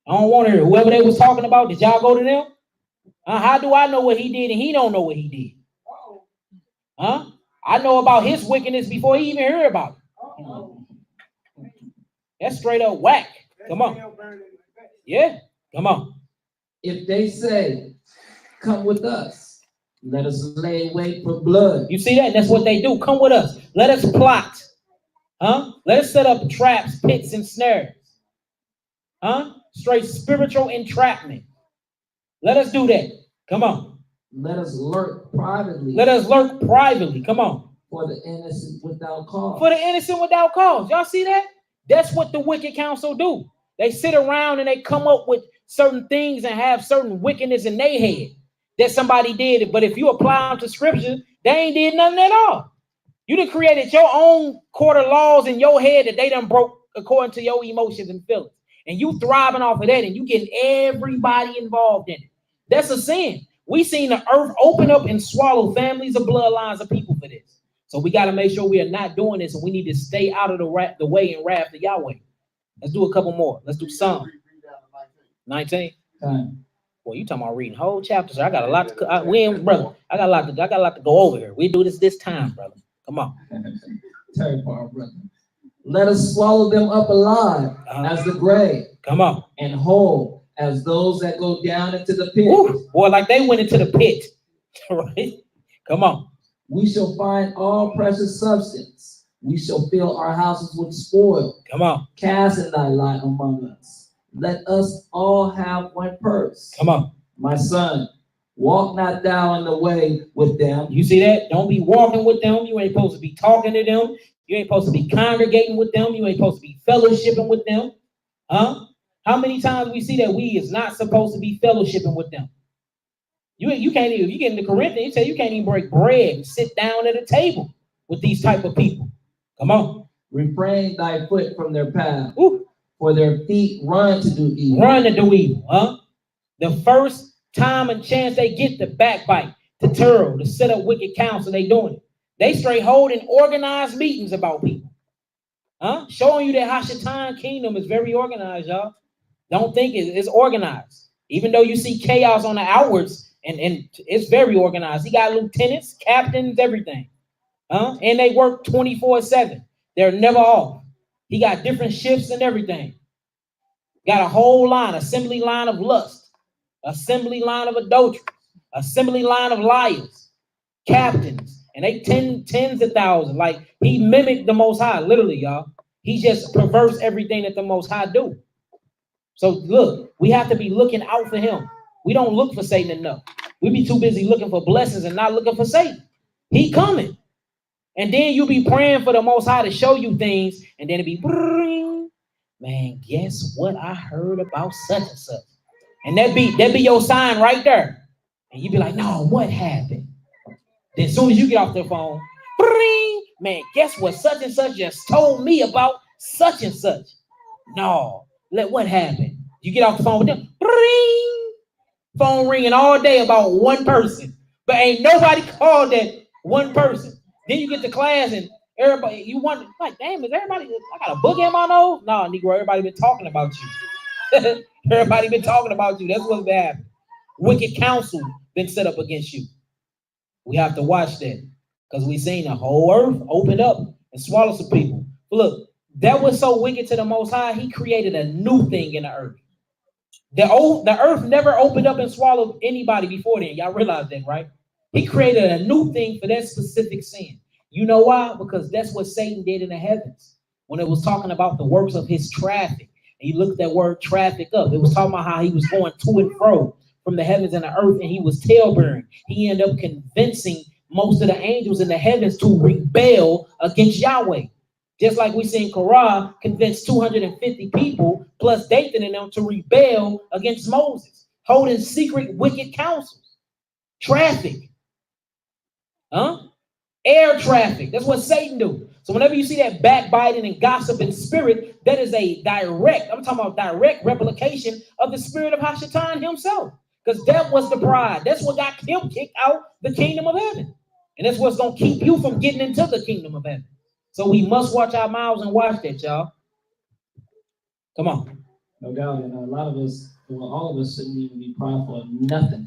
I don't want to hear whoever they was talking about. Did y'all go to them? How do I know what he did and he don't know what he did? Huh? I know about his wickedness before he even heard about it. That's straight up whack. Come on. Yeah, come on. If they say, come with us, let us lay wait for blood. You see that? That's what they do. Come with us. Let us plot. Huh? Let us set up traps, pits, and snares. Huh? Straight spiritual entrapment. Let us do that. Come on. Let us lurk privately. Let us lurk privately. Come on. For the innocent without cause. For the innocent without cause. Y'all see that? That's what the wicked council do. They sit around and they come up with certain things and have certain wickedness in their head that somebody did. But if you apply them to scripture, they ain't did nothing at all. You done created your own court of laws in your head that they done broke according to your emotions and feelings. And you thriving off of that and you getting everybody involved in it. That's a sin. We seen the earth open up and swallow families of bloodlines of people for this. So we got to make sure we are not doing this, and we need to stay out of the way and wrath of Yahweh. Let's do a couple more. Let's do some. 19. Well, you talking about reading whole chapters? I got a lot to. Brother. I got a lot to go over here. We do this time, brother. Come on. Third part, brother. Let us swallow them up alive as the grave. Come on. And whole as those that go down into the pit. Ooh, boy, like they went into the pit. Right? Come on. We shall find all precious substance. We shall fill our houses with spoil. Come on. Cast in thy lot among us. Let us all have one purse. Come on. My son, walk not thou in the way with them. You see that? Don't be walking with them. You ain't supposed to be talking to them. You ain't supposed to be congregating with them. You ain't supposed to be fellowshipping with them. Huh? How many times we see that we is not supposed to be fellowshipping with them? You can't even, you get into Corinthians, you say you can't even break bread and sit down at a table with these type of people. Come on. Refrain thy foot from their path. Ooh. For their feet run to do evil. Run to do evil, huh? The first time and chance they get to backbite, to turl, to set up wicked counsel, they doing it. They straight holding organized meetings about people. Huh? Showing you that Hashatan kingdom is very organized, y'all. Don't think it's organized. Even though you see chaos on the outwards, and it's very organized. He got lieutenants, captains, everything. Huh? And they work 24/7. They're never off. He got different shifts and everything. Got a whole line, assembly line of lust, assembly line of adultery, assembly line of liars, captains, and they tens of thousands. Like he mimicked the Most High, literally, y'all. He just perverts everything that the Most High do. So look, we have to be looking out for him. We don't look for Satan enough. We be too busy looking for blessings and not looking for Satan. He coming. And then you be praying for the Most High to show you things, and then it be, man, guess what I heard about such and such? And that be your sign right there. And you be like, no, what happened? Then as soon as you get off the phone, man, guess what such and such just told me about such and such? No, what happened? You get off the phone with them, phone ringing all day about one person, but ain't nobody called that one person. Then you get to class and everybody, you wonder, like, damn, is everybody, I got a book in my nose? No, Negro, everybody been talking about you. Everybody been talking about you. That's what's been happening. Wicked counsel been set up against you. We have to watch that because we seen the whole earth open up and swallow some people. But look, that was so wicked to the Most High, he created a new thing in the earth. The earth never opened up and swallowed anybody before then. Y'all realize that, right? He created a new thing for that specific sin. You know why? Because that's what Satan did in the heavens. When it was talking about the works of his traffic, and you look at that word traffic up, it was talking about how he was going to and fro from the heavens and the earth, and he was tail-bearing. He ended up convincing most of the angels in the heavens to rebel against Yahweh. Just like we seen Korah convince 250 people plus Dathan and them to rebel against Moses, holding secret wicked counsels. Traffic. Huh? Air traffic. That's what Satan do. So whenever you see that backbiting and gossiping spirit, that is a direct, I'm talking about direct replication of the spirit of Hashatan himself. Because that was the pride. That's what got him kicked out the kingdom of heaven. And that's what's going to keep you from getting into the kingdom of heaven. So we must watch our mouths and watch that, y'all. Come on. No doubt, and a lot of us, well, all of us shouldn't even be prideful of nothing.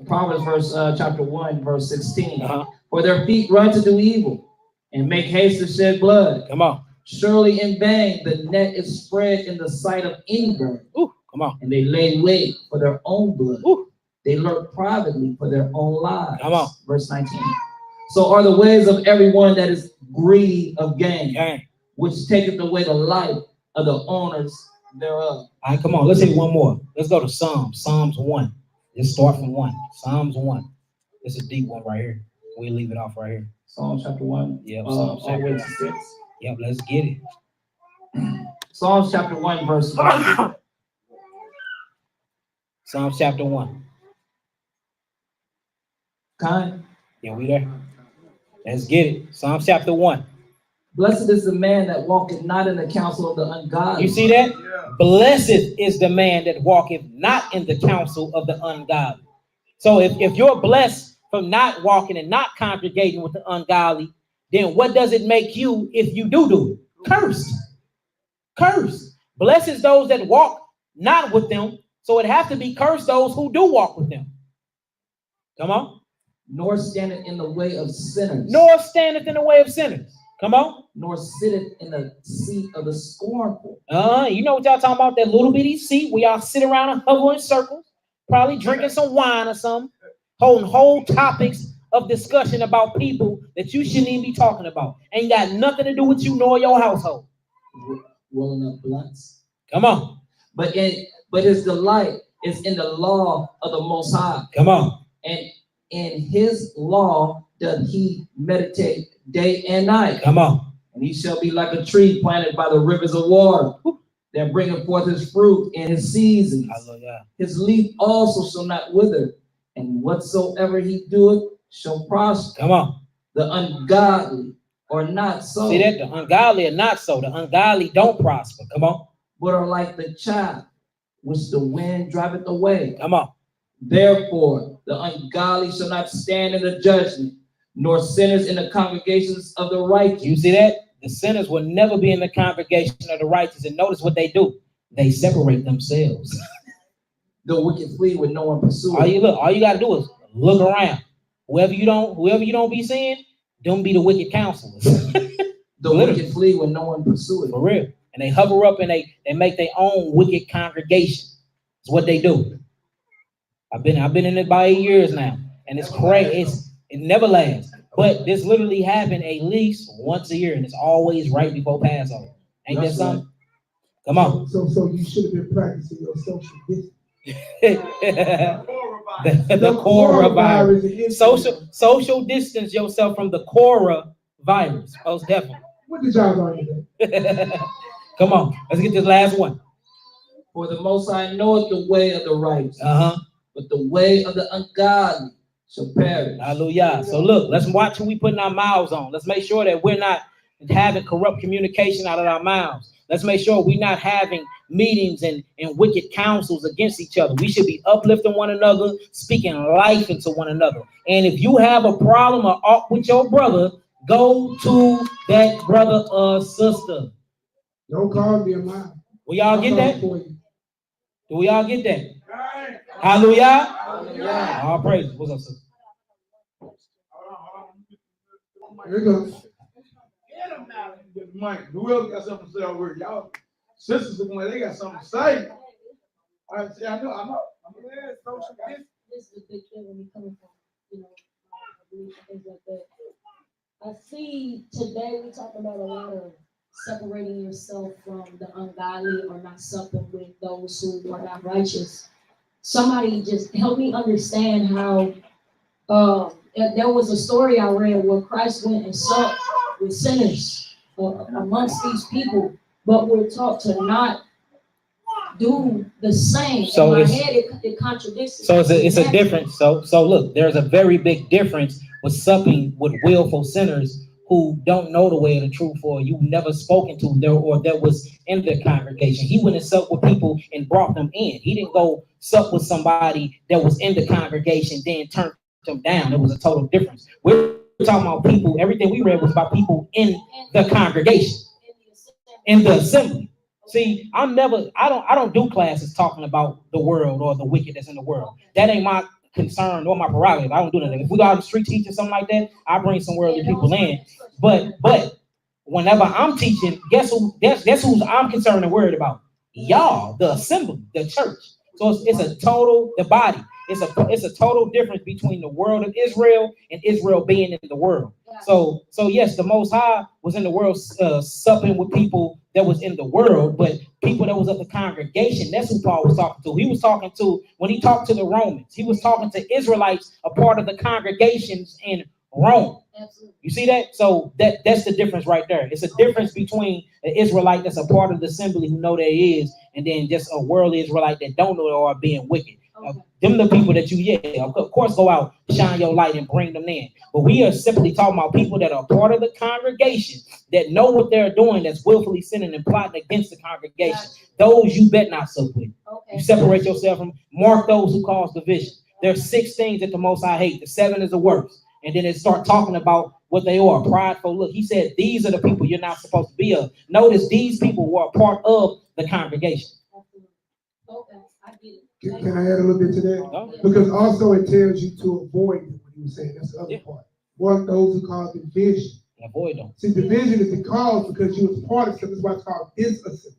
Proverbs chapter 1, verse 16. For their feet run to do evil and make haste to shed blood. Come on. Surely in vain the net is spread in the sight of any bird. Ooh, come on. And they lay wait for their own blood. Ooh. They lurk privately for their own lives. Come on. Verse 19. So are the ways of everyone that is greedy of gain, which taketh away the life of the owners thereof. All right, come on. Let's hit one more. Let's go to Psalms 1. Let's start from 1. Psalms 1. This is a deep one right here. We'll leave it off right here. Psalms chapter 1. Yep, Psalms chapter 1. 6. Yep, let's get it. Psalms chapter 1, verse 1. Psalms chapter 1. Kind. Yeah, we there? Let's get it. Psalms chapter 1. Blessed is the man that walketh not in the counsel of the ungodly. You see that? Yeah. Blessed is the man that walketh not in the counsel of the ungodly. So if you're blessed from not walking and not congregating with the ungodly, then what does it make you if you do it? Cursed. Cursed. Blessed is those that walk not with them. So it has to be cursed those who do walk with them. Come on. Nor standeth in the way of sinners. Nor standeth in the way of sinners. Come on. Nor sitteth in the seat of the scornful. You know what y'all talking about? That little bitty seat where y'all sit around and hover in circles, probably drinking some wine or something, holding whole topics of discussion about people that you shouldn't even be talking about. Ain't got nothing to do with you nor your household. Rolling up blunts. Come on. But his delight is in the law of the Most High. Come on. And in his law doth he meditate day and night. Come on. And he shall be like a tree planted by the rivers of water, that bringeth forth his fruit in his seasons. Hallelujah. His leaf also shall not wither, and whatsoever he doeth shall prosper. Come on. The ungodly are not so. See that? The ungodly are not so. The ungodly don't prosper. Come on. But are like the chaff which the wind driveth away. Come on. Therefore, the ungodly shall not stand in the judgment, nor sinners in the congregations of the righteous. You see that? The sinners will never be in the congregation of the righteous. And notice what they do. They separate themselves. The wicked flee with no one pursuing. All you got to do is look around. Whoever you don't be seeing, don't be the wicked counselors. The wicked flee with no one pursuing. For real. And they hover up and they make their own wicked congregation. It's what they do. I've been in it about 8 years now, and it's crazy. It never lasts. But this literally happened at least once a year, and it's always right before Passover. Ain't that something? Come on. So you should have been practicing your social distance. the coronavirus. Social distance yourself from the coronavirus. Most definitely. What did y'all learn today? Come on, let's get this last one. For the Most High knoweth the way of the righteous, but the way of the ungodly shall perish. Hallelujah. So look, let's watch who we putting our mouths on. Let's make sure that we're not having corrupt communication out of our mouths. Let's make sure we're not having meetings and wicked counsels against each other. We should be uplifting one another, speaking life into one another. And if you have a problem or aught with your brother, go to that brother or sister. Don't call me a mom. Will y'all get that? Do we all get that? Hallelujah. Hallelujah. All praise. What's up, sister? Here it goes. Get them now. Get the mic. Deuel got something to say over here. Y'all sisters, they got something to say. I see. I know. This is a big thing when we coming from, things like that. I see today we talk about a lot of separating yourself from the ungodly or not supping with those who are not righteous. Somebody just help me understand how there was a story I read where Christ went and supped with sinners amongst these people, but we're taught to not do the same. So in my head, it contradicts it. So it's a difference. So look, there's a very big difference with supping with willful sinners who don't know the way of the truth, or you never spoken to them, or that was in the congregation. He went and supped with people and brought them in. He didn't go sup with somebody that was in the congregation, then turned them down. It was a total difference. We're talking about people. Everything we read was about people in the congregation, in the assembly. See, I don't do classes talking about the world or the wicked that's in the world. That ain't my concern or my prerogative. I don't do nothing. If we go out on the street teaching something like that, I bring some worldly people in. But whenever I'm teaching, guess who I'm concerned and worried about? Y'all, the assembly, the church. So it's a total, the body. It's a total difference between the world of Israel and Israel being in the world. So yes, the Most High was in the world, supping with people that was in the world, but people that was of the congregation, that's who Paul was talking to. He was talking to, when he talked to the Romans, he was talking to Israelites, a part of the congregations in Rome. You see that? So that's the difference right there. It's a difference between an Israelite that's a part of the assembly who know there is, and then just a worldly Israelite that don't know or are being wicked. Them the people that of course, go out, shine your light and bring them in. But we are simply talking about people that are part of the congregation, that know what they're doing, that's willfully sinning and plotting against the congregation. Those you bet not sup with. You separate yourself from, mark those who cause division. There's 6 things that the Most High hate. The 7 is the worst. And then it start talking about what they are, prideful. Look, he said, these are the people you're not supposed to be of. Notice these people were a part of the congregation. Okay, I get it. Can I add a little bit to that? No. Because also it tells you to avoid them, what you were saying. That's the other Yeah. part. Mark those who cause division. Avoid them. See, division is the cause because you was part of something. That's why it's called disassembly.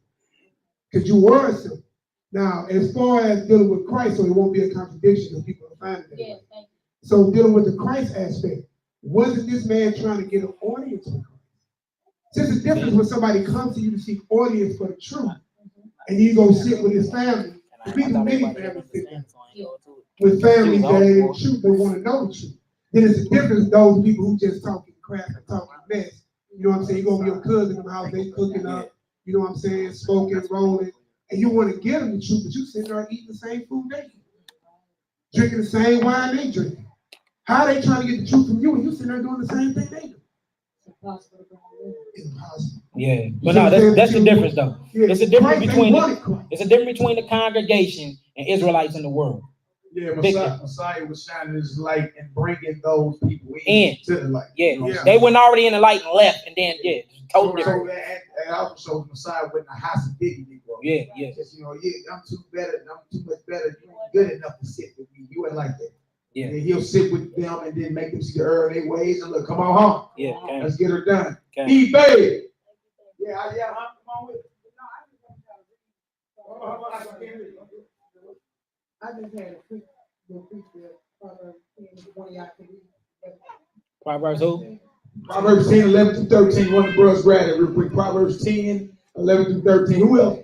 Because you were assembled. Now, as far as dealing with Christ, so it won't be a contradiction because people are finding that. Yes, thank you. So dealing with the Christ aspect, wasn't this man trying to get an audience with Christ? There's a difference when somebody comes to you to seek audience for the truth, and you go sit with his family. We do many families sit there with families that ain't the truth, they want to know the truth. Then it's a difference those people who just talking crap and talking mess. You know what I'm saying? You go to your cousin in the house, they cooking up, you know what I'm saying, smoking, rolling, and you want to give them the truth, but you sitting there eating the same food they eat, drinking the same wine they drink. How are they trying to get the truth from you and you sitting there doing the same thing they do? Impossible. Impossible. Yeah, but no, that's the difference though. Yeah. It's a difference between Christ. the congregation and Israelites in the world. Yeah, Messiah was shining his light and bringing those people in to the light. Yeah. They went already in the light and left, and then totally. So that also shows Messiah wasn't a Hasidic Negro. Yeah. Just, I'm too much better. You ain't good enough to sit with me. You ain't like that. Yeah. And he'll sit with them and then make them see the error of their ways and look, come on home. Yeah. Let's get her done. Okay. eBay. Yeah, come on with it. I just had a quick Proverbs 10, one of y'all can read. Proverbs who? Proverbs 10, 11 through 13. One of the brothers grab it real quick. Proverbs 10, 11 through 13. Who else?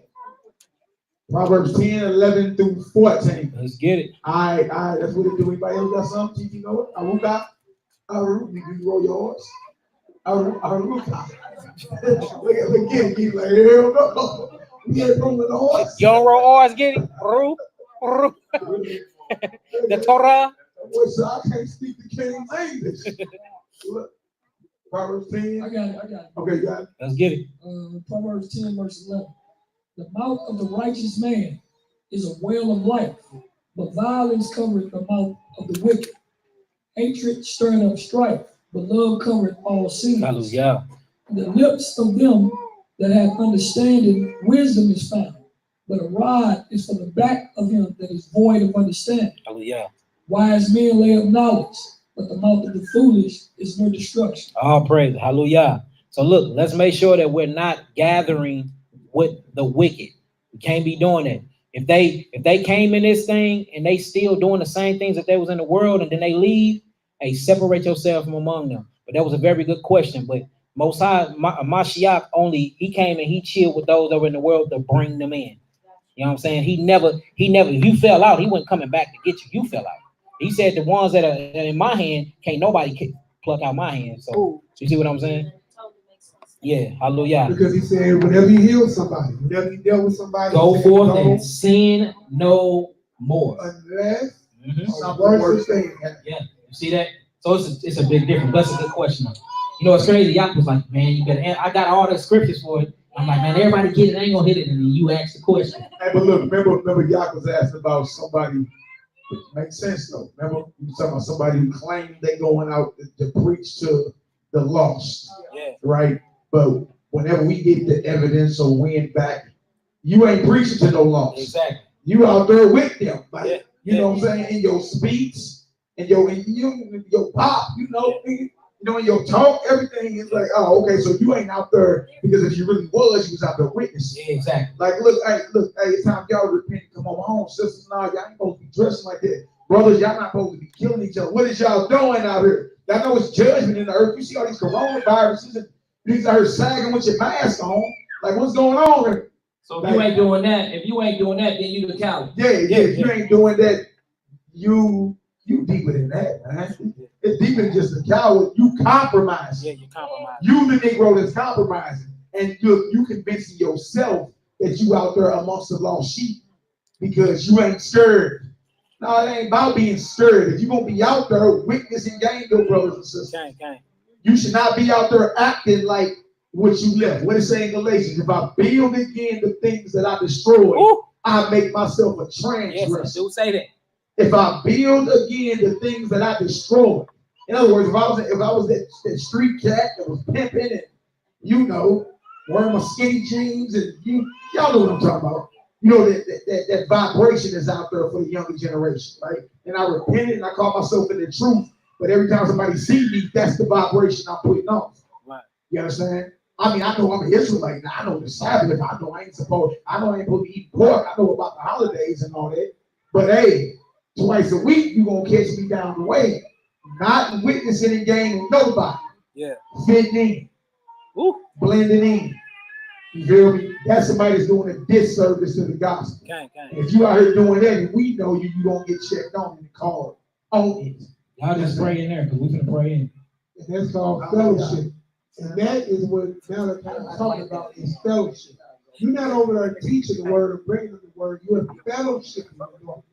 Proverbs 10, 11 through 14. Let's get it. All right. That's what it do. Anybody else got something? You know it? You roll yours. Look at he's like, hell no. We ain't rolling the horse. You don't roll R's, get it? The Torah. I can't speak the King's English. Look. Proverbs 10. I got it. Okay, got it. Let's get it. Proverbs 10, verse 11. The mouth of the righteous man is a well of life, but violence covereth the mouth of the wicked. Hatred stirring up strife, but love covereth all sins. Hallelujah. The lips of them that have understanding, wisdom is found, but a rod is for the back of him that is void of understanding. Hallelujah. Wise men lay up knowledge, but the mouth of the foolish is no destruction. All praise. Hallelujah. So look, let's make sure that we're not gathering with the wicked. We can't be doing that. If they came in this thing and they still doing the same things that they was in the world and then they leave, hey, separate yourself from among them. But that was a very good question. But Most High, Mashiach only, he came and he chilled with those that were in the world to bring them in. You know what I'm saying? He never, if you fell out, he wasn't coming back to get you. You fell out. He said the ones that are in my hand, can't nobody pluck out my hand. So you see what I'm saying? Yeah, hallelujah. Because he said, whenever you heal somebody, whenever you deal with somebody, go forth and sin no more. Unless something worse thing. Yeah, you see that? So it's a big difference. That's a good question. You know, it's crazy. Yah was like, man, you better. I got all the scriptures for it. I'm like, man, everybody get it. I ain't gonna hit it. And then you ask the question. Hey, but look, remember Yah was asking about somebody. Which makes sense though. Remember, you talking about somebody who claimed they going out to preach to the lost. Yeah. Right. But whenever we get the evidence or win back You ain't preaching to no lost. Exactly. You out there with them, like, Yeah. you know what I'm saying, in your speech, and your pop, you know, in your talk, everything is like, oh, okay, so you ain't out there because if you really was, you was out there witnessing. Yeah, exactly. Like, look, hey, it's time y'all repent. Come on, my own sisters, y'all ain't supposed to be dressing like that. Brothers, y'all not supposed to be killing each other. What is y'all doing out here? Y'all know it's judgment in the earth. You see all these coronaviruses and these out here sagging with your mask on. Like, what's going on here? So if you ain't doing that, then you the coward. Yeah. If you ain't doing that, you deeper than that, man. It's deeper than just a coward. You compromise. Yeah, you compromise. You the Negro that's compromising. And you convincing yourself that you out there amongst the lost sheep because you ain't scared. No, it ain't about being scared. If you're going to be out there witnessing gang, your brothers and sisters, you should not be out there acting like what you left. What it say in Galatians? If I build again the things that I destroyed, I make myself a transgressor. Yes, do say that. If I build again the things that I destroyed. In other words, if I was that street cat that was pimping and, you know, wearing my skinny jeans and y'all know what I'm talking about. You know, that vibration is out there for the younger generation, right? And I repented and I called myself in the truth. But every time somebody see me, that's the vibration I'm putting off. Right. You understand? I mean, I know I'm an Israelite now. I know the Sabbath. I know I ain't supposed to eat pork. I know about the holidays and all that. But hey, twice a week, you're going to catch me down the way. Not witnessing and gaining nobody. Yeah. Fitting in. Blending in. You feel me? That's somebody that's doing a disservice to the gospel. If you out here doing that and we know you don't get checked on and called on it. Y'all just pray in there because we're going to pray in. And that's called fellowship. And that is what Malachi is talking about, is fellowship. You're not over there teaching the word or bringing them the word. You're fellowship with darkness.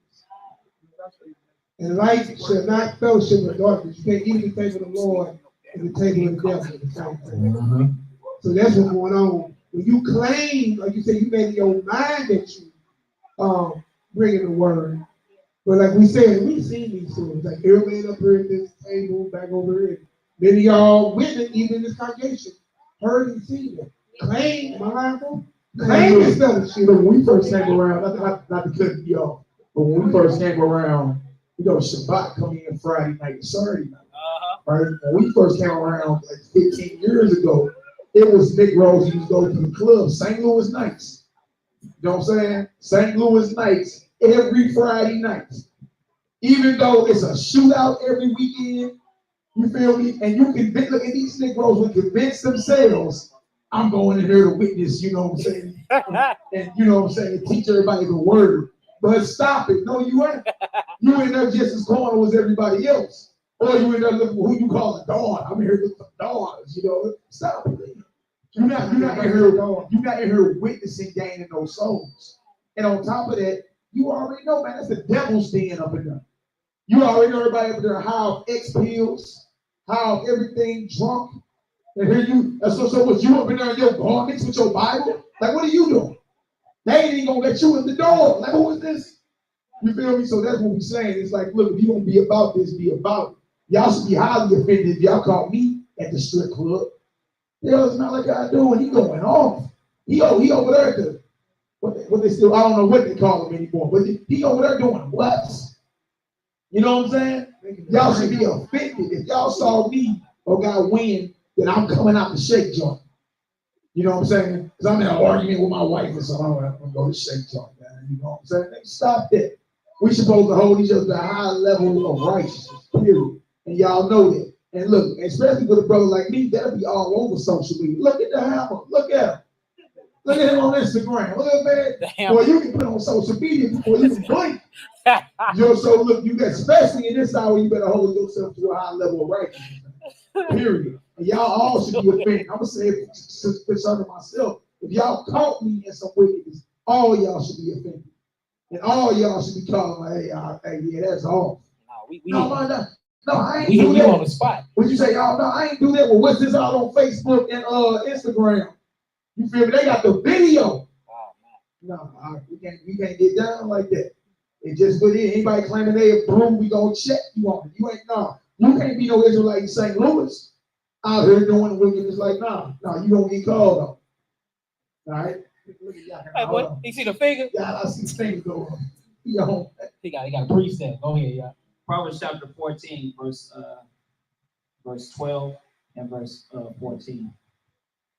And light shall not fellowship with darkness. You can't eat the table of the Lord and the table of the devil at the same time. So that's what's going on. When you claim, like you said, you made your mind that you bringing the word. But like we said, we've seen these stories. Like everybody up here at this table, back over here. Many of y'all women, even in this congregation, heard and seen them. Claim, am I lying? Claim this fellowship. When we first came around, not to cut you off, but when we first came around, you know, Shabbat coming in Friday night and Saturday night. Right? When we first came around like 15 years ago, it was Negroes who used to go to the club, St. Louis nights. You know what I'm saying? St. Louis nights every Friday night. Even though it's a shootout every weekend, you feel me? And you can look at these Negroes would convince themselves, I'm going in there to witness, you know what I'm saying? And you know what I'm saying, teach everybody the word. But stop it. No, you ain't. You in there just as corner as everybody else. Or you in there looking for who you call a dog. I'm here looking for dogs, you know. Stop it. You're not in here witnessing, gaining those souls. And on top of that, you already know, man, that's the devil's den up in there. You already know everybody up there how X pills, how everything drunk. And here you, so what, you up in there in your garments with your Bible? Like, what are you doing? They ain't even gonna let you in the door. Like, who is this? You feel me? So that's what we're saying. It's like, look, if you gonna be about this, be about it. Y'all should be highly offended if y'all caught me at the strip club. The hell's Malachi doing? He going off. He over there at the, what they still, I don't know what they call him anymore, but he over there doing what? You know what I'm saying? Y'all should be offended if y'all saw me or got wind that I'm coming out the shake joint. You know what I'm saying? Because I'm in an argument with my wife or something. I'm going to go to shake joint, man. You know what I'm saying? Stop that. We supposed to hold each other to a high level of righteousness, period. And y'all know that. And look, especially with a brother like me, that'll be all over social media. Look at the hammer. Look at him. Look at him on Instagram. Look at that. Boy, you can put on social media before you can blink. You know, so look, you got, especially in this hour, you better hold yourself to a high level of righteousness. Period. And y'all all should be offended. I'm going to say it concerning myself. If y'all caught me in some wickedness, all y'all should be offended. And all y'all should be calling like, hey, yeah, that's off. No, I ain't do that. You on the spot. What you say, y'all? No, I ain't do that. Well, what's this all on Facebook and Instagram? You feel me? They got the video. No, we can't get down like that. It just what it is. Anybody claiming they a broom, we gonna check you on it. You ain't You can't be no Israelite in St. Louis out here doing wickedness like you don't get called on. All right. Hey, boy, you see the finger? Yeah, I see the finger go on. Yo. He got a precept. Go ahead, y'all. Proverbs chapter 14, verse 12 and verse 14.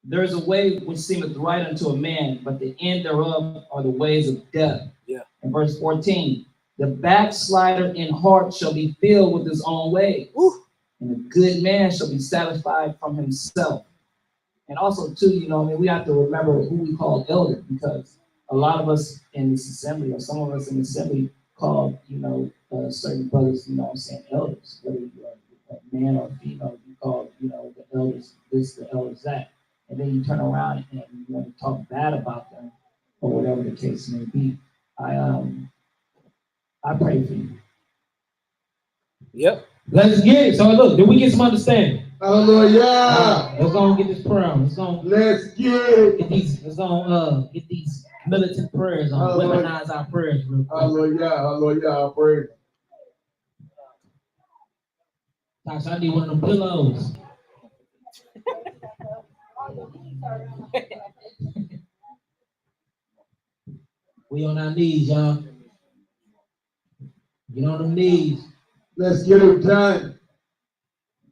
There is a way which seemeth right unto a man, but the end thereof are the ways of death. Yeah. And verse 14, the backslider in heart shall be filled with his own ways. Ooh. And a good man shall be satisfied from himself. And also, too, you know, I mean, we have to remember who we call elder, because a lot of us in this assembly, or some of us in the assembly, call, you know, certain brothers, you know what I'm saying, elders. Whether you are a man or female, you call, you know, the elders this, the elders that. And then you turn around and you want to talk bad about them, or whatever the case may be. I pray for you. Yep. Let's get it. So look, did we get some understanding? Hallelujah. Let's go and get this prayer on. Let's get it. Let's go get these militant prayers on. Weaponize our prayers real quick. Hallelujah. Hallelujah. I pray. Gosh, I need one of them pillows. We on our knees, y'all. Get on them knees. Let's get it done.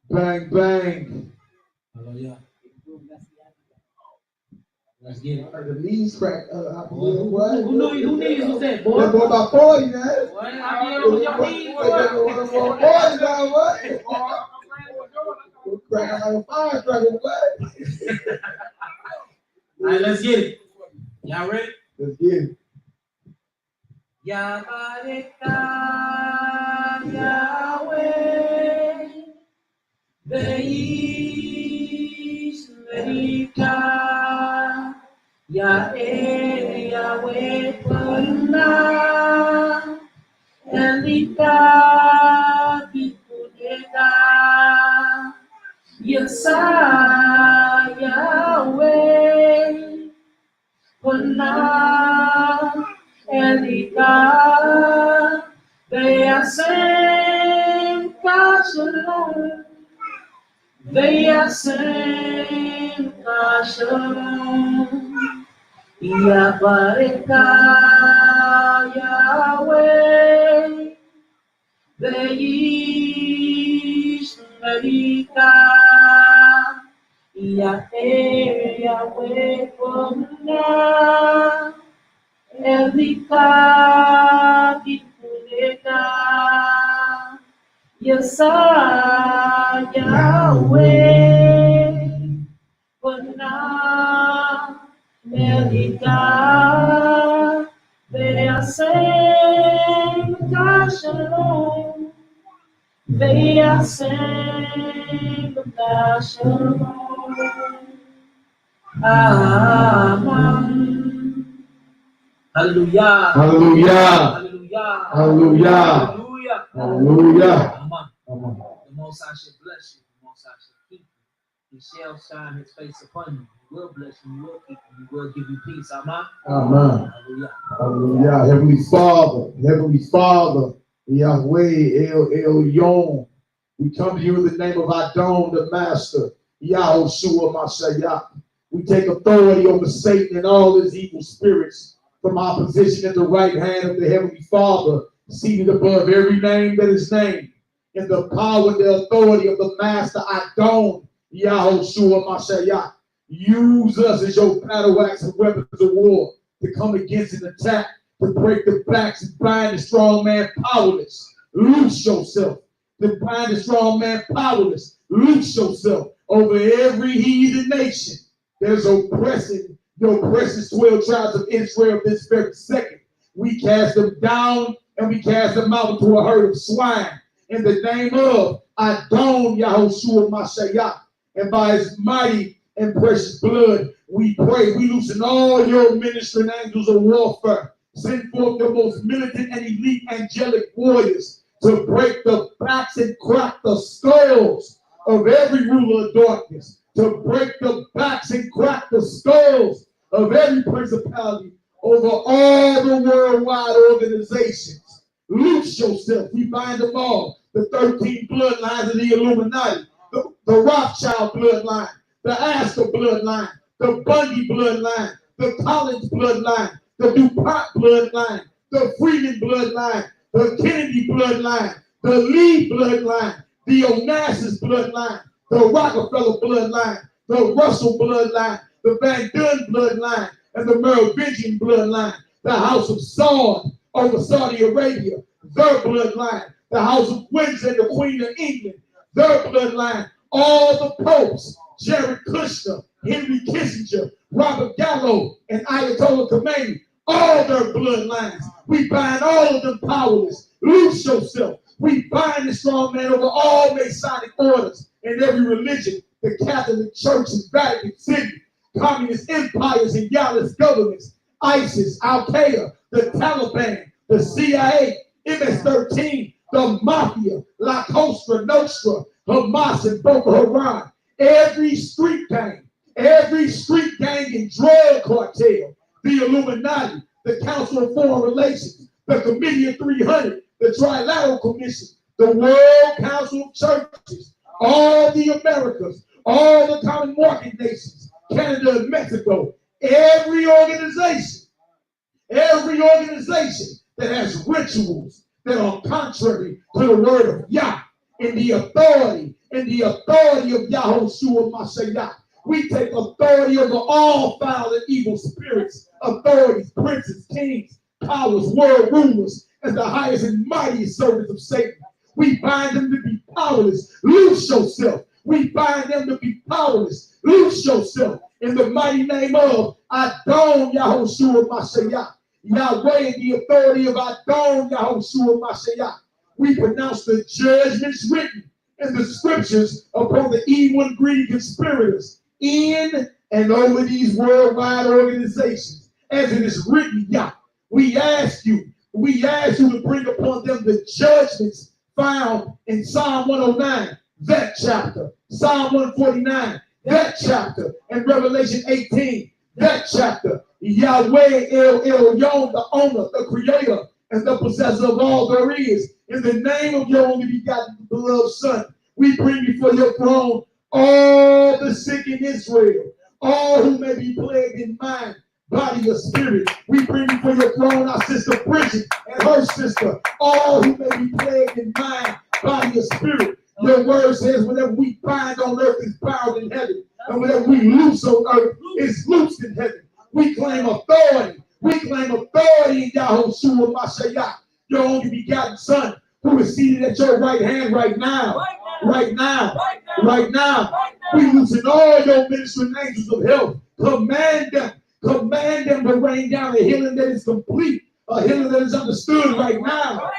Bang, bang. Hallelujah. Let's get it. The knees crack. Who knees was that, boy? That boy about 40, man. What? I did on your knees, boy. 40 now, what? Crack like a firecracker, what? All right, let's get it. Y'all ready? Let's get it. YAH'KI, Yahweh, Ministries, Yahweh, Yahweh, Pernah, Elika, Kikudeka, Yesaya, Yahweh, Pernah, Elika, they are saying, Shalom. They are saying, Shalom. YAH'KI, Yahweh, Elika, Yahweh, Yahweh, Pernah. Elika, Kikudeka, Yesaya, Yahweh, Pernah, Elika, they are saying, Shalom, they are saying, Shalom, Amen. Hallelujah. Hallelujah. Hallelujah. Hallelujah. Hallelujah. Hallelujah. Amen. Amen. The Most High shall bless you. The Most High shall keep you. He shall shine his face upon you. He will bless you. He will keep you. He will give you peace. Amen. Amen. Hallelujah. Hallelujah. Heavenly Father, Yahweh, El Yon. We come to you in the name of Adon, the Master, Yahushua Mashiach. We take authority over Satan and all his evil spirits from our position at the right hand of the Heavenly Father, seated above every name that is named, in the power and the authority of the Master Adon, Yahushua Mashiach. Use us as your battle axe and weapons of war to come against and attack, to break the backs and bind the strong man powerless. Loose yourself. To bind the strong man powerless. Loose yourself over every heathen nation. There's oppressing your precious 12 tribes of Israel this very second. We cast them down and we cast them out into a herd of swine. In the name of Adon Yahushua Mashiach, and by his mighty and precious blood, we pray. We loosen all your ministering angels of warfare. Send forth your most militant and elite angelic warriors to break the backs and crack the skulls of every ruler of darkness, to break the backs and crack the skulls of every principality over all the worldwide organizations. Loose yourself. We bind them all. The 13 bloodlines of the Illuminati, the Rothschild bloodline, the Astor bloodline, the Bundy bloodline, the Collins bloodline, the DuPont bloodline, the Freeman bloodline, the Kennedy bloodline, the Lee bloodline, the Onassis bloodline, the Rockefeller bloodline, the Russell bloodline, the Van Dunn bloodline, and the Merovingian bloodline, the House of Saud over Saudi Arabia, their bloodline, the House of Windsor and the Queen of England, their bloodline, all the popes, Jared Kushner, Henry Kissinger, Robert Gallo, and Ayatollah Khomeini, all their bloodlines. We bind all of them powerless. Loose yourself. We bind the strong man over all Masonic orders and every religion, the Catholic Church and Vatican City, communist empires and Yahudahs governments, ISIS, Al-Qaeda, the Taliban, the CIA, MS-13, the Mafia, La Cosa Nostra, Hamas, and Boko Haram. Every street gang and drug cartel, the Illuminati, the Council of Foreign Relations, the Committee of 300, the Trilateral Commission, the World Council of Churches, all the Americas, all the Commonwealth nations, Canada and Mexico, every organization that has rituals that are contrary to the word of Yah and the authority of Yahushua Mashiach. We take authority over all foul and evil spirits, authorities, princes, kings, powers, world rulers, and the highest and mightiest servants of Satan. We bind them to be powerless. Loose yourself. We bind them to be powerless. Loose yourself in the mighty name of Adon Yahushua Mashiach. Yahweh in the authority of Adon Yahushua Mashiach. We pronounce the judgments written in the scriptures upon the evil and greedy conspirators in and over these worldwide organizations. As it is written, Yah, we ask you to bring upon them the judgments found in Psalm 109, that chapter, Psalm 149, that chapter, and Revelation 18, that chapter. Yahweh El Elyon, the owner, the creator, and the possessor of all there is. In the name of your only begotten beloved Son, we bring before your throne all the sick in Israel, all who may be plagued in mind, body, or spirit. We bring before your throne our sister Bridget and her sister, all who may be plagued in mind, body, or spirit. Your word says whatever we bind on earth is bound in heaven, and whatever we loose on earth is loosed in heaven. We claim authority. We claim authority in Yahushua Mashiach, your only begotten Son, who is seated at your right hand right now. Right now. We loosen all your ministering angels of health. Command them to rain down a healing that is complete, a healing that is understood right now.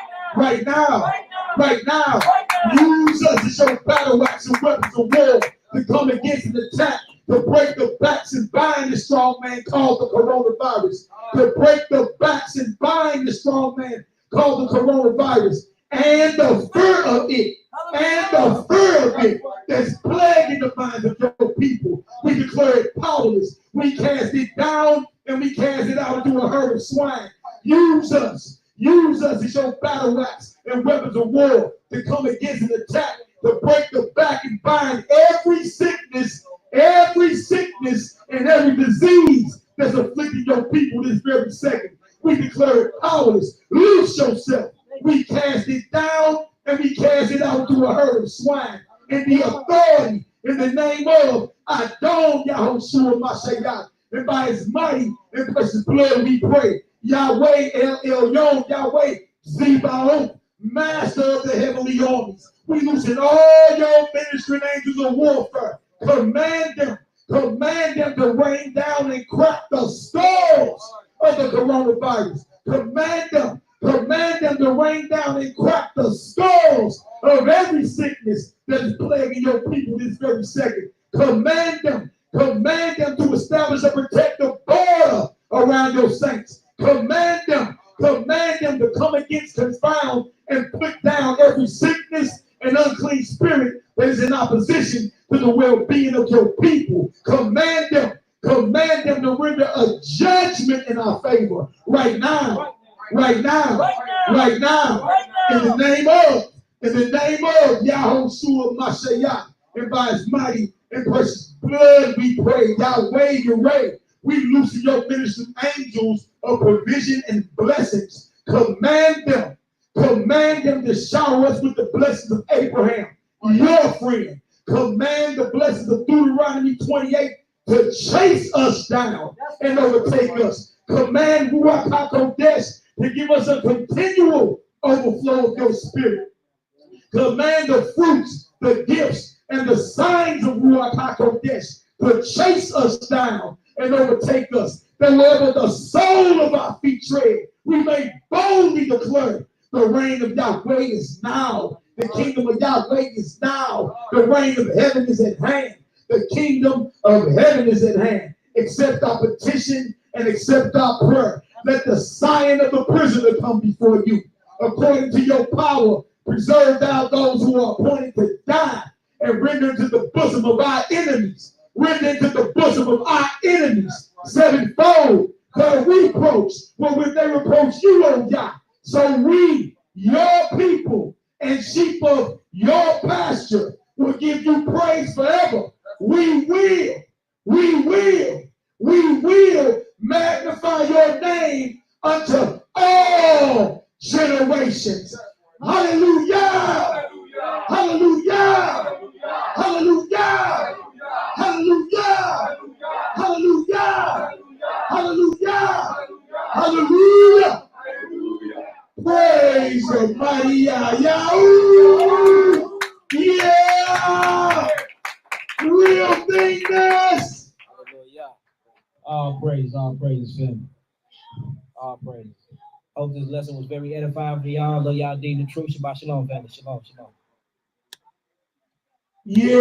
Use us as your battle axe and weapons of war to come against an attack, to break the backs and bind the strong man called the coronavirus. To break the backs and bind the strong man called the coronavirus. And the fear of it. That's plaguing the minds of your people. We declare it powerless. We cast it down and we cast it out into a herd of swine. Use us as your battle axe and weapons of war to come against an attack, to break the back and bind every sickness and every disease that's afflicting your people this very second. We declare it powerless. Loose yourself. We cast it down and we cast it out to a herd of swine. In the authority, in the name of Adon Yahushua Mashiach, and by his mighty and precious blood we pray. Yahweh El Elyon, Yahweh Zebaoth, master of the heavenly armies. We loosen all your ministering angels of warfare. Command them to rain down and crack the skulls of the coronavirus. Command them to rain down and crack the skulls of every sickness that is plaguing your people this very second. Command them to establish a protective border around your saints. Command them to come against, confound, and put down every sickness and unclean spirit that is in opposition to the well-being of your people. Command them to render a judgment in our favor right now. In the name of Yahushua Mashiach, and by his mighty and precious blood we pray. Yahweh, We loosen your ministering angels of provision and blessings. Command them to shower us with the blessings of Abraham, your friend. Command the blessings of Deuteronomy 28 to chase us down and overtake us. Command Ruach HaKodesh to give us a continual overflow of your spirit. Command the fruits, the gifts, and the signs of Ruach HaKodesh to chase us down and overtake us. That wherever the sole of our feet tread, we may boldly declare the reign of Yahweh is now. The kingdom of Yahweh is now. The reign of heaven is at hand. The kingdom of heaven is at hand. Accept our petition and accept our prayer. Let the scion of the prisoner come before you. According to your power, preserve thou those who are appointed to die and render into the bosom of our enemies. Render into the bosom of our enemies sevenfold the reproach when they reproach you, O Yah. So we, your people and sheep of your pasture, will give you praise forever. We will magnify your name unto all generations. Hallelujah! Hallelujah! Hallelujah! Hallelujah! Hallelujah! Hallelujah! Hallelujah! Praise the mighty YAHUDAHS! Yeah! Real thingness! Hallelujah. All praise, family. All praise. Hope this lesson was very edifying for y'all. Love y'all, deem the truth. Shabbat shalom, family. Shalom, shalom. Yeah.